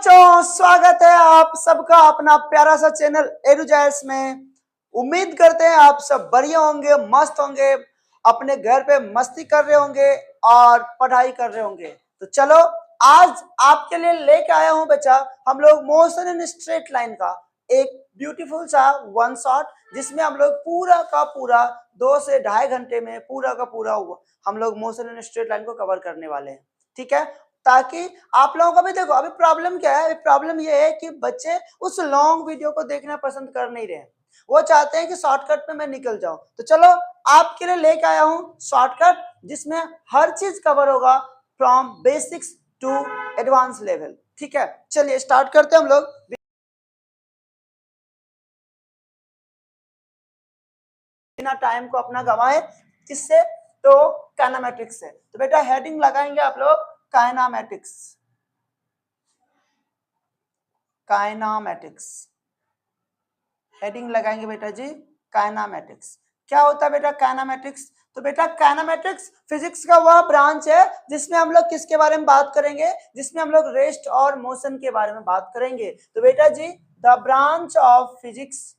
बच्चों, स्वागत है आप सबका अपना प्यारा सा चैनल एडुजाइस में। उम्मीद करते हैं आप सब बढ़िया होंगे, मस्त होंगे, अपने घर पे मस्ती कर रहे होंगे और पढ़ाई कर रहे होंगे। तो चलो आज आपके लिए लेके आया हूं बच्चा, हम लोग मोशन इन स्ट्रेट लाइन का एक ब्यूटीफुल सा वन शॉट, जिसमें हम लोग पूरा का पूरा 2 से ढाई घंटे में पूरा का पूरा हम लोग मोशन इन स्ट्रेट लाइन को कवर करने वाले हैं। ठीक है, ताकि आप लोगों का भी देखो, अभी प्रॉब्लम क्या है, प्रॉब्लम ये है कि बच्चे उस लॉन्ग वीडियो को देखना पसंद कर नहीं रहे हैं, वो चाहते हैं कि शॉर्टकट में मैं निकल जाऊं। तो चलो आपके लिए लेके आया हूं शॉर्टकट, जिसमें हर चीज कवर होगा from basics to advance level. ठीक है, चलिए स्टार्ट करते हैं हम लोग बिना टाइम को अपना गवाए। किससे? तो काइनेमैटिक्स से। तो बेटा हेडिंग लगाएंगे आप लोग काइनेमैटिक्स। काइनेमैटिक्स हेडिंग लगाएंगे बेटा जी, काइनेमैटिक्स। क्या होता है बेटा काइनेमैटिक्स? तो बेटा काइनेमैटिक्स फिजिक्स का वह ब्रांच है जिसमें हम लोग किसके बारे में बात करेंगे? जिसमें हम लोग रेस्ट और मोशन के बारे में बात करेंगे। तो बेटा जी the branch of physics,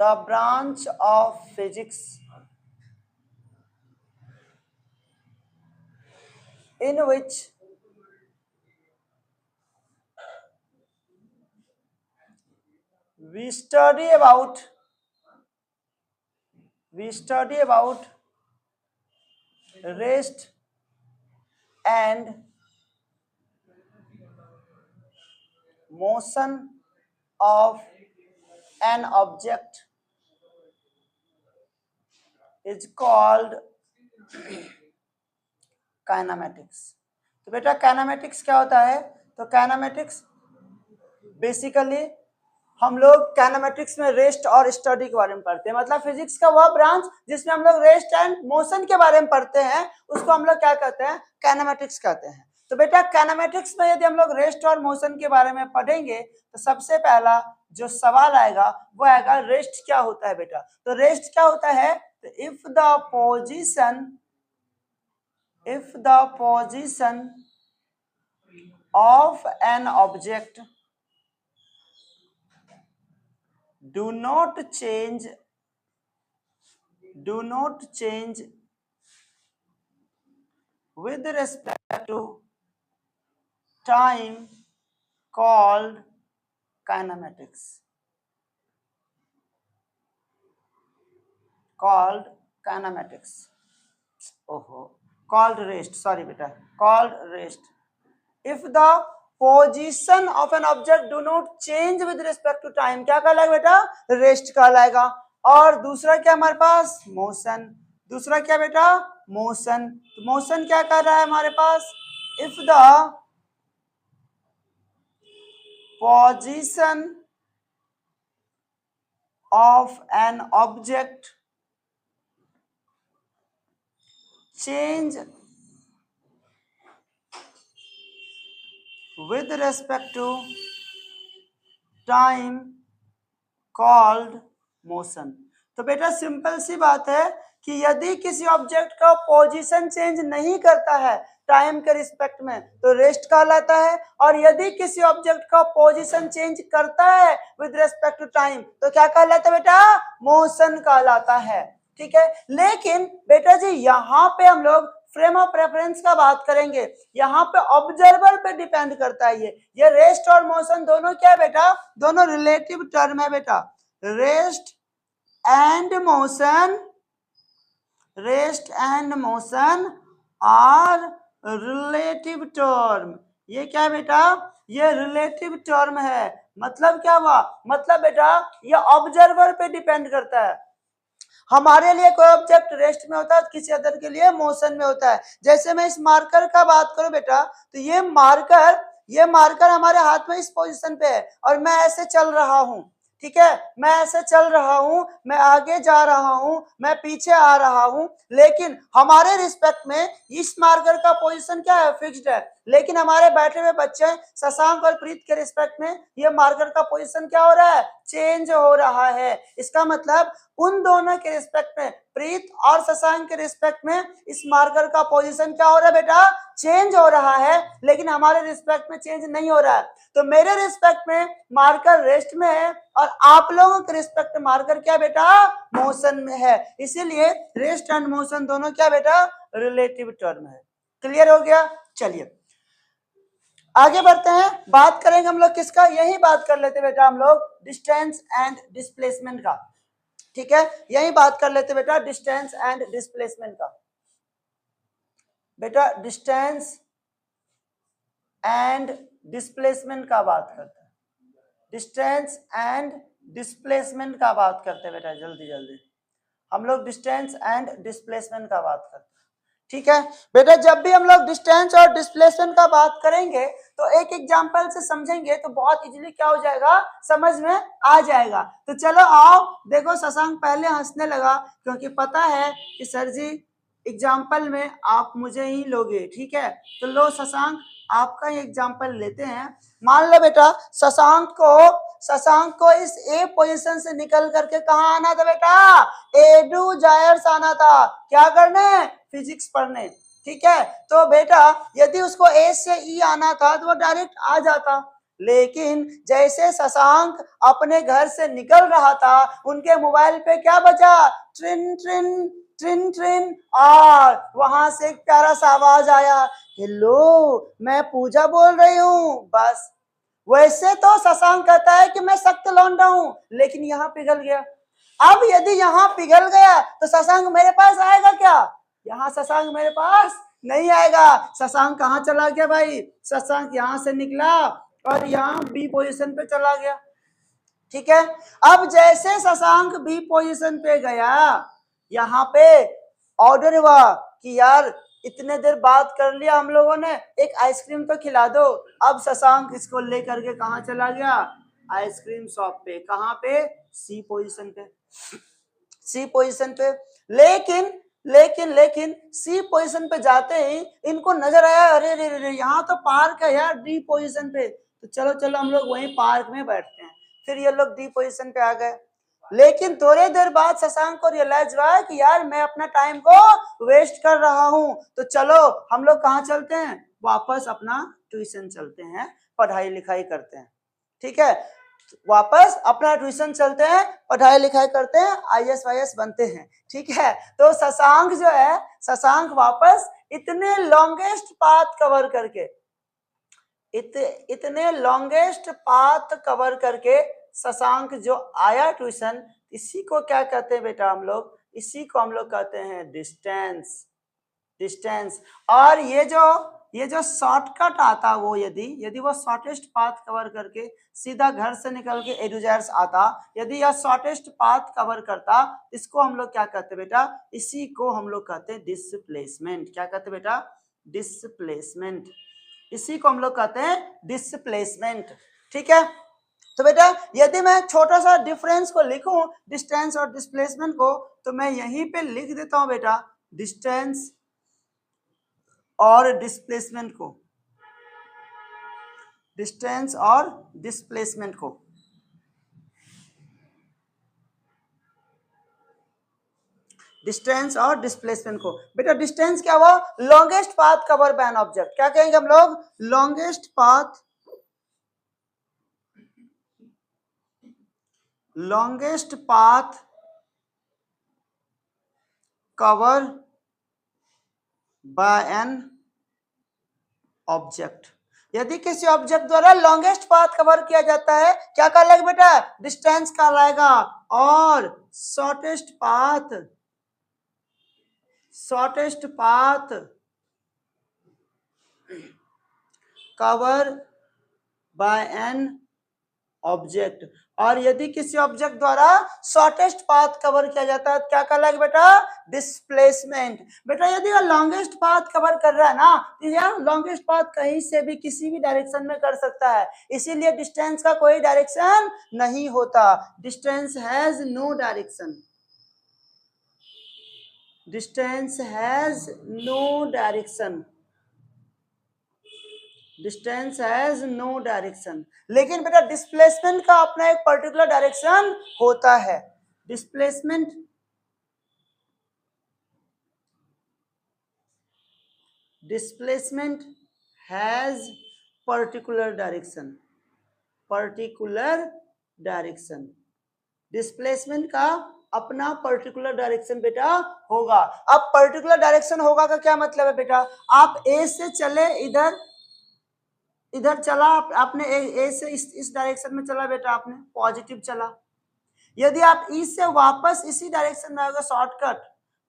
the branch of physics in which we study about rest and motion of an object is called kinematics. तो बेटा काइनेमैटिक्स क्या होता है? तो काइनेमैटिक्स बेसिकली हम लोग काइनेमैटिक्स में रेस्ट और स्टडी के बारे में पढ़ते हैं। मतलब फिजिक्स का वह ब्रांच जिसमें हम लोग रेस्ट एंड मोशन के बारे में पढ़ते हैं, उसको हम लोग क्या कहते हैं? काइनेमैटिक्स कहते हैं। तो बेटा काइनेमैटिक्स में यदि हम लोग रेस्ट और मोशन के बारे में पढ़ेंगे तो सबसे पहला जो सवाल आएगा वो आएगा रेस्ट क्या होता है बेटा? तो रेस्ट क्या होता है? तो if the position of an object do not change with respect to time called kinematics, called rest, sorry beta, called rest. If the position of an object do not change with respect to time, क्या कहलाएगा बेटा? Rest कहलाएगा। और दूसरा क्या हमारे पास? Motion. दूसरा क्या बेटा? मोशन। तो मोशन क्या कर रहा है हमारे पास? If the position of an object change with respect to time called motion। तो बेटा सिंपल सी बात है कि यदि किसी ऑब्जेक्ट का पोजीशन चेंज नहीं करता है टाइम के रिस्पेक्ट में तो रेस्ट कहलाता है, और यदि किसी ऑब्जेक्ट का पोजीशन चेंज करता है विद रेस्पेक्ट टू टाइम तो क्या कहलाता है बेटा? मोशन कहलाता है। ठीक है, लेकिन बेटा जी यहाँ पे हम लोग फ्रेम ऑफ रेफरेंस का बात करेंगे। यहाँ पे ऑब्जर्वर पे डिपेंड करता है ये रेस्ट और मोशन दोनों क्या है बेटा? दोनों रिलेटिव टर्म है बेटा। Rest and motion are relative term. ये क्या है बेटा? ये रिलेटिव टर्म है। मतलब क्या हुआ? मतलब बेटा ये ऑब्जर्वर पे डिपेंड करता है। हमारे लिए कोई ऑब्जेक्ट रेस्ट में होता है, किसी अदर के लिए मोशन में होता है। जैसे मैं इस मार्कर का बात करूं बेटा, तो ये मार्कर हमारे हाथ में इस पोजीशन पे है और मैं ऐसे चल रहा हूं। ठीक है, मैं ऐसे चल रहा हूं, मैं आगे जा रहा हूं, मैं पीछे आ रहा हूं, लेकिन हमारे रिस्पेक्ट में इस मार्कर का पोजीशन क्या है? फिक्स्ड है। लेकिन हमारे बैठे हुए बच्चे शशांक और प्रीत के रिस्पेक्ट में ये मार्कर का पोजीशन क्या हो रहा है? चेंज हो रहा है। इसका मतलब उन दोनों के रिस्पेक्ट में प्रीत और शशांक के रिस्पेक्ट में इस मार्कर का पोजीशन क्या हो रहा है बेटा, चेंज हो रहा है, लेकिन हमारे रिस्पेक्ट में चेंज नहीं हो रहा है। तो मेरे रिस्पेक्ट में मार्कर रेस्ट में है और आप लोगों के रिस्पेक्ट में मार्कर क्या बेटा, मोशन में है। इसीलिए रेस्ट एंड मोशन दोनों क्या बेटा, रिलेटिव टर्म है। क्लियर हो गया? चलिए आगे बढ़ते हैं, बात करेंगे हम लोग किसका, यही बात कर लेते बेटा हम लोग डिस्टेंस एंड डिस्प्लेसमेंट का। ठीक है, यही बात कर लेते बेटा डिस्टेंस एंड डिस्प्लेसमेंट का। बेटा डिस्टेंस एंड डिस्प्लेसमेंट का बात करते हैं, डिस्टेंस एंड डिस्प्लेसमेंट का बात करते हैं बेटा, जल्दी जल्दी हम लोग डिस्टेंस एंड डिस्प्लेसमेंट का बात करते हैं। ठीक है बेटा, जब भी हम लोग डिस्टेंस और डिस्प्लेसमेंट का बात करेंगे तो एक एग्जांपल से समझेंगे तो बहुत इजीली क्या हो जाएगा, समझ में आ जाएगा। तो चलो आओ देखो, शशांक पहले हंसने लगा क्योंकि पता है कि सर जी एग्जाम्पल में आप मुझे ही लोगे। ठीक है, तो लो शशांक आपका ही एग्जाम्पल लेते हैं। मान लो बेटा शशांक को इस ए पोजीशन से निकल करके कहाँ आना था बेटा, एडू जायर्स आना था, क्या करने, फिजिक्स पढ़ने। ठीक है, तो बेटा यदि उसको ए से ई आना था तो वो डायरेक्ट आ जाता, लेकिन जैसे शशांक अपने घर से निकल रहा था उनके मोबाइल पे क्या बजा, ट्रिन ट्रिन ट्रिन ट्रिन, और वहां से एक प्यारा सा आवाज आया, हेलो मैं पूजा बोल रही हूँ। बस वैसे तो शशांक कहता है कि मैं सख्त लौंडा हूं, लेकिन यहाँ पिघल गया। अब यदि यहाँ पिघल गया तो शशांक मेरे पास आएगा क्या, यहाँ शशांक मेरे पास नहीं आएगा। शशांक कहाँ चला गया भाई, शशांक यहाँ से निकला और यहाँ बी पोजीशन पे चला गया। ठीक है, अब जैसे शशांक बी पोजीशन पे गया, यहाँ पे ऑर्डर हुआ कि यार इतने देर बात कर लिया हम लोगों ने, एक आइसक्रीम तो खिला दो। अब शशांक इसको लेकर के कहाँ चला गया, आइसक्रीम शॉप पे, कहाँ पे, सी पोजीशन पे, सी पोजीशन पे। लेकिन लेकिन लेकिन सी पोजीशन पे जाते ही इनको नजर आया, अरे रे रे यहाँ तो पार्क है यार डी पोजीशन पे, तो चलो चलो हम लोग वहीं पार्क में बैठते हैं। फिर ये लोग डी पोजीशन पे आ गए, लेकिन थोड़ी देर बाद शशांक को रियलाइज हुआ कि यार मैं अपना टाइम को वेस्ट कर रहा हूं, तो चलो हम लोग कहाँ चलते हैं, वापस अपना ट्यूशन चलते हैं, पढ़ाई लिखाई करते हैं। ठीक है, वापस अपना ट्यूशन चलते हैं, पढ़ाई लिखाई करते हैं, आईएएस वाईएएस बनते हैं। ठीक है, तो शशांक जो है, शशांक वापस इतने लॉन्गेस्ट पाथ कवर करके, इतने लॉन्गेस्ट पाथ कवर करके शशांक जो आया ट्यूशन, इसी को क्या कहते हैं बेटा हम लोग, इसी को हम लोग कहते हैं डिस्टेंस, डिस्टेंस। और ये जो शॉर्टकट आता, वो यदि वो शॉर्टेस्ट पाथ कवर करके सीधा घर से निकल के एडुजायर्स आता, यदि यह शॉर्टेस्ट पाथ कवर करता, इसको हम लोग क्या कहते हैं बेटा, इसी को हम लोग कहते हैं डिस्प्लेसमेंट। क्या कहते हैं बेटा, डिस्प्लेसमेंट, इसी को हम लोग कहते हैं डिस्प्लेसमेंट। ठीक है, तो बेटा यदि मैं छोटा सा डिफरेंस को लिखूं डिस्टेंस और डिस्प्लेसमेंट को, तो मैं यहीं पे लिख देता हूं बेटा डिस्टेंस और डिस्प्लेसमेंट को, डिस्टेंस और डिस्प्लेसमेंट को। डिस्टेंस और डिस्प्लेसमेंट को बेटा, डिस्टेंस क्या हुआ, longest path cover by an object, क्या कहेंगे हम लोग, longest path, longest path cover by an object. यदि किसी ऑब्जेक्ट द्वारा लॉन्गेस्ट पाथ कवर किया जाता है, क्या कहलाएगा बेटा, डिस्टेंस कहलाएगा। और shortest path cover by an object, और यदि किसी ऑब्जेक्ट द्वारा शॉर्टेस्ट पाथ कवर किया जाता है, क्या कहलाएगा बेटा, डिस्प्लेसमेंट। बेटा यदि यह लॉन्गेस्ट पाथ कवर कर रहा है ना, तो यह लॉन्गेस्ट पाथ कहीं से भी किसी भी डायरेक्शन में कर सकता है, इसीलिए डिस्टेंस का कोई डायरेक्शन नहीं होता, distance has no direction, distance has no direction, distance has no direction. लेकिन बेटा डिस्प्लेसमेंट का अपना एक पर्टिकुलर डायरेक्शन होता है, displacement displacement has particular direction, particular direction, displacement का अपना पर्टिकुलर डायरेक्शन बेटा होगा। अब पर्टिकुलर डायरेक्शन होगा का क्या मतलब है बेटा, आप ए से चले, इधर इधर चला, आपने ए से इस डायरेक्शन में चला बेटा, आपने पॉजिटिव चला। यदि आप ई से वापस इसी डायरेक्शन में आओगे शॉर्टकट,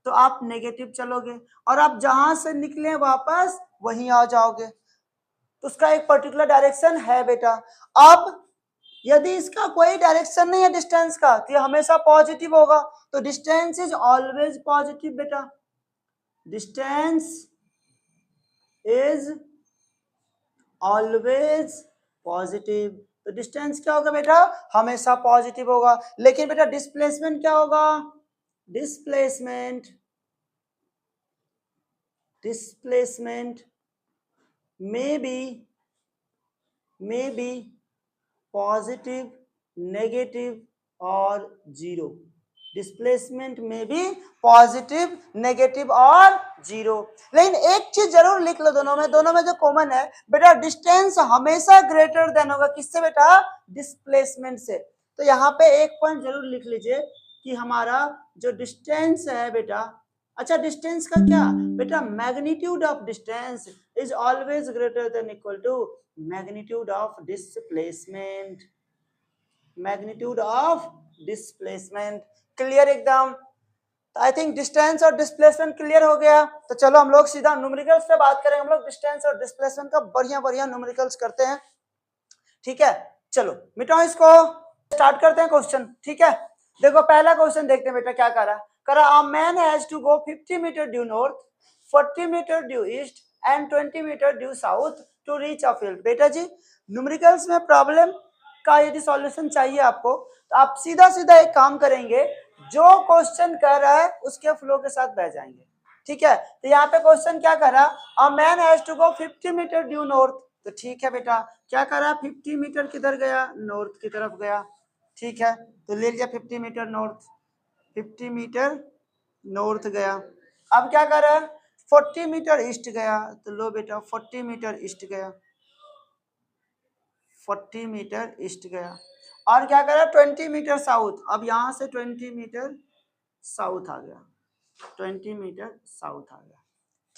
तो आप नेगेटिव चलोगे, और आप जहां से निकले वापस वहीं आ जाओगे। तो उसका एक पर्टिकुलर डायरेक्शन है बेटा। अब यदि इसका कोई डायरेक्शन नहीं है डिस्टेंस का, तो ये हमेशा पॉजिटिव होगा। तो डिस्टेंस इज ऑलवेज पॉजिटिव बेटा, डिस्टेंस इज ऑलवेज पॉजिटिव। तो डिस्टेंस क्या होगा बेटा, हमेशा पॉजिटिव होगा। लेकिन बेटा डिस्प्लेसमेंट क्या होगा, displacement may be positive, negative और जीरो। डिस्प्लेसमेंट में भी पॉजिटिव, नेगेटिव और जीरो। लेकिन एक चीज जरूर लिख लो दोनों में जो कॉमन है बेटा, डिस्टेंस हमेशा ग्रेटर देन होगा किससे बेटा, डिस्प्लेसमेंट से। तो यहाँ पे एक पॉइंट जरूर लिख लीजिए कि हमारा जो डिस्टेंस है बेटा, अच्छा डिस्टेंस का क्या बेटा, magnitude of distance is always greater than equal to magnitude of displacement, magnitude of displacement. Clear एकदम। आई थिंक डिस्टेंस और डिस्प्लेसमेंट क्लियर हो गया। तो चलो हम लोग सीधा न्यूमेरिकल्स पे बात करेंगे। हम लोग डिस्टेंस और डिस्प्लेसमेंट का बढ़िया न्यूमेरिकल्स करते हैं, ठीक है। चलो मिटाओ इसको, स्टार्ट करते हैं क्वेश्चन, ठीक है। देखो पहला क्वेश्चन देखते हैं बेटा क्या करा a man has to go 50 metre due north, 40 metre due east and 20 metre due south to reach a field. बेटा जी न्यूमेरिकल्स में प्रॉब्लम का यदि सॉल्यूशन चाहिए आपको, तो आप सीधा सीधा एक काम करेंगे, जो क्वेश्चन कर रहा है उसके फ्लो के साथ बह जाएंगे, ठीक है। तो यहाँ पे क्वेश्चन क्या करा, a man has to go 50 metre due north. तो ठीक है बेटा, क्या करा, 50 मीटर किधर गया, नॉर्थ की तरफ गया, ठीक है। तो ले लिया 50 मीटर नॉर्थ, 50 मीटर नॉर्थ गया। अब क्या कर रहा है, 40 मीटर ईस्ट गया। तो लो बेटा 40 मीटर ईस्ट गया, 40 मीटर ईस्ट गया। और क्या करा, 20 मीटर साउथ। अब यहां से 20 मीटर साउथ आ गया, 20 मीटर साउथ आ गया,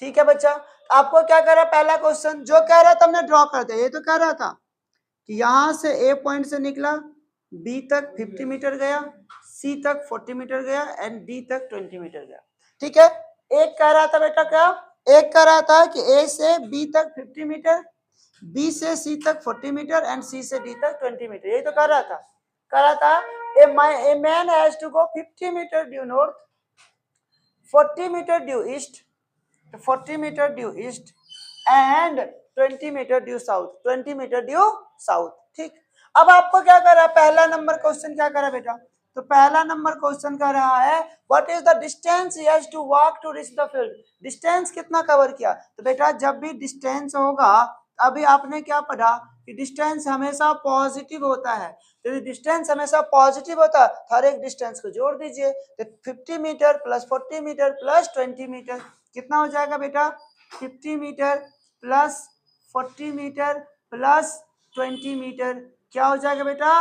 ठीक है बच्चा। आपको क्या करा, पहला क्वेश्चन जो कह रहा था हमने ड्रॉ कर दिया। ये तो कह रहा था कि यहां से ए पॉइंट से निकला, बी तक 50 मीटर गया, सी तक 40 मीटर गया एंड डी तक 20 मीटर गया, ठीक है। एक कह रहा था बेटा क्या, एक कह रहा था कि ए से बी तक 50 मीटर, बी से सी तक 40 मीटर एंड सी से डी तक 20 मीटर। यही तो कह रहा था, a man has to go 50 metre due north, 40 metre due east, 40 metre due east and 20 metre due south, 20 metre due south, ठीक। अब आपको क्या कर रहा है, पहला नंबर क्वेश्चन क्या कर रहा है बेटा, तो पहला नंबर क्वेश्चन कर रहा है what is the distance he has to walk to reach the field. Distance कितना कवर किया, तो बेटा जब भी डिस्टेंस होगा, अभी आपने क्या पढ़ा कि डिस्टेंस हमेशा पॉजिटिव होता है। तो डिस्टेंस हमेशा पॉजिटिव होता है, हर एक डिस्टेंस को जोड़ दीजिए। तो 50 metre plus 40 metre plus 20 metre कितना हो जाएगा बेटा, 50 metre plus 40 metre plus 20 metre क्या हो जाएगा बेटा,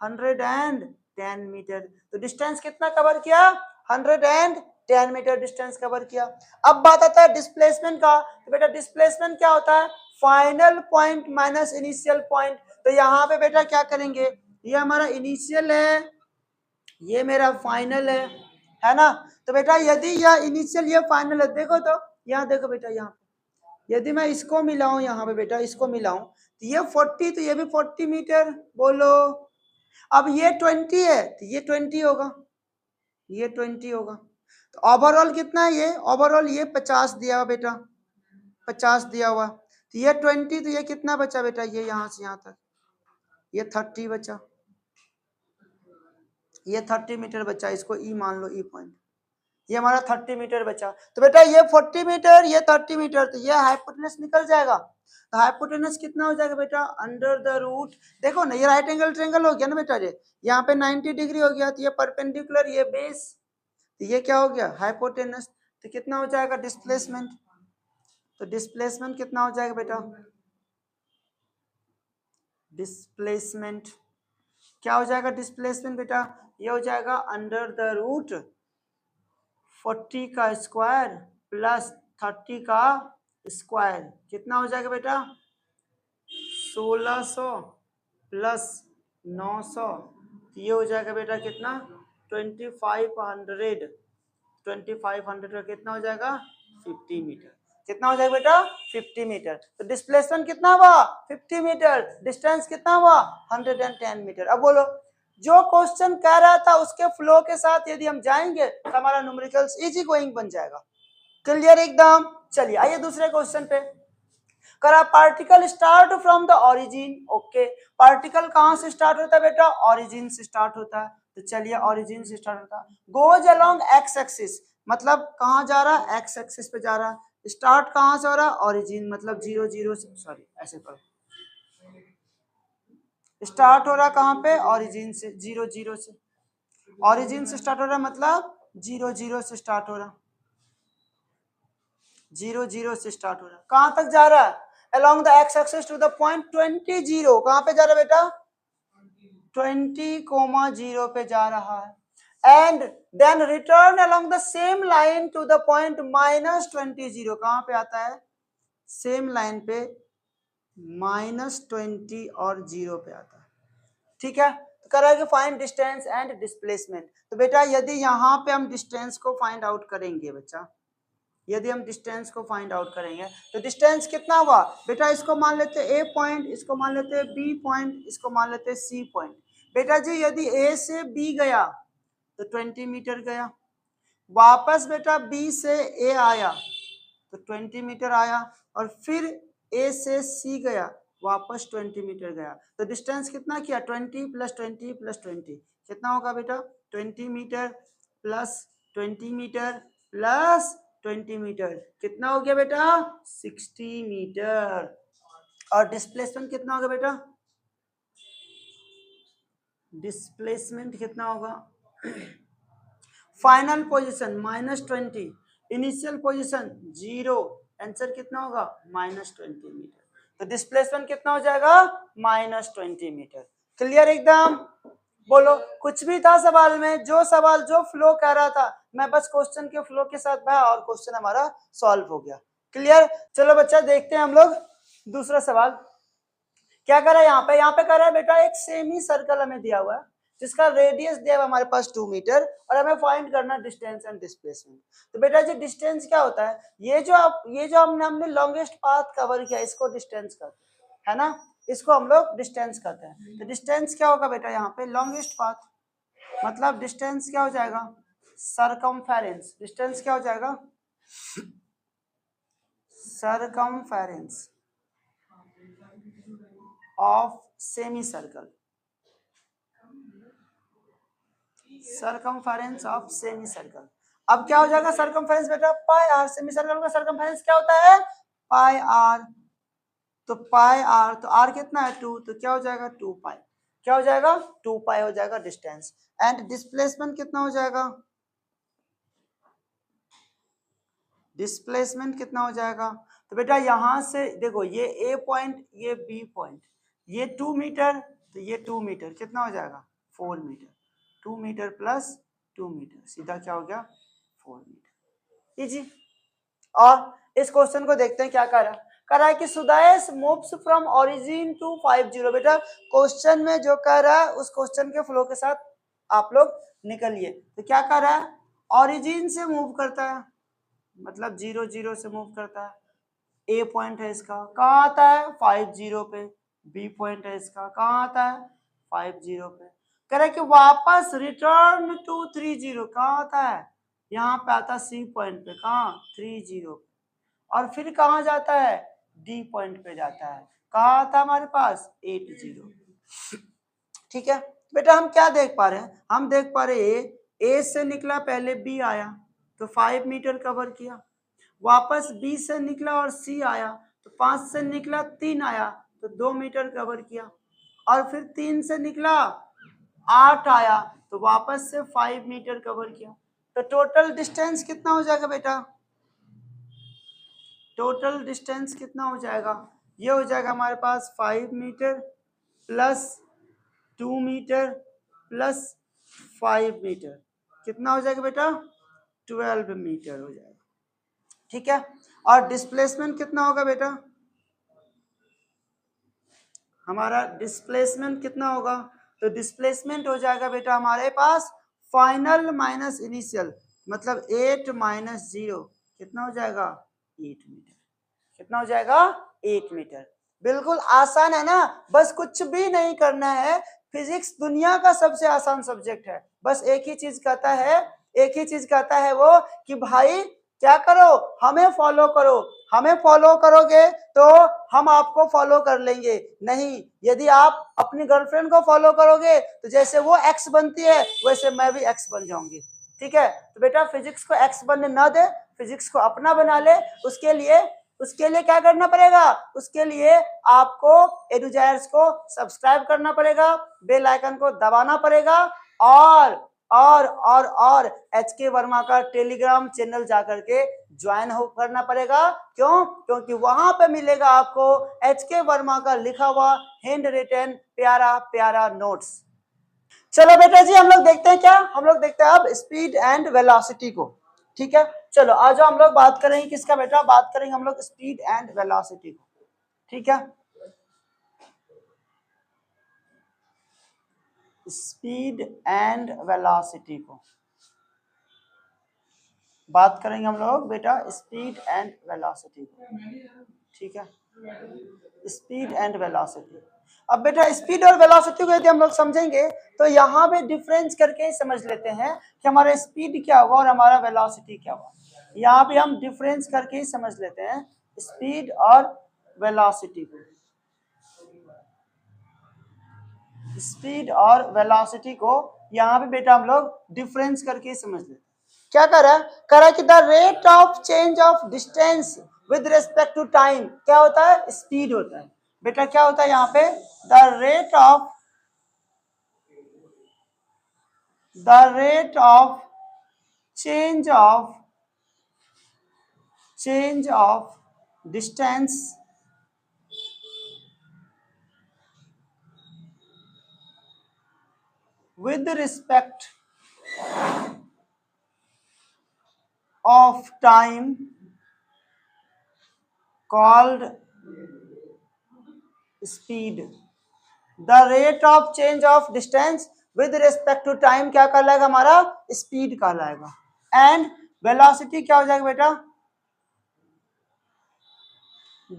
110 मीटर। तो डिस्टेंस कितना कवर किया, 110 मीटर डिस्टेंस कवर किया। अब बात आता है डिस्प्लेसमेंट का। तो बेटा डिस्प्लेसमेंट क्या होता है, final point minus initial point. तो यहाँ पे बेटा क्या करेंगे, ये हमारा इनिशियल है, ये मेरा फाइनल है ना। तो बेटा यदि यह इनिशियल ये फाइनल है, देखो तो यहाँ देखो बेटा, यहाँ यदि मैं इसको मिलाऊं, यहाँ पे बेटा इसको मिलाऊं, तो ये 40 तो ये भी 40 मीटर बोलो। अब ये 20 है तो ये 20 होगा, ये 20 होगा। तो ओवरऑल कितना है, ये ओवरऑल ये 50 दिया हुआ बेटा, 50 दिया हुआ। तो ये 20 तो ये कितना बचा बेटा, ये यहाँ से यहाँ तक ये 30 बचा, ये 30 मीटर बचा। इसको ई मान लो, ई पॉइंट, ये हमारा 30 मीटर बचा। तो बेटा ये 40 मीटर ये 30 मीटर, तो ये हाइपोटेनस निकल जाएगा। तो हाइपोटेनस कितना हो जाएगा बेटा, अंडर द रूट, देखो ना ये राइट एंगल ट्रायंगल हो गया ना बेटा, ये यहाँ पे 90 डिग्री हो गया, तो ये परपेंडिकुलर, ये बेस, तो ये क्या हो गया हाइपोटेनस। तो कितना हो जाएगा डिस्प्लेसमेंट, तो डिस्प्लेसमेंट कितना हो जाएगा बेटा? डिस्प्लेसमेंट क्या हो जाएगा? डिस्प्लेसमेंट बेटा ये हो जाएगा अंडर द रूट 40 का स्क्वायर प्लस 30 का स्क्वायर। कितना हो जाएगा बेटा? 1600 प्लस 900, ये हो जाएगा बेटा कितना? 2500। 2500 का कितना हो जाएगा? 50 मीटर। कितना हो जाएगा बेटा? 50 मीटर। तो डिस्प्लेसमेंट कितना हुआ? 50 मीटर। डिस्टेंस कितना हुआ? 110 मीटर। अब बोलो, जो क्वेश्चन कह रहा था उसके फ्लो के साथ यदि हम जाएंगे तो हमारा न्यूमेरिकल्स इजी गोइंग बन जाएगा। क्लियर एकदम? चलिए आइए दूसरे क्वेश्चन पे। करा particle start from the origin. Okay, particle कहां से स्टार्ट होता है बेटा? ओरिजिन से स्टार्ट होता है। तो चलिए ओरिजिन से स्टार्ट होता है, गोज अलोंग एक्स एक्सिस, मतलब कहां जा रहा है? एक्स एक्सिस पे जा रहा है। स्टार्ट कहां से हो रहा है? ओरिजिन, मतलब 0 0 से, सॉरी ऐसे करो, स्टार्ट हो रहा कहां पे? ओरिजिन से, 0 0 से। ओरिजिन से स्टार्ट हो रहा मतलब 0 0 से स्टार्ट हो रहा, 0 0 से स्टार्ट हो रहा। कहां तक जा रहा है? along the x axis to the point 20 0। कहां पे जा रहा है बेटा? 20,0 पे जा रहा है। and then return along the same line to the point -20 0। कहां पे आता है? सेम लाइन पे -20 और 0 पे आता है। ठीक है, तो कर रहा है कि फाइंड डिस्टेंस एंड डिस्प्लेसमेंट। तो बेटा यदि यहाँ पे हम डिस्टेंस को फाइंड आउट करेंगे बच्चा, यदि हम डिस्टेंस को फाइंड आउट करेंगे तो डिस्टेंस कितना हुआ बेटा? इसको मान लेते हैं ए पॉइंट, इसको मान लेते हैं बी पॉइंट, इसको मान लेते हैं सी पॉइंट। बेटा जी यदि ए से बी गया तो 20 मीटर गया, वापस बेटा बी से ए आया तो 20 मीटर आया, और फिर ए से सी गया, वापस 20 मीटर गया। तो डिस्टेंस कितना किया? 20 + 20 + 20 कितना होगा बेटा? 20 metre plus 20 metre plus 20 metre, कितना हो गया बेटा? 60 मीटर। और डिस्प्लेसमेंट कितना होगा बेटा? डिस्प्लेसमेंट कितना होगा? Final position -20, initial position 0, answer कितना होगा? -20 मीटर। तो डिस्प्लेसमेंट कितना हो जाएगा? -20 मीटर। क्लियर एकदम? बोलो, कुछ भी था सवाल में? जो सवाल जो फ्लो कह रहा था मैं बस क्वेश्चन के फ्लो के साथ बहा और क्वेश्चन हमारा सॉल्व हो गया। क्लियर? चलो बच्चा देखते हैं हम लोग दूसरा सवाल क्या कर रहा है यहाँ पे। यहाँ पे कर रहा है बेटा एक सेमी सर्कल हमें दिया हुआ है जिसका रेडियस दिया हुआ हमारे पास 2 मीटर, और हमें फाइंड करना डिस्टेंस एंड डिस्प्लेसमेंट। तो बेटा जी डिस्टेंस क्या होता है? ये जो हमने लॉन्गेस्ट पाथ कवर किया इसको डिस्टेंस कहते हैं, है ना? इसको हम लोग डिस्टेंस कहते हैं। तो डिस्टेंस क्या होगा बेटा? यहाँ पे लॉन्गेस्ट पाथ, मतलब डिस्टेंस क्या हो जाएगा? सरकमफेरेंस। डिस्टेंस क्या हो जाएगा? Circumference of semi circle, circumference of semi circle. अब क्या हो जाएगा सरकमफेरेंस बेटा? पाई आर। सेमी सर्कल का सरकमफेरेंस क्या होता है? पाई आर। तो पाई आर, तो आर कितना है? 2, तो क्या हो जाएगा? 2 पाई। क्या हो जाएगा? 2 पाई हो जाएगा डिस्टेंस। एंड डिस्प्लेसमेंट कितना हो जाएगा? डिस्प्लेसमेंट कितना हो जाएगा? तो बेटा यहां से देखो, ये ए पॉइंट, ये बी पॉइंट, ये 2 मीटर, तो ये 2 मीटर कितना हो जाएगा? 4 मीटर। 2 मीटर प्लस 2 मीटर सीधा क्या हो गया? 4 मीटर। इजी। और इस क्वेश्चन को देखते हैं क्या कह रहा है कि सुदायस मूव्स फ्रॉम ओरिजिन टू 50। बेटा क्वेश्चन में जो कह रहा है उस क्वेश्चन के फ्लो के साथ आप लोग निकलिए। तो क्या कह रहा है? ओरिजिन से मूव करता है, मतलब 0 0 से मूव करता है। ए पॉइंट है इसका, कहाँ आता है? 50 पे। बी पॉइंट है इसका, कहाँ आता है? 50 पे। कह रहा है कि वापस रिटर्न टू 30, कहाँ आता है? यहाँ पे आता है सी पॉइंट पे, कहाँ? 30 पे। और फिर कहाँ जाता है? डी पॉइंट पे जाता है, कहाँ आता है हमारे पास? 80। ठीक है बेटा, हम क्या देख पा रहे हैं? हम देख पा रहे ए से निकला, पहले बी आया तो 5 मीटर कवर किया, वापस बी से निकला और सी आया तो 5 से निकला 3 आया तो 2 मीटर कवर किया, और फिर 3 से निकला 8 आया तो वापस से 5 मीटर कवर किया। तो टोटल डिस्टेंस कितना हो जाएगा बेटा? टोटल डिस्टेंस कितना हो जाएगा, ये हो जाएगा हमारे पास 5 metre plus 2 metre plus 5 metre, कितना हो जाएगा बेटा 12 मीटर हो जाएगा। ठीक है, और डिस्प्लेसमेंट कितना होगा बेटा, हमारा डिस्प्लेसमेंट कितना होगा, तो डिस्प्लेसमेंट हो जाएगा बेटा हमारे पास फाइनल माइनस इनिशियल, मतलब 8 माइनस 0 कितना हो जाएगा 8 मीटर, कितना हो जाएगा 8 मीटर। बिल्कुल आसान है ना, बस कुछ भी नहीं करना है, फिजिक्स दुनिया का सबसे आसान सब्जेक्ट है, बस एक ही चीज कहता है, एक ही चीज कहता है वो कि भाई क्या करो, हमें फॉलो करो, हमें फॉलो करोगे तो हम आपको फॉलो कर लेंगे, नहीं यदि आप अपनी गर्लफ्रेंड को फॉलो करोगे तो जैसे वो एक्स बनती है वैसे मैं भी एक्स बन जाऊंगी। ठीक है, तो बेटा फिजिक्स को एक्स बनने ना दे, फिजिक्स को अपना बना ले, उसके लिए क्या करना पड़ेगा, उसके लिए आपको एडुजायर्स को सब्सक्राइब करना पड़ेगा, बेल आइकन को दबाना पड़ेगा, और एच के वर्मा का टेलीग्राम चैनल जाकर के ज्वाइन हो करना पड़ेगा। क्यों, क्योंकि वहां पे मिलेगा आपको एच के वर्मा का लिखा हुआ हैंड रिटन प्यारा प्यारा नोट्स। चलो बेटा जी हम लोग देखते हैं क्या, हम लोग देखते हैं अब स्पीड एंड वेलोसिटी को। ठीक है, चलो आज हम लोग बात करेंगे किसका बेटा, बात करेंगे हम लोग स्पीड एंड वेलोसिटी को। ठीक है, स्पीड एंड वेलोसिटी को बात करेंगे हम लोग बेटा, स्पीड एंड वेलोसिटी को। ठीक है, स्पीड एंड वेलोसिटी। अब बेटा स्पीड और वेलोसिटी को यदि हम लोग समझेंगे तो यहाँ पे डिफरेंस करके ही समझ लेते हैं कि हमारा स्पीड क्या हुआ और हमारा वेलोसिटी क्या हुआ। यहाँ पे हम डिफरेंस करके ही समझ लेते हैं स्पीड और वेलोसिटी को, स्पीड और वेलोसिटी को यहाँ पे बेटा हम लोग डिफरेंस करके ही समझ लेते हैं। क्या कह रहा है कि the rate of change of distance with respect to time क्या होता है, स्पीड होता है। बेटा क्या होता है यहाँ पे, the rate of change of distance with respect of time called speed। the rate of change of distance with respect to time क्या कहलाएगा हमारा, स्पीड कहलाएगा। एंड वेलोसिटी क्या हो जाएगा बेटा,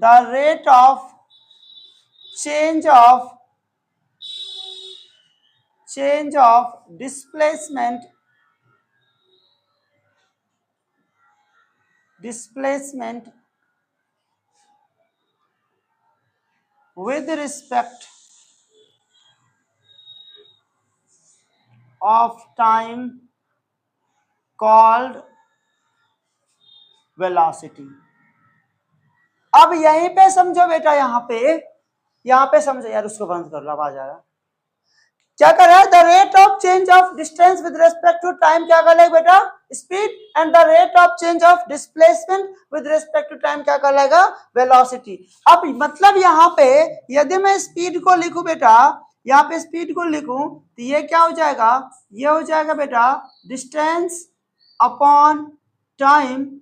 the rate of change of displacement with respect of time called velocity। अब यहीं पे समझो बेटा, यहाँ पे समझो यार, उसको बंद कर लो आवाज आ रहा। क्या कर रहा है, the rate of change of distance with respect to time क्या कर लेगा बेटा, speed, and the rate of change of displacement with respect to time क्या कर लेगा, वेलोसिटी। अब मतलब यहाँ पे यदि मैं स्पीड को लिखूं बेटा, यहाँ पे स्पीड को लिखूं तो ये क्या हो जाएगा, ये हो जाएगा बेटा डिस्टेंस अपॉन टाइम,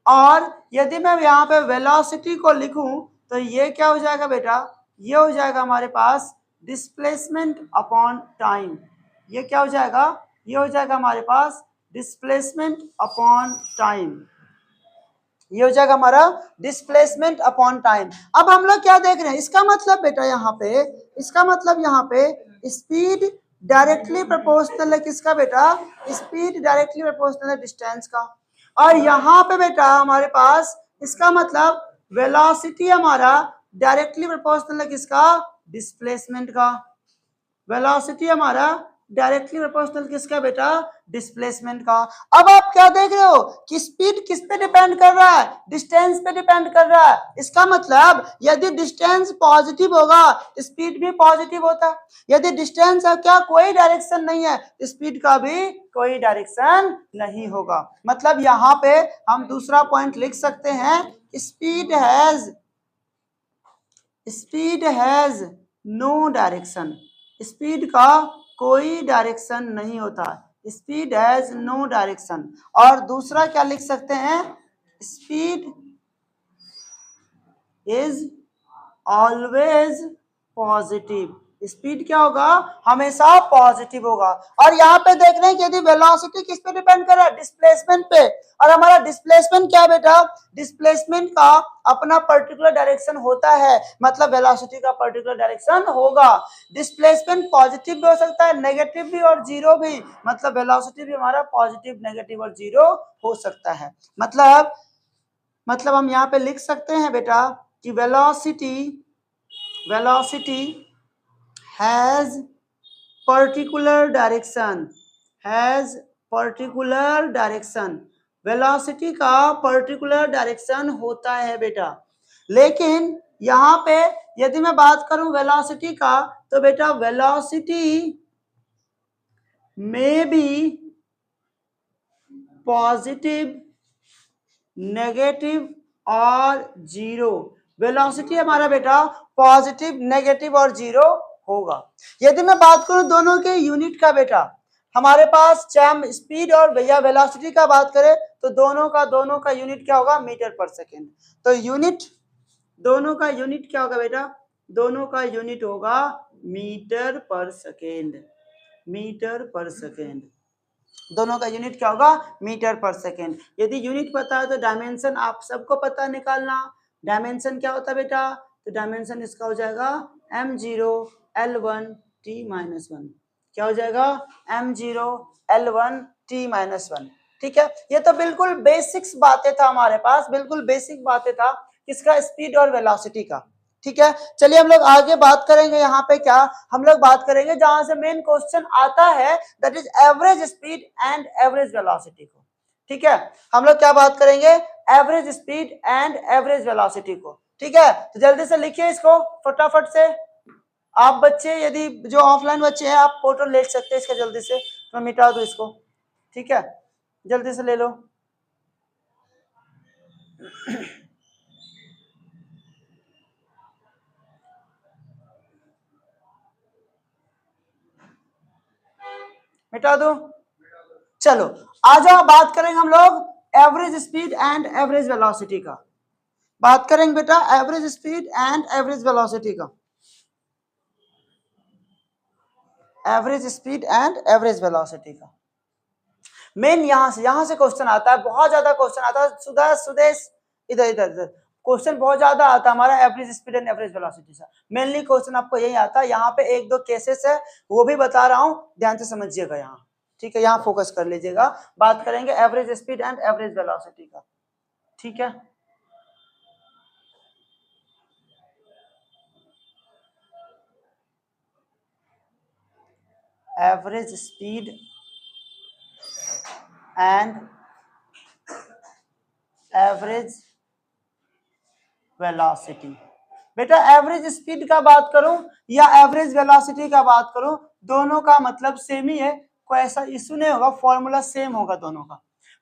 और यदि मैं यहाँ पे वेलोसिटी को लिखूं तो ये क्या हो जाएगा बेटा, ये हो जाएगा हमारे पास डिस्प्लेसमेंट अपॉन टाइम। ये क्या हो जाएगा, ये हो जाएगा हमारे पास डिस्प्लेसमेंट अपॉन टाइम, ये हो जाएगा हमारा डिस्प्लेसमेंट अपॉन टाइम। अब हम लोग क्या देख रहे हैं, इसका मतलब बेटा यहाँ पे, इसका मतलब यहाँ पे स्पीड डायरेक्टली प्रोपोर्शनल है किसका बेटा, स्पीड डायरेक्टली प्रोपोर्शनल है डिस्टेंस का। और यहाँ पे बेटा हमारे पास इसका मतलब वेलोसिटी हमारा डायरेक्टली प्रोपोर्शनल है किसका, डिस्प्लेसमेंट का। वेलोसिटी हमारा डायरेक्टली प्रोपोर्शनल किसका बेटा? डिस्प्लेसमेंट का। अब आप क्या देख रहे हो कि स्पीड किस पे डिपेंड कर रहा है? डिस्टेंस पे डिपेंड कर रहा है। इसका मतलब यदि डिस्टेंस पॉजिटिव होगा स्पीड भी पॉजिटिव होता है, यदि डिस्टेंस का क्या कोई डायरेक्शन नहीं है स्पीड का भी कोई डायरेक्शन नहीं होगा। मतलब यहाँ पे हम दूसरा पॉइंट लिख सकते हैं, speed has no direction. Speed का कोई डायरेक्शन नहीं होता, स्पीड हैज नो डायरेक्शन। और दूसरा क्या लिख सकते हैं? Speed is always positive. Speed क्या होगा? हमेशा पॉजिटिव होगा। और यहाँ पे देख रहे हैं कि यदि वेलोसिटी किस पे डिपेंड कर रहा है? डिस्प्लेसमेंट पे। और हमारा डिस्प्लेसमेंट क्या बेटा? डिस्प्लेसमेंट का अपना पर्टिकुलर डायरेक्शन होता है, मतलब वेलोसिटी का पर्टिकुलर डायरेक्शन होगा। डिस्प्लेसमेंट पॉजिटिव भी हो सकता है, नेगेटिव भी और जीरो भी, मतलब वेलोसिटी भी हमारा पॉजिटिव, नेगेटिव और जीरो हो सकता है। मतलब हम यहाँ पे लिख सकते हैं बेटा कि velocity has particular direction, velocity का पर्टिकुलर डायरेक्शन होता है बेटा। लेकिन यहाँ पे यदि मैं बात करूं वेलोसिटी का, तो बेटा वेलोसिटी में बी पॉजिटिव, नेगेटिव और जीरो। वेलोसिटी हमारा बेटा पॉजिटिव, नेगेटिव और जीरो होगा। यदि मैं बात करूं दोनों के यूनिट का बेटा, हमारे पास चाहे स्पीड और भैया वेलोसिटी का बात करें तो दोनों का यूनिट क्या होगा? मीटर पर सेकेंड। तो दोनों का यूनिट क्या होगा बेटा? दोनों का यूनिट होगा मीटर पर सेकेंड। दोनों का यूनिट क्या होगा? मीटर पर सेकेंड। यदि यूनिट पता है तो डायमेंशन आप सबको पता निकालना। डायमेंशन क्या होता है बेटा? तो डायमेंशन इसका हो जाएगा m0 l1 t-1। क्या हो जाएगा? m0 l1 t-1। ठीक है, ये तो बिल्कुल बेसिक्स बातें था हमारे पास, बिल्कुल बेसिक बातें था किसका? स्पीड और वेलोसिटी का। ठीक है, चलिए हम लोग आगे बात करेंगे। यहाँ पे क्या हम लोग बात करेंगे जहां से मेन क्वेश्चन आता है, that is average speed and average velocity को। ठीक है, हम लोग क्या बात करेंगे? Average speed and average velocity को। ठीक है, तो जल्दी से लिखिए इसको फटाफट से। आप बच्चे यदि जो ऑफलाइन बच्चे हैं आप फोटो ले सकते हैं इसका, जल्दी से मैं मिटा दूं इसको। ठीक है, जल्दी से ले लो। मिटा दो। चलो आ जाओ, बात करेंगे हम लोग average speed and average velocity का। बात करेंगे बेटा average speed and average velocity का। Average speed and average velocity का मेन यहां से क्वेश्चन आता है, बहुत ज्यादा क्वेश्चन आता है। सुदेश इधर इधर इधर क्वेश्चन बहुत ज्यादा आता है हमारा average speed and average velocity से। मेनली क्वेश्चन आपको यही आता है। यहाँ पे एक दो केसेस है वो भी बता रहा हूँ, ध्यान से समझिएगा यहाँ। ठीक है, यहाँ फोकस कर लीजिएगा। बात करेंगे average speed and average velocity का। ठीक है, average speed and average velocity. बेटा एवरेज स्पीड का बात करूं या एवरेज वेलोसिटी का बात करूं, दोनों का मतलब सेम ही है, कोई ऐसा इशू नहीं होगा, फॉर्मूला सेम होगा दोनों का।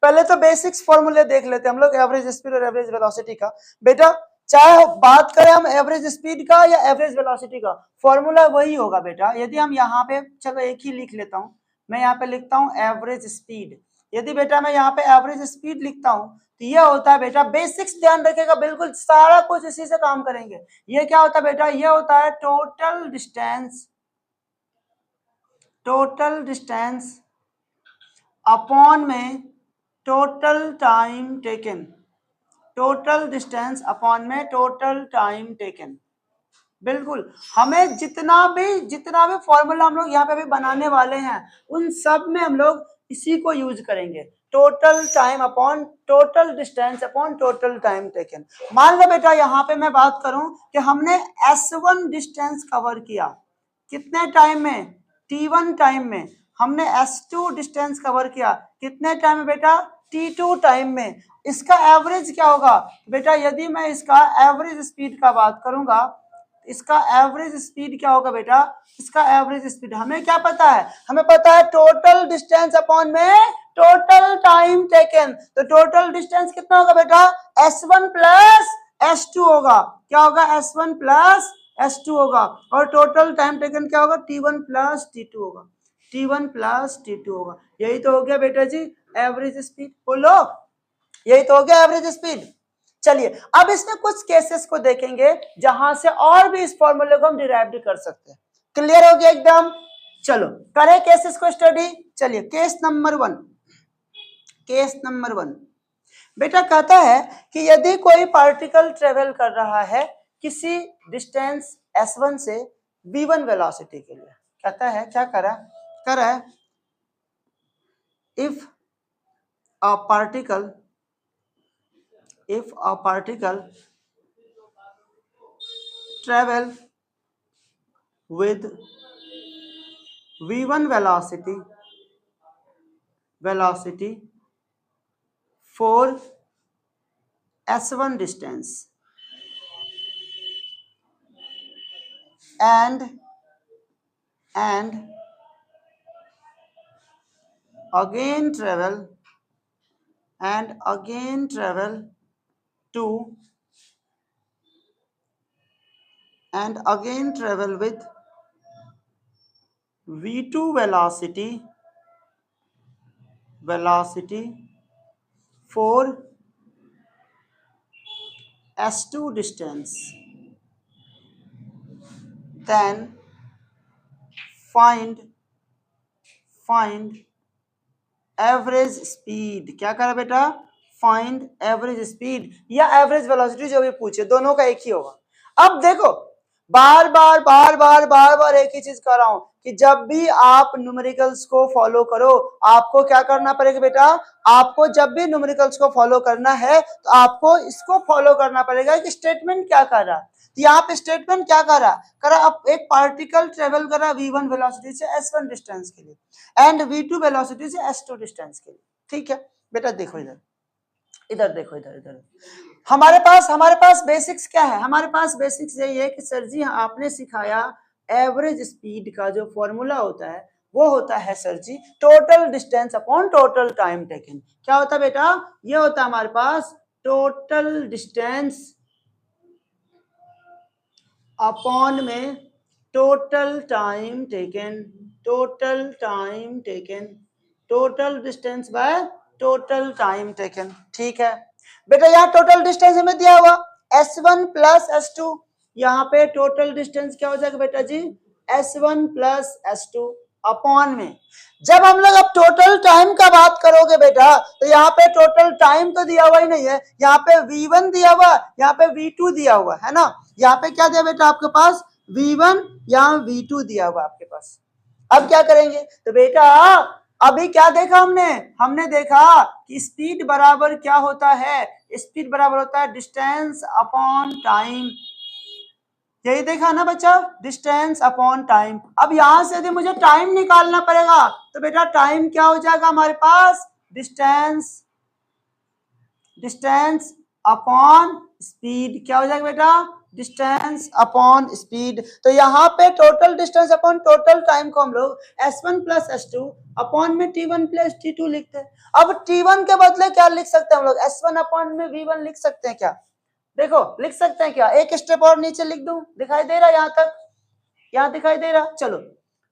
पहले तो बेसिक्स फॉर्मूले देख लेते हैं हम लोग एवरेज स्पीड और एवरेज वेलोसिटी का। बेटा चाहे बात करें हम एवरेज स्पीड का या एवरेज वेलोसिटी का, फॉर्मूला वही होगा बेटा। यदि हम यहाँ पे, चलो एक ही लिख लेता हूँ, मैं यहाँ पे लिखता हूँ एवरेज स्पीड। यदि बेटा मैं यहाँ पे एवरेज स्पीड लिखता हूँ तो ये होता है बेटा, बेसिक्स ध्यान रखिएगा, बिल्कुल सारा कुछ इसी से काम करेंगे। ये क्या होता है बेटा? ये होता है टोटल डिस्टेंस अपॉन में total time taken. Total distance upon में टोटल टाइम टेकन। बिल्कुल, हमें जितना भी फॉर्मूला हम लोग यहाँ पे भी बनाने वाले हैं उन सब में हम लोग इसी को यूज करेंगे, total time upon total distance upon total time taken. मान लो बेटा यहाँ पे मैं बात करूं कि हमने S1 डिस्टेंस कवर किया कितने टाइम में? T1 टाइम में हमने S2 डिस्टेंस कवर किया, कितने टाइम में बेटा? T2 टाइम में। इसका एवरेज क्या होगा बेटा? यदि मैं इसका एवरेज स्पीड का बात करूंगा, इसका एवरेज स्पीड क्या होगा बेटा? इसका एवरेज स्पीड हमें क्या पता है? हमें पता है टोटल डिस्टेंस अपॉन में टोटल टाइम टेकन। तो टोटल डिस्टेंस कितना होगा बेटा? S1 प्लस S2 होगा। क्या होगा? S1 प्लस S2 होगा। और टोटल टाइम टेकन क्या होगा? T1 प्लस T2 होगा। T1 प्लस T2 होगा। यही तो हो गया बेटा जी एवरेज स्पीड। बोलो, यही तो हो गया एवरेज स्पीड। चलिए अब इसमें कुछ केसेस को देखेंगे जहां से और भी इस फॉर्मूले को हम डिराइव कर सकते हैं। क्लियर हो गया एकदम? चलो करें केसेस को स्टडी। चलिए केस नंबर 1। केस नंबर 1 बेटा कहता है कि यदि कोई पार्टिकल ट्रेवल कर रहा है किसी डिस्टेंस S1 से V1 वेलोसिटी के लिए, कहता है क्या कर रहा है? If a particle travel with V1 velocity for S1 distance and again travel with V2 velocity for S2 distance, then find average speed. क्या करा बेटा? फाइंड एवरेज स्पीड या एवरेज वेलोसिटी, जो भी पूछे, दोनों का एक ही होगा। अब देखो बार बार एक ही चीज कर रहा हूं कि जब भी आप न्यूमेरिकल्स को फॉलो करो, आपको क्या करना पड़ेगा बेटा? आपको जब भी न्यूमेरिकल्स को फॉलो करना है तो आपको इसको फॉलो करना पड़ेगा कि स्टेटमेंट क्या कर रहा है। तो यहाँ पे स्टेटमेंट क्या कर रहा? अब एक पार्टिकल ट्रेवल कर रहा V1 वेलोसिटी से S1 डिस्टेंस के लिए एंड V2 वेलोसिटी से S2 डिस्टेंस के लिए। ठीक है बेटा, देखो इधर देखो, इधर हमारे पास बेसिक्स क्या है? हमारे पास बेसिक्स यही है कि सर जी आपने सिखाया एवरेज स्पीड का जो फॉर्मूला होता है वो होता है सर जी total distance upon total time taken. क्या होता है बेटा? ये होता है हमारे पास टोटल डिस्टेंस अपॉन में total time taken, total distance by total time taken. ठीक है बेटा, यहाँ टोटल डिस्टेंस हमें दिया हुआ S1 प्लस S2। यहाँ पे टोटल डिस्टेंस क्या हो जाएगा बेटा जी? S1 प्लस S2 अपॉन में, जब हम लोग अब टोटल टाइम का बात करोगे बेटा तो यहाँ पे टोटल टाइम तो दिया हुआ ही नहीं है। यहाँ पे V1 दिया हुआ, यहाँ पे V2 दिया हुआ है ना। यहाँ पे क्या दिया बेटा आपके पास? V1, यहाँ V2 दिया हुआ आपके पास। अब क्या करेंगे? तो बेटा अभी क्या देखा हमने देखा कि स्पीड बराबर क्या होता है? स्पीड बराबर होता है डिस्टेंस अपॉन टाइम। यही देखा ना बच्चा, डिस्टेंस अपॉन टाइम। अब यहां से यदि मुझे टाइम निकालना पड़ेगा तो बेटा टाइम क्या हो जाएगा हमारे पास? Distance upon speed. क्या हो जाएगा बेटा? Distance upon speed. तो यहाँ पे total distance upon total time को हम लोग S1 प्लस S2 अपॉन में T1 प्लस T2 लिखते हैं। अब T1 के बदले क्या लिख सकते हैं हम लोग? S1 अपॉन में V1 लिख सकते हैं क्या? देखो लिख सकते हैं क्या? एक स्टेप और नीचे लिख दूं, दिखाई दे रहा है यहाँ तक? यहाँ दिखाई दे रहा? चलो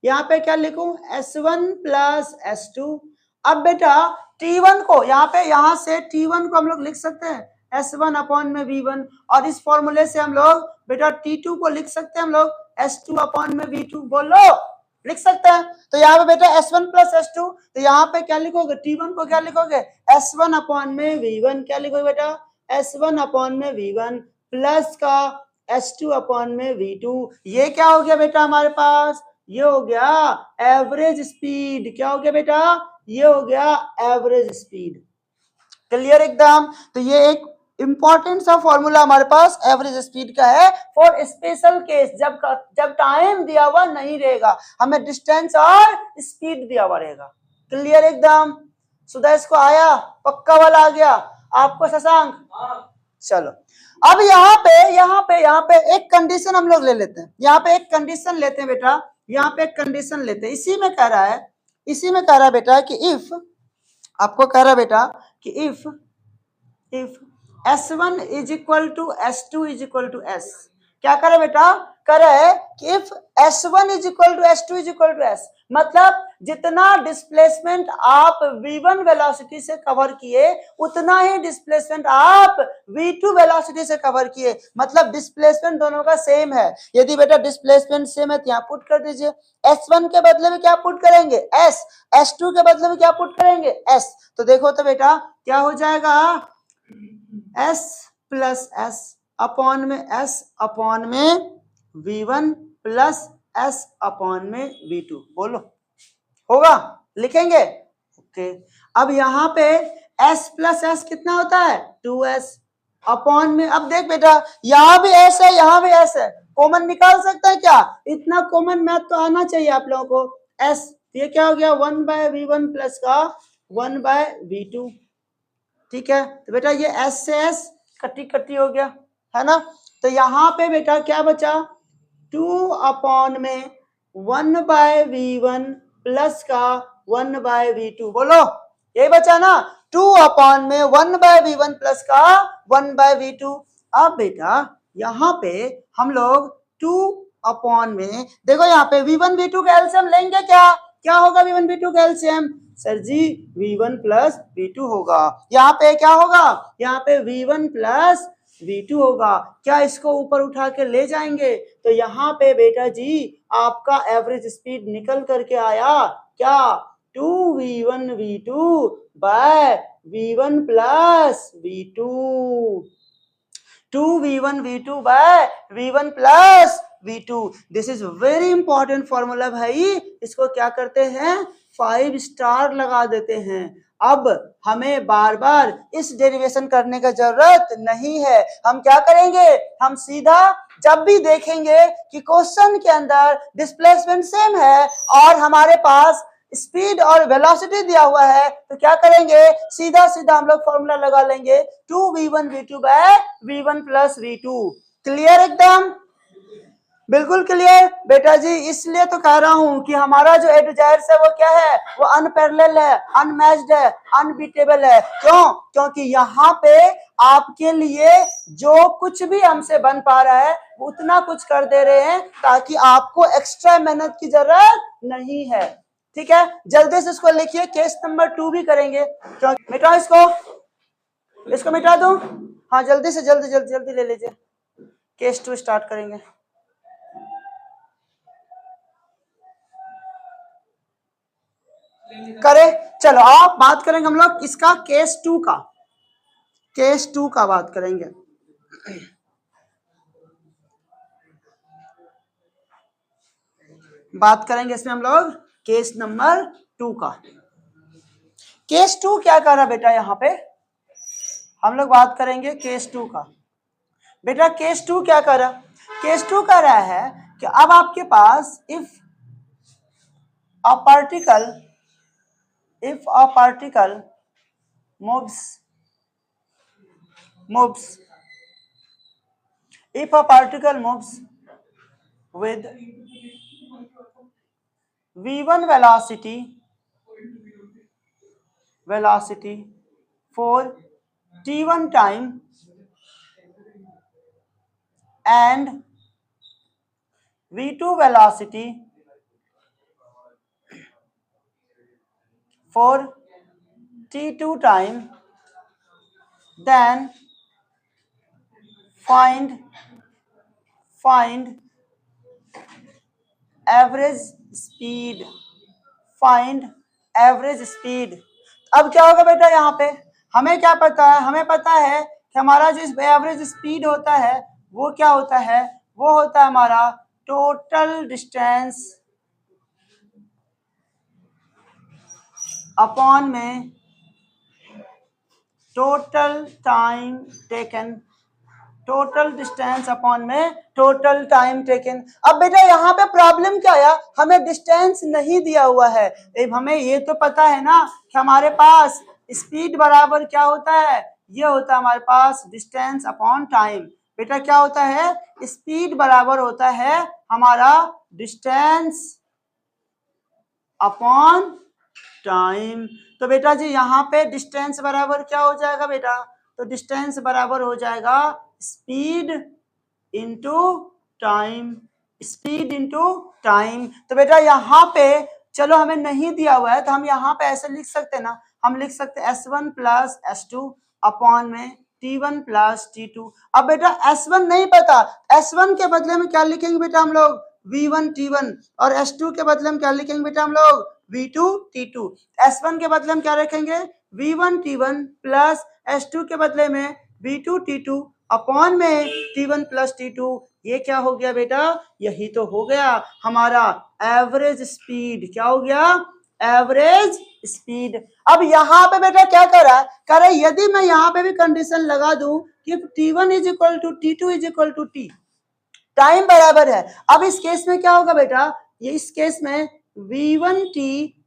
यहाँ पे क्या लिखूं? S1 plus S2। अब बेटा T1 को यहाँ से T1 को हम लोग लिख सकते हैं S1 अपॉन में V1, और इस फॉर्मूले से हम लोग बेटा T2 को लिख सकते हैं हम लोग S2 अपॉन में V2। बोलो, लिख सकते हैं। तो यहाँ पे बेटा S1 प्लस S2, तो यहाँ पे क्या लिखोगे? T1 को क्या लिखोगे? S1 अपॉन में V1। क्या लिखोगे बेटा? S1 अपॉन में V1 प्लस का S2 अपॉन में V2। ये क्या हो गया बेटा हमारे पास? ये हो गया एवरेज स्पीड। क्या हो गया बेटा? ये हो गया एवरेज स्पीड। क्लियर एकदम? तो ये एक इंपॉर्टेंट सा फॉर्मूला हमारे पास एवरेज स्पीड का है फॉर स्पेशल केस, जब टाइम दिया हुआ नहीं रहेगा, हमें डिस्टेंस और स्पीड दिया हुआ रहेगा। क्लियर एकदम? सुदेश को आया, पक्का वाला आ गया आपको शशांक? चलो अब यहाँ पे एक कंडीशन हम लोग ले लेते हैं, यहाँ पे एक कंडीशन लेते हैं बेटा, यहाँ पे एक कंडीशन लेते हैं। इसी में कह रहा है बेटा कि इफ, आपको कह रहा है बेटा कि if S1 is equal to S2 is equal to S, क्या करे बेटा? करे कि if S1 is equal to S2 is equal to S, मतलब जितना डिस्प्लेसमेंट आप V1 वेलोसिटी से कवर किए उतना ही डिस्प्लेसमेंट आप V2 वेलोसिटी से कवर किए, मतलब डिस्प्लेसमेंट दोनों का सेम है। यदि बेटा डिस्प्लेसमेंट सेम है तो यहाँ पुट कर दीजिए, S1 के बदले में क्या पुट करेंगे? S, S2 के बदले में क्या पुट करेंगे? S। तो देखो तो बेटा क्या हो जाएगा, S प्लस S अपॉन में S अपॉन में V1 प्लस S अपॉन में V2, बोलो होगा? लिखेंगे? ओके। अब यहाँ पे S प्लस S कितना होता है? 2S अपॉन में, अब देख बेटा यहाँ भी S है, यहाँ भी S है, कॉमन निकाल सकता है क्या? इतना कॉमन मैथ तो आना चाहिए आप लोगों को। S ये क्या हो गया? 1 बाय V1 प्लस का 1 बाय V2, ठीक है? तो बेटा ये S से S कटी कटी हो गया, है ना? तो यहाँ पे बेटा क्या बचा? 2 अपॉन में 1 बाय V1 प्लस का 1 बाय V2, बोलो यही बचा ना? 2 अपॉन में 1 बाय V1 प्लस का 1 बाय V2। अब बेटा यहाँ पे हम लोग 2 अपॉन में, देखो यहाँ पे V1 V2 का एलसीएम लेंगे, क्या होगा V1 V2 का एलसीएम? सर जी V1 प्लस V2 होगा। यहाँ पे क्या होगा? यहाँ पे V1 प्लस V2 होगा। क्या इसको ऊपर उठा के ले जाएंगे तो यहाँ पे बेटा जी आपका एवरेज स्पीड निकल करके आया क्या? 2V1 V2 by V1 plus V2, 2V1 V2 by V1 plus V2। This is very important formula भाई, इसको क्या करते हैं? 5 स्टार लगा देते हैं। अब हमें बार बार इस डेरिवेशन करने का जरूरत नहीं है। हम क्या करेंगे? हम सीधा जब भी देखेंगे कि क्वेश्चन के अंदर डिस्प्लेसमेंट सेम है और हमारे पास स्पीड और वेलोसिटी दिया हुआ है तो क्या करेंगे? सीधा सीधा हम लोग फॉर्मूला लगा लेंगे 2V1 V2 by V1 plus V2। Clear एकदम? बिल्कुल क्लियर बेटा जी। इसलिए तो कह रहा हूं कि हमारा जो ए टू जेड है वो क्या है? वो अनपैरेलल है, अनमैच्ड है, अनबीटेबल है। क्यों? क्योंकि यहाँ पे आपके लिए जो कुछ भी हमसे बन पा रहा है उतना कुछ कर दे रहे हैं ताकि आपको एक्स्ट्रा मेहनत की जरूरत नहीं है। ठीक है, जल्दी से इसको लिखिए, केस नंबर 2 भी करेंगे। मिटाओ इसको मिटा दो। हाँ जल्दी से जल्दी ले लीजिए, केस 2 स्टार्ट करेंगे। करें, चलो आप बात करेंगे हम लोग इसका केस 2 का, केस 2 का बात करेंगे। बात करेंगे इसमें हम लोग केस नंबर 2 का। केस 2 क्या कर रहा बेटा? यहाँ पे हम लोग बात करेंगे केस 2 का। बेटा केस 2 क्या कर रहा? केस 2 कह रहा है कि अब आपके पास if a particle moves if a particle moves with v1 velocity for t1 time and v2 velocity for t2 time, then find average speed, find average speed। अब क्या होगा बेटा? यहाँ पे हमें क्या पता है? हमें पता है कि हमारा जो एवरेज स्पीड होता है वो क्या होता है? वो होता है हमारा टोटल डिस्टेंस अपॉन में total time taken, total distance upon में टोटल टाइम टेकन। अब बेटा यहाँ पे प्रॉब्लम क्या है, हमें डिस्टेंस नहीं दिया हुआ है। हमें ये तो पता है ना कि हमारे पास स्पीड बराबर क्या होता है, ये होता है हमारे पास डिस्टेंस अपॉन टाइम। बेटा क्या होता है, स्पीड बराबर होता है हमारा डिस्टेंस अपॉन टाइम। तो बेटा जी यहाँ पे डिस्टेंस बराबर क्या हो जाएगा बेटा, तो डिस्टेंस बराबर हो जाएगा speed into time, speed into time. तो बेटा यहाँ पे चलो हमें नहीं दिया हुआ है तो हम यहाँ पे ऐसे लिख सकते हैं ना, हम लिख सकते हैं S1 प्लस S2 अपॉन में T1 प्लस T2। अब बेटा S1 नहीं पता, S1 के बदले में क्या लिखेंगे बेटा हम लोग, V1 T1, और S2 के बदले में क्या लिखेंगे बेटा हम लोग, V2 T2। S1 के बदले में क्या रखेंगे, V1 T1 प्लस S2 के बदले में V2 T2 अपॉन में T1 प्लस T2। ये क्या हो गया बेटा, यही तो हो गया हमारा एवरेज स्पीड। क्या हो गया, एवरेज स्पीड। अब यहाँ पे बेटा क्या कर रहा है, यदि मैं यहाँ पे भी कंडीशन लगा दूं कि T1 is equal to T2 is equal to T, time बराबर है। अब इस केस में क्या होगा बेटा, ये इस केस में V1T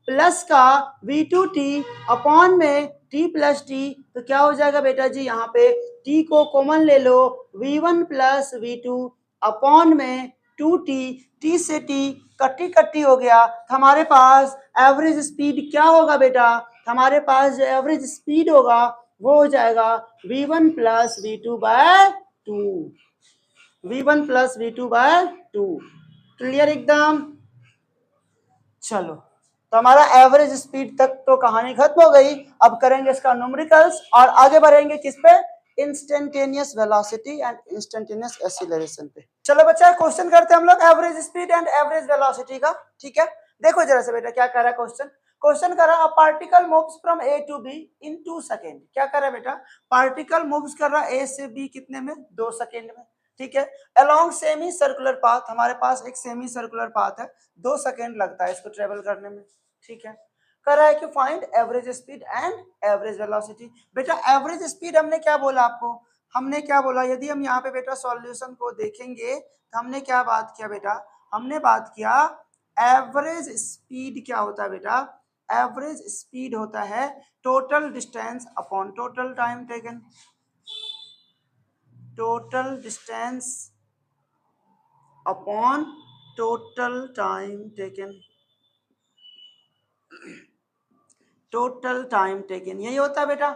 प्लस का V2T अपॉन में T प्लस T, तो क्या हो जाएगा बेटा जी, यहाँ पे T को कॉमन ले लो, V1 प्लस V2 अपॉन में 2T, T से T कट्टी कट्टी हो गया। हमारे पास एवरेज स्पीड क्या होगा बेटा, हमारे पास जो एवरेज स्पीड होगा वो हो जाएगा V1 plus V2 by 2, V1 plus V2 by 2। Clear एकदम। चलो तो हमारा एवरेज स्पीड तक तो कहानी खत्म हो गई। अब करेंगे इसका न्यूमेरिकल्स और आगे बढ़ेंगे किस पे, instantaneous velocity and instantaneous acceleration पे। चलो बच्चा क्वेश्चन करते हैं हम लोग average speed and average velocity का। ठीक है, देखो जरा से बेटा क्या कर रहा है क्वेश्चन। क्वेश्चन कर रहा है particle moves from A to B in 2 second. क्या कर रहा है बेटा, पार्टिकल मूव्स कर रहा है ए से बी कितने में, 2 सेकेंड में। ठीक है, अलोंग सेमी सर्कुलर पाथ, हमारे पास एक सेमी सर्कुलर पाथ है, 2 सेकेंड लगता है इसको ट्रेवल करने में। ठीक है, कर रहा है कि find average speed and average velocity. बेटा एवरेज स्पीड हमने क्या बोला आपको, हमने क्या बोला, यदि हम यहाँ पे बेटा सॉल्यूशन को देखेंगे तो हमने क्या बात किया बेटा, हमने बात किया एवरेज स्पीड क्या होता है बेटा, एवरेज स्पीड होता है total distance upon total time taken, total distance upon total time taken, total time taken यही होता है बेटा।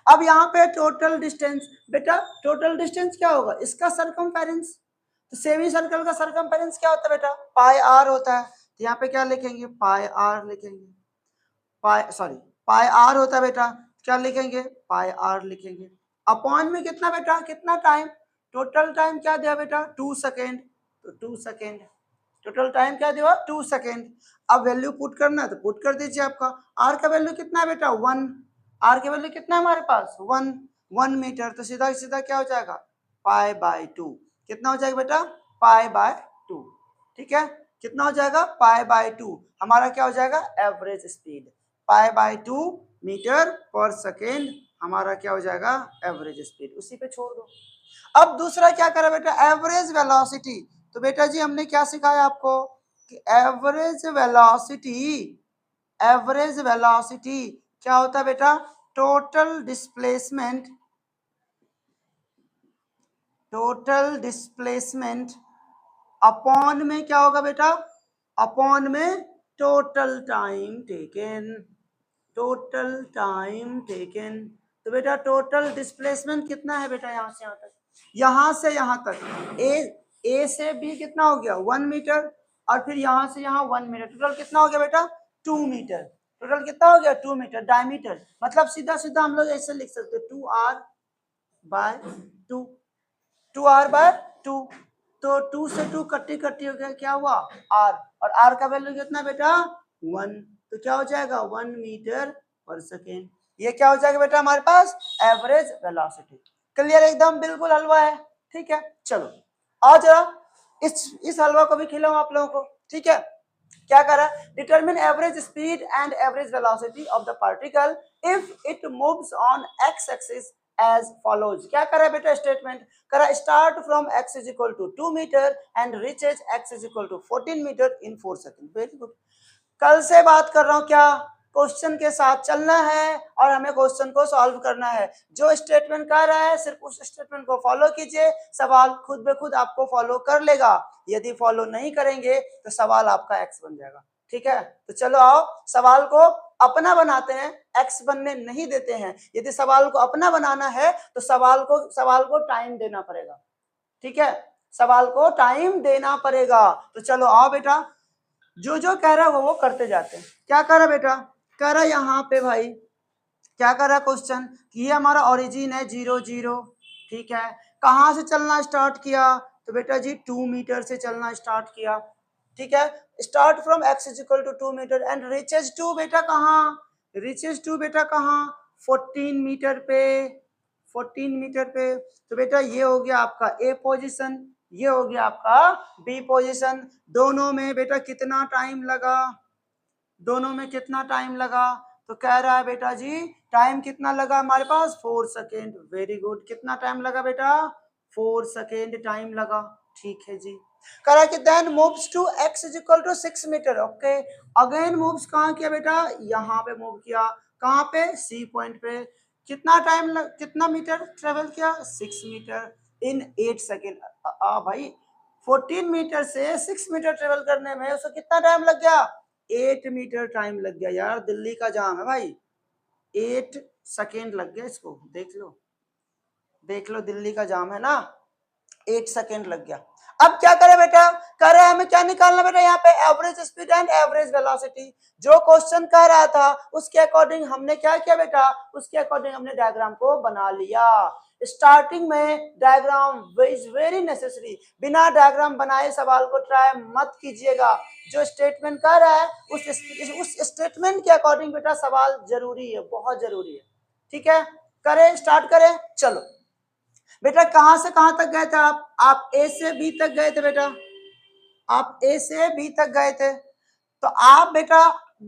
अब यहाँ पे टोटल डिस्टेंस, बेटा टोटल डिस्टेंस क्या होगा, इसका सरकमफेरेंस। तो सेमी सर्कल का सरकमफेरेंस क्या होता है बेटा, पाई आर होता है। तो यहाँ पे क्या लिखेंगे, पाई आर लिखेंगे, पाई आर होता है बेटा, क्या लिखेंगे, पाई आर लिखेंगे। अपॉन में कितना बेटा, कितना टाइम, टोटल टाइम क्या दिया बेटा, 2 सेकेंड, तो 2 सेकेंड, टोटल टाइम क्या दिया, 2 सेकेंड। अब वैल्यू पुट करना है तो पुट कर दीजिए। आपका आर का वैल्यू कितना है बेटा, 1, आर की वैल्यू कितना है हमारे पास, 1 मीटर। तो सीधा सीधा क्या हो जाएगा, पाई बाय 2। कितना हो जाएगा बेटा, पाई बाय 2। ठीक है, कितना हो जाएगा, पाई बाय 2। हमारा क्या हो जाएगा, average speed, pi by 2 metre पर सेकेंड हमारा क्या हो जाएगा, एवरेज स्पीड। उसी पे छोड़ दो। अब दूसरा क्या करा बेटा, एवरेज वेलोसिटी। तो बेटा जी हमने क्या सिखाया आपको कि एवरेज वेलोसिटी, एवरेज वेलोसिटी क्या होता है बेटा, total displacement, total displacement upon में क्या होगा बेटा, अपॉन में total time taken, total time taken. तो बेटा टोटल डिस्प्लेसमेंट कितना है बेटा, यहां से यहां तक, यहां से यहां तक, ए से बी कितना हो गया, 1 मीटर, और फिर यहां से यहां 1 मीटर, टोटल कितना हो गया बेटा, 2 मीटर। टोटल कितना हो गया, 2 मीटर डायमीटर। मतलब सीधा सीधा हम लोग ऐसे लिख सकते हैं 2r बाय 2, 2r बाय 2। तो 2 से 2 कट्टी कट्टी हो गया, क्या हुआ, r, और r का वैल्यू कितना बेटा, 1। तो क्या हो जाएगा, 1 मीटर पर सेकेंड। ये क्या हो जाएगा बेटा हमारे पास, एवरेज वेलोसिटी। क्लियर एकदम, बिल्कुल हलवा है। ठीक है, चलो आओ जरा इस हलवा को भी खिलाओ आप लोगों को। ठीक है, क्या करा, determine average speed and average velocity of the particle if it moves on x axis as follows. क्या करा बेटा स्टेटमेंट करा, start from x is equal to 2 metre and reaches x is equal to 14 metre in 4 second. Very good. कल से बात कर रहा हूं क्या, क्वेश्चन के साथ चलना है और हमें क्वेश्चन को सॉल्व करना है। जो स्टेटमेंट कह रहा है सिर्फ उस स्टेटमेंट को फॉलो कीजिए, सवाल खुद ब खुद आपको फॉलो कर लेगा। यदि फॉलो नहीं करेंगे तो सवाल आपका एक्स बन जाएगा। ठीक है, तो चलो आओ सवाल को अपना बनाते हैं, एक्स बनने नहीं देते हैं। यदि सवाल को अपना बनाना है तो सवाल को टाइम देना पड़ेगा। ठीक है, सवाल को टाइम देना पड़ेगा। तो चलो आओ बेटा, जो जो कह रहा है वो करते जाते हैं। क्या कह रहा बेटा, कह रहा यहाँ पे भाई क्या कर रहा है क्वेश्चन कि ये हमारा ओरिजिन है 0 0। ठीक है, कहाँ से चलना स्टार्ट किया, तो बेटा जी 2 मीटर से चलना स्टार्ट किया। ठीक है, start from x is equal to 2 metre and reaches to बेटा कहाँ, रीचेज टू बेटा कहाँ 14 मीटर पे, 14 मीटर पे। तो बेटा ये हो गया आपका ए पोजीशन, ये हो गया आपका बी पोजीशन। दोनों में बेटा कितना टाइम लगा, दोनों में कितना टाइम लगा, तो कह रहा है बेटा जी टाइम कितना लगा हमारे पास 4 सेकेंड। वेरी गुड, कितना टाइम लगा बेटा 4 सेकेंड टाइम लगा। ठीक है जी, कह रहा है कि then moves to x is equal to 6 metre. Okay, again moves कहाँ किया बेटा, यहाँ पे मूव किया, कहाँ पे सी पॉइंट पे। कितना टाइम कितना मीटर ट्रेवल किया 6 मीटर इन 8 सेकेंड। भाई 14 मीटर से 6 मीटर ट्रेवल करने में उसको कितना टाइम लग गया, 8 मीटर टाइम लग गया। यार दिल्ली का जाम है भाई, 8 सेकेंड लग गया इसको, देख लो देख लो, दिल्ली का जाम है ना, 8 सेकेंड लग गया। अब क्या करें बेटा, कह रहे हैं हमें क्या निकालना बेटा, यहाँ पे average speed and average velocity. जो क्वेश्चन कह रहा था उसके अकॉर्डिंग हमने क्या किया बेटा, उसके अकॉर्डिंग हमने डायग्राम को बना लिया। स्टार्टिंग में डायग्राम इज वेरी नेसेसरी, बिना डायग्राम बनाए सवाल को ट्राई मत कीजिएगा। जो स्टेटमेंट कह रहा है उस स्टेटमेंट के अकॉर्डिंग बेटा सवाल जरूरी है, बहुत जरूरी है। ठीक है, करें स्टार्ट करें, चलो बेटा कहां से कहां तक गए थे आप ए से बी तक गए थे बेटा, आप ए से बी तक गए थे। तो आप बेटा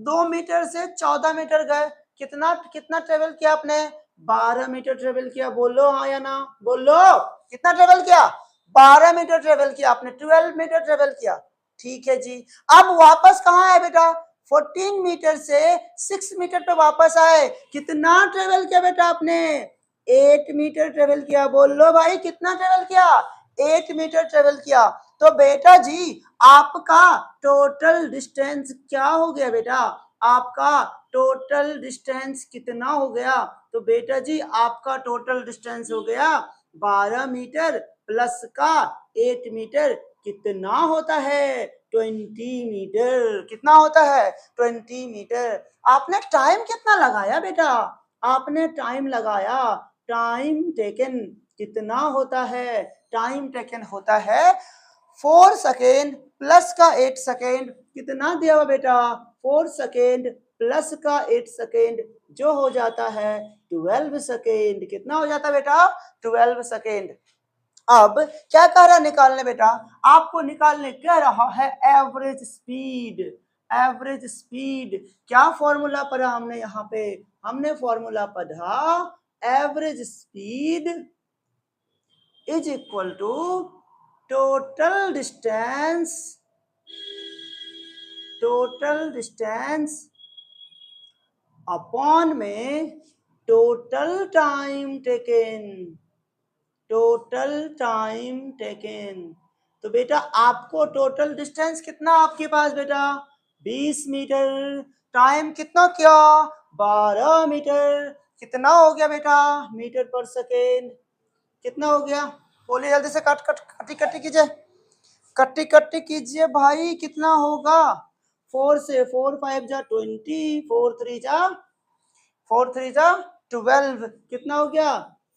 2 मीटर से 14 मीटर गए, कितना कितना ट्रेवल किया आपने, 12 मीटर ट्रेवल किया। बोलो हाँ या ना, बोलो कितना ट्रेवल किया, 12 मीटर ट्रेवल किया आपने, 12 मीटर ट्रेवल किया। ठीक है जी, अब वापस कहाँ आए बेटा, 14 मीटर से 6 मीटर पे वापस आए। कितना ट्रेवल किया बेटा आपने, 8 मीटर ट्रेवल किया। बोल लो भाई कितना ट्रेवल किया, 8 मीटर ट्रेवल किया। तो बेटा जी आपका टोटल डिस्टेंस क्या हो गया बेटा, आपका टोटल डिस्टेंस कितना हो गया, तो बेटा जी आपका टोटल डिस्टेंस हो गया 12 मीटर प्लस का 8 मीटर, कितना होता है 20 मीटर। कितना होता है 20 मीटर। आपने टाइम कितना लगाया बेटा, आपने टाइम लगाया, टाइम टेकन कितना होता है, टाइम टेकन होता है 4 सेकेंड प्लस का 8 सेकेंड। कितना दिया हुआ बेटा 4 सेकेंड प्लस का 8 सेकेंड, जो हो जाता है 12 सेकेंड। कितना हो जाता है बेटा 12 सेकेंड। अब क्या कह रहा है निकालने बेटा, आपको निकालने कह रहा है एवरेज स्पीड। एवरेज स्पीड क्या फॉर्मूला पढ़ा हमने, यहाँ पे हमने फॉर्मूला पढ़ा average speed is equal to total distance upon में total time taken, total time taken. तो बेटा आपको टोटल डिस्टेंस कितना आपके पास बेटा 20 मीटर, टाइम कितना किया 12 मीटर, कितना हो गया बेटा मीटर पर सेकेंड, कितना हो गया, बोलिए जल्दी से, कटी कटी कीजिए, कट्टी कट्टी कीजिए भाई, कितना होगा 4 से 4 5 जा 20, 4 3 जा 12, कितना हो गया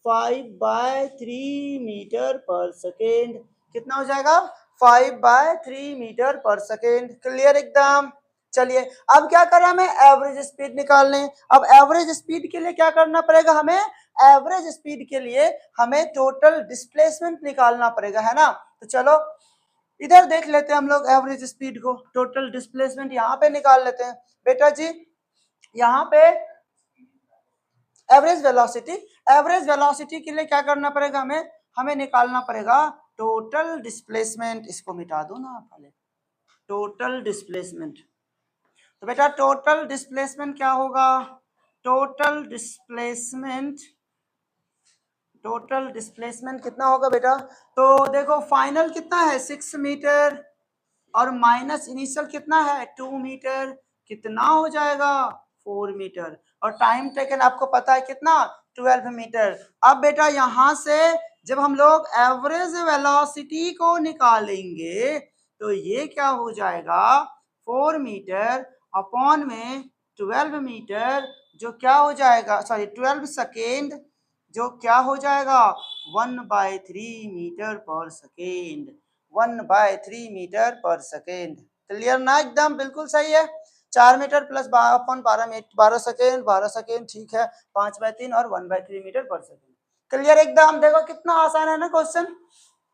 5/3 मीटर पर सेकेंड। कितना हो जाएगा 5/3 मीटर पर सेकेंड। क्लियर एकदम। चलिए अब क्या करना हमें एवरेज स्पीड निकालने। अब एवरेज स्पीड के लिए क्या करना पड़ेगा हमें, एवरेज स्पीड के लिए हमें टोटल डिस्प्लेसमेंट निकालना पड़ेगा, है ना। तो चलो इधर देख लेते हैं हम लोग एवरेज स्पीड को, टोटल डिस्प्लेसमेंट यहाँ पे निकाल लेते हैं बेटा जी। यहाँ पे एवरेज वेलोसिटी। एवरेज वेलोसिटी के लिए क्या करना पड़ेगा, हमें निकालना पड़ेगा टोटल डिस्प्लेसमेंट। इसको मिटा दो ना आप पहले, टोटल डिस्प्लेसमेंट। तो बेटा टोटल डिस्प्लेसमेंट क्या होगा, टोटल डिस्प्लेसमेंट कितना होगा बेटा, तो देखो फाइनल कितना है 6 मीटर और माइनस इनिशियल कितना है 2 मीटर, कितना हो जाएगा 4 मीटर, और टाइम टेकन आपको पता है कितना 12 मीटर। अब बेटा यहां से जब हम लोग एवरेज वेलोसिटी को निकालेंगे तो ये क्या हो जाएगा 4 मीटर अपॉन में 12 मीटर, जो क्या हो जाएगा, सॉरी 12 सेकेंड, जो क्या हो जाएगा 1/3 मीटर पर सेकेंड, 1/3 मीटर पर सेकेंड। क्लियर ना, एकदम बिल्कुल सही है। 4 मीटर प्लस अपन 12 सेकेंड, 12 सेकेंड, ठीक है 5/3 और 1/3 मीटर पर सेकेंड। क्लियर एकदम, देखो कितना आसान है ना क्वेश्चन।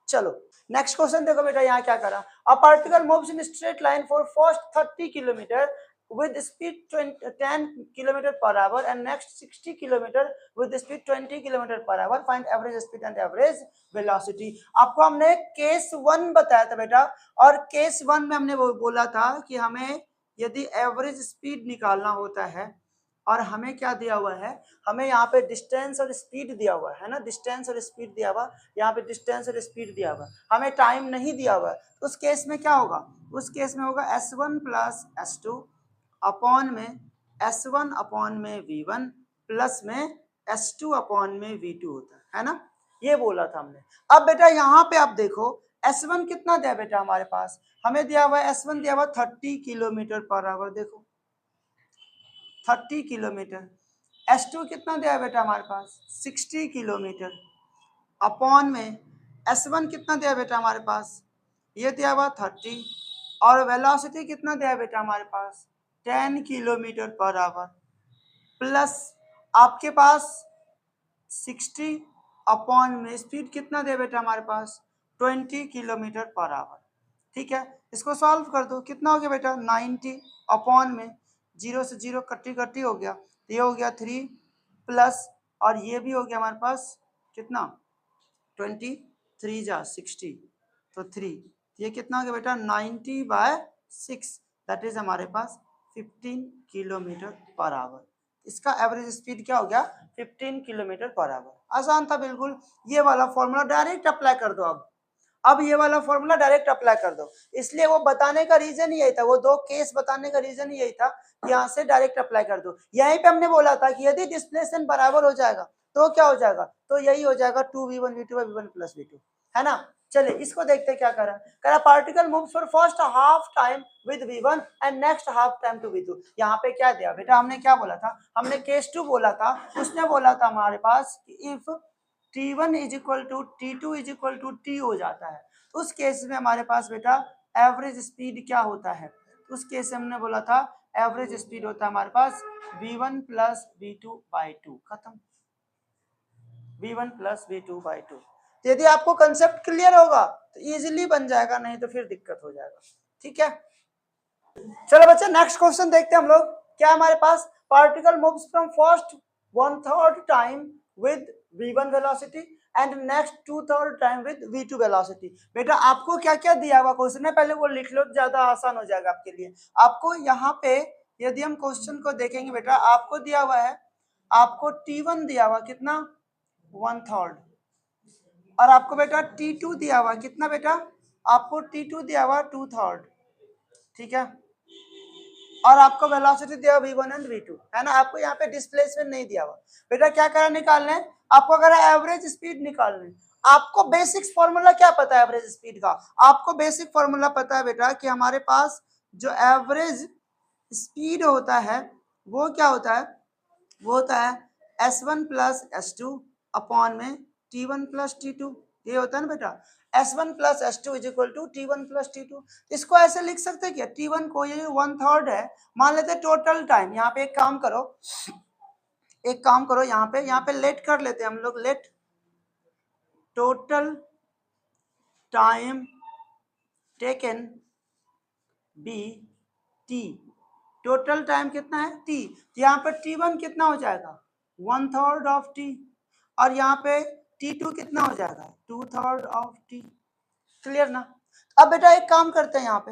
चलो नेक्स्ट क्वेश्चन देखो बेटा, यहाँ क्या करा, a particle moves in straight line for first 30 kilometre with speed 10 km per hour and next 60 km with speed 20 km per hour, find average speed and average velocity। आपको हमने case 1 बताया था बेटा, और केस 1 में हमने बोला था कि हमें यदि एवरेज स्पीड निकालना होता है और हमें क्या दिया हुआ है, हमें यहाँ पे डिस्टेंस और स्पीड दिया हुआ है ना, डिस्टेंस और स्पीड दिया हुआ, यहाँ पे डिस्टेंस और स्पीड दिया हुआ, हमें टाइम नहीं दिया हुआ, तो उस केस में क्या होगा, उस केस में होगा S1 प्लस S2 अपॉन में S1 अपॉन में V1 प्लस में S2 अपॉन में V2 होता है ना, ये बोला था हमने। अब बेटा यहाँ पे आप देखो S1 कितना दिया बेटा हमारे पास, हमें दिया हुआ है S1 दिया हुआ 30 किलोमीटर पर आवर, देखो 30 किलोमीटर। S2 कितना दिया है बेटा हमारे पास 60 किलोमीटर अपॉन में S1 कितना दिया बेटा हमारे पास, ये दिया हुआ 30, और वेलोसिटी कितना दिया बेटा हमारे पास 10 किलोमीटर पर आवर, प्लस आपके पास 60 अपॉन में स्पीड कितना दिया बेटा हमारे पास 20 किलोमीटर पर आवर। ठीक है, इसको सॉल्व कर दो, कितना हो गया बेटा 90 अपॉन में 0 से 0 कट्टी कट्टी हो गया, ये हो गया 3 प्लस, और ये भी हो गया हमारे पास कितना 20, 3 जा 60 तो 3, ये कितना हो गया बेटा 90/6, दैट इज हमारे पास 15 किलोमीटर पर आवर। इसका एवरेज स्पीड क्या हो गया 15 किलोमीटर पर आवर। आसान था बिल्कुल, ये वाला फॉर्मूला डायरेक्ट अप्लाई कर दो। अब ये वाला फॉर्मूला डायरेक्ट अप्लाई कर दो, इसलिए वो बताने का रीजन यही था, वो 2 केस बताने का रीजन यही था, यहाँ से डायरेक्ट अप्लाई कर दो। यहीं पे हमने बोला था कि यदि डिस्प्लेसमेंट बराबर हो जाएगा तो क्या हो जाएगा, तो यही हो जाएगा 2v1 v2 v1 plus v2, है ना। चलिए इसको देखते क्या करा particle moves for first half time with v1 and next half time to v2। यहाँ पे क्या दिया बेटा, हमने क्या बोला था, हमने केस 2 बोला था, उसने बोला था हमारे पास if T1 is equal to T2 is equal to T हो जाता है, तो उस केस में हमारे पास बेटा एवरेज स्पीड क्या होता है, उस केस में हमने बोला था एवरेज स्पीड होता है हमारे पास v1 प्लस v2/2, खत्म, v1 प्लस v2/2। यदि आपको कंसेप्ट क्लियर होगा तो इजीली बन जाएगा, नहीं तो फिर दिक्कत हो जाएगा। ठीक है, चलो बच्चे नेक्स्ट क्वेश्चन देखते हैं हम लोग, क्या हमारे पास particle moves from first 1/3 time with v1 velocity and next 2/3 time with v2 velocity. बेटा आपको क्या क्या दिया हुआ क्वेश्चन है, पहले वो लिख लो, ज्यादा आसान हो जाएगा आपके लिए। आपको यहाँ पे यदि हम क्वेश्चन को देखेंगे बेटा, आपको दिया हुआ है, आपको T1 दिया हुआ कितना 1/3, और आपको बेटा T2 दिया हुआ कितना बेटा, आपको T2 दिया हुआ 2/3, ठीक है, और आपको वेलोसिटी दिया हुआ v1 एंड v2, है ना। आपको यहाँ पे डिस्प्लेसमेंट नहीं दिया हुआ बेटा, क्या करना निकालना है आपको, अगर एवरेज स्पीड निकालना है, आपको बेसिक फॉर्मूला क्या पता है एवरेज स्पीड का, आपको बेसिक फॉर्मूला पता है बेटा कि हमारे पास जो एवरेज स्पीड होता है वो क्या होता है, वो होता है S1 प्लस S2 अपॉन में T1 प्लस T2, ये होता है ना बेटा, S1 plus S2 is equal to T1 plus T2। इसको ऐसे लिख सकते हैं क्या, T1 को ये 1/3 है, मान लेते टोटल टाइम, यहाँ पे एक काम करो, यहाँ पे लेट कर लेते हैं हम लोग, let total time taken be t, total time कितना है t, यहाँ पर T1 कितना हो जाएगा 1/3 ऑफ टी, और यहाँ पे T2 कितना हो जाएगा 2/3 ऑफ टी। क्लियर ना। अब बेटा एक काम करते हैं, यहाँ पे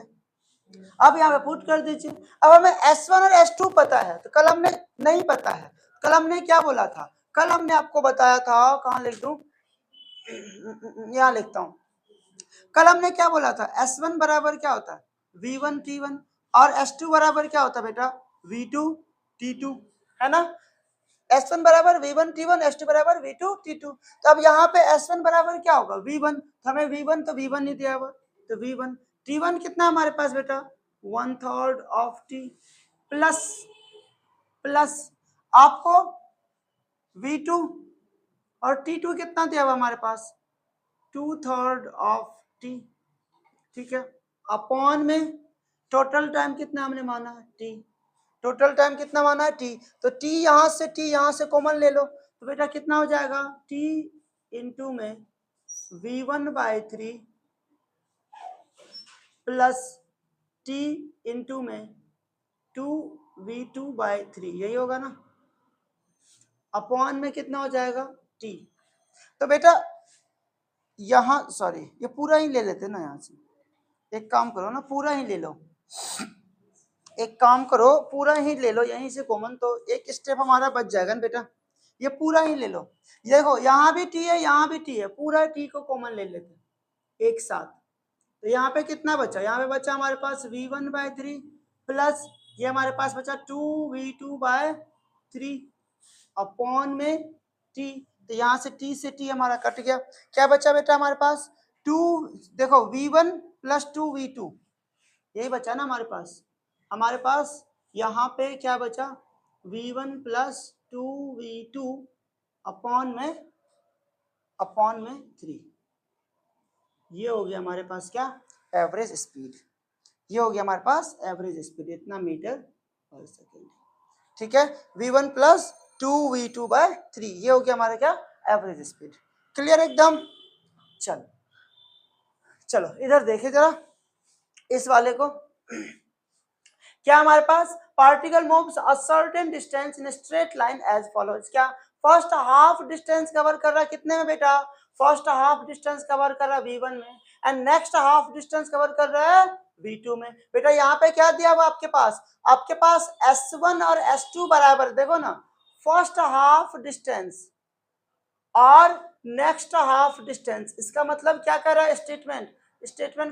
अब यहाँ पे पुट कर दीजिए। अब हमें S1 और S2 पता है, तो कल हमने नहीं पता है, कल हमने क्या बोला था, कल हमने आपको बताया था, कहाँ लिख दूं, यहाँ लिखता हूं, कल हमने क्या बोला था, S1 बराबर क्या होता है V1 T1, और S2 बराबर क्या होता है बेटा V2 T2, है ना। S1 बराबर V1 T1, S2 बराबर V2 T2। तो अब यहाँ पे S1 बराबर क्या होगा V1, तो हमें V1 तो V1 नहीं दिया हुआ, तो V1 T1 कितना हमारे पास बेटा 1/3 ऑफ टी, प्लस प्लस आपको V2 और T2 कितना दिया हुआ हमारे पास 2/3 ऑफ टी, ठीक है, अपॉन में टोटल टाइम कितना हमने माना है टी, टोटल टाइम कितना माना है टी, तो टी यहाँ से कॉमन ले लो, तो बेटा कितना हो जाएगा टी इंटू में V1/3 प्लस टी इंटू में 2V2/3, यही होगा ना, अपॉन में कितना हो जाएगा टी। तो बेटा यहाँ सॉरी ये पूरा ही ले लेते ना, यहाँ से एक काम करो ना, पूरा ही ले लो, एक काम करो पूरा ही ले लो यहीं से कॉमन, तो एक स्टेप हमारा बच जाएगा ना बेटा, ये पूरा ही ले लो। ये देखो यहाँ भी टी है, यहाँ भी टी है, पूरा टी को कॉमन ले लेते हैं एक साथ। तो यहाँ पे कितना बचा, यहाँ पे बचा हमारे पास V1/3 प्लस ये हमारे पास बचा 2V2/3 अपॉन में टी, तो यहाँ से टी से टी हमारा कट गया, क्या बचा बेटा हमारे पास 2, देखो V1 प्लस 2V2, यही बचा ना हमारे पास यहाँ पे क्या बचा V1 प्लस 2V2 अपॉन में 3, ये हो गया हमारे पास क्या एवरेज स्पीड, ये हो गया हमारे पास एवरेज स्पीड, इतना मीटर पर सेकेंड, ठीक है, V1 प्लस 2V2/3, ये हो गया हमारा क्या एवरेज स्पीड। क्लियर एकदम। चलो चलो इधर देखिए जरा इस वाले को, क्या हमारे पास particle moves a certain distance in straight line as follows, क्या फर्स्ट हाफ डिस्टेंस कवर कर रहा है कितने में बेटा, फर्स्ट हाफ डिस्टेंस कवर कर रहा है V1 में, and next half distance cover कर रहा है V2 में। बेटा यहाँ पे क्या दिया हुआ आपके पास S1 और S2 बराबर, देखो ना फर्स्ट हाफ डिस्टेंस और नेक्स्ट हाफ डिस्टेंस, इसका मतलब क्या कर रहा है स्टेटमेंट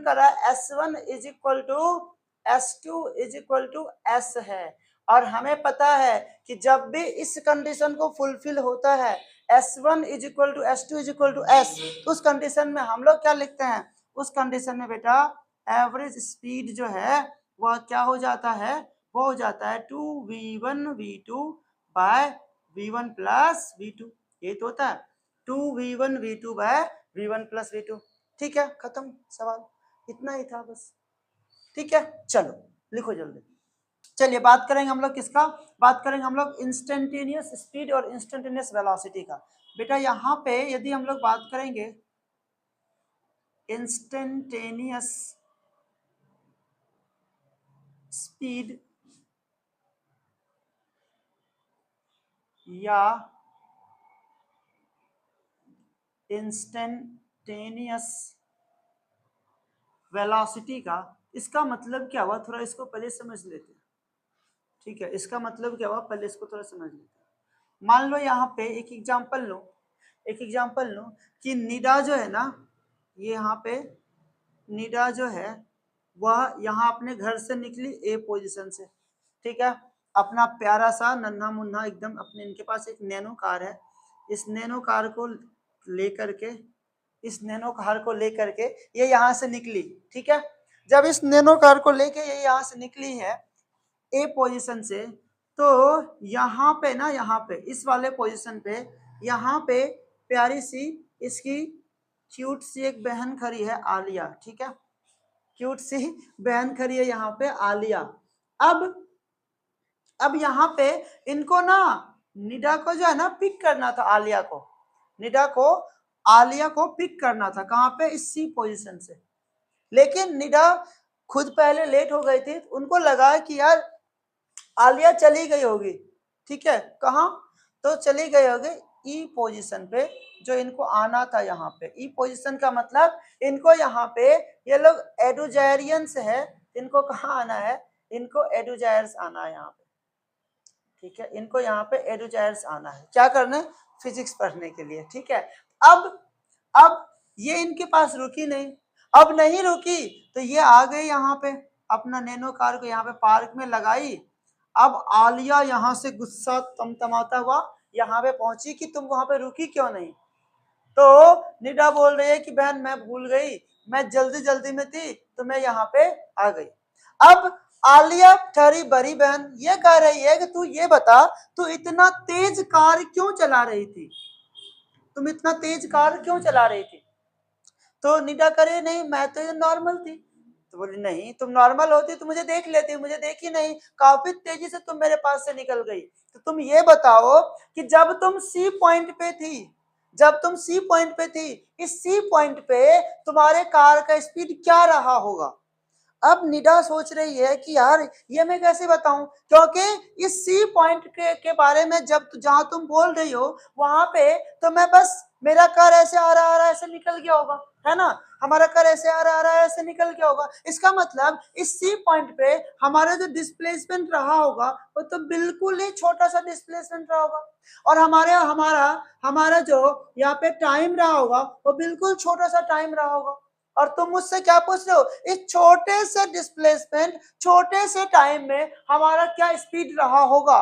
कर रहा है S1 is equal to S2 is equal to S है, और हमें पता है कि जब भी इस कंडीशन को फुलफिल होता है S1 is equal to S2 is equal to S, तो उस कंडीशन में हम लोग क्या लिखते हैं, उस कंडीशन में बेटा एवरेज स्पीड जो है वह क्या हो जाता है, वो हो जाता है 2V1V2/V1 प्लस V2, ये तो होता है 2V1V2/V1 प्लस V2, ठीक है, खत्म सवाल, इतना ही था बस, ठीक है। चलो लिखो जल्दी। चलिए बात करेंगे हम लोग किसका, बात करेंगे हम लोग इंस्टेंटेनियस स्पीड और इंस्टेंटेनियस वेलोसिटी का। बेटा यहाँ पे यदि हम लोग बात करेंगे इंस्टेंटेनियस स्पीड या इंस्टेंटेनियस वेलोसिटी का, इसका मतलब क्या हुआ थोड़ा इसको पहले समझ लेते हैं, ठीक है, इसका मतलब क्या हुआ पहले इसको थोड़ा समझ लेते हैं। मान लो यहाँ पे एक एग्जांपल लो कि निडा जो है ना, ये यहाँ पे निडा जो है वह यहाँ अपने घर से निकली ए पोजीशन से, ठीक है, अपना प्यारा सा नन्हा मुन्ना एकदम, अपने इनके पास एक नैनो कार है, इस नैनो कार को लेकर के ये यहाँ से निकली, ठीक है, जब इस नैनो कार को लेके ये यहाँ से निकली है ए पोजीशन से, तो यहाँ पे ना, यहाँ पे इस वाले पोजीशन पे यहाँ पे प्यारी सी इसकी क्यूट सी एक बहन खड़ी है आलिया, ठीक है, क्यूट सी बहन खड़ी है यहाँ पे आलिया। अब यहाँ पे इनको ना निडा को जो है ना पिक करना था, आलिया को पिक करना था, कहाँ पे इस सी पोजीशन से, लेकिन निडा खुद पहले लेट हो गई थी, उनको लगा कि यार आलिया चली गई होगी, ठीक है, कहाँ, तो चली गई होगी ई पोजीशन पे, जो इनको आना था यहाँ पे। ई पोजीशन का मतलब इनको यहाँ पे, ये लोग एडुजायरियंस है, इनको कहाँ आना है, इनको एडुजायर्स आना है यहाँ पे, ठीक है। इनको यहाँ पे एडुजायर्स आना है, क्या करना है, फिजिक्स पढ़ने के लिए, ठीक है। अब ये इनके पास रुकी नहीं, अब नहीं रुकी तो ये आ गई यहाँ पे, अपना नैनो कार को यहाँ पे पार्क में लगाई। अब आलिया यहाँ से गुस्सा तमतमाता हुआ यहाँ पे पहुंची कि तुम वहां पे रुकी क्यों नहीं। तो निडा बोल रही है कि बहन मैं भूल गई, मैं जल्दी जल्दी में थी तो मैं यहाँ पे आ गई। अब आलिया ठहरी बड़ी बहन ये कह रही है कि तू ये बता, तू इतना तेज कार क्यों चला रही थी, तुम इतना तेज कार क्यों चला रही थी। तो निडा करे नहीं मैं तो नॉर्मल थी। तो बोली नहीं, तुम नॉर्मल होती तो मुझे देख लेती, मुझे देखी नहीं, काफी तेजी से तुम मेरे पास से निकल गई। तो तुम ये बताओ कि जब तुम सी पॉइंट पे थी, जब तुम सी पॉइंट पे थी, इस सी पॉइंट पे तुम्हारे कार का स्पीड क्या रहा होगा। अब निडा सोच रही है कि यार ये मैं कैसे बताऊं, क्योंकि इस सी पॉइंट के बारे में जब जहां तुम बोल रही हो वहां पे तो मैं बस, मेरा कार ऐसे आ रहा ऐसे निकल गया होगा, है ना, हमारा कार ऐसे आ रहा ऐसे निकल गया होगा। इसका मतलब इस सी पॉइंट पे हमारा जो डिस्प्लेसमेंट रहा होगा वो तो बिल्कुल ही छोटा सा डिस्प्लेसमेंट रहा होगा, और हमारा हमारा जो यहाँ पे टाइम रहा होगा वो बिल्कुल छोटा सा टाइम रहा होगा। और तुम मुझसे क्या पूछ रहे हो, इस छोटे से डिस्प्लेसमेंट छोटे से टाइम में हमारा क्या स्पीड रहा होगा।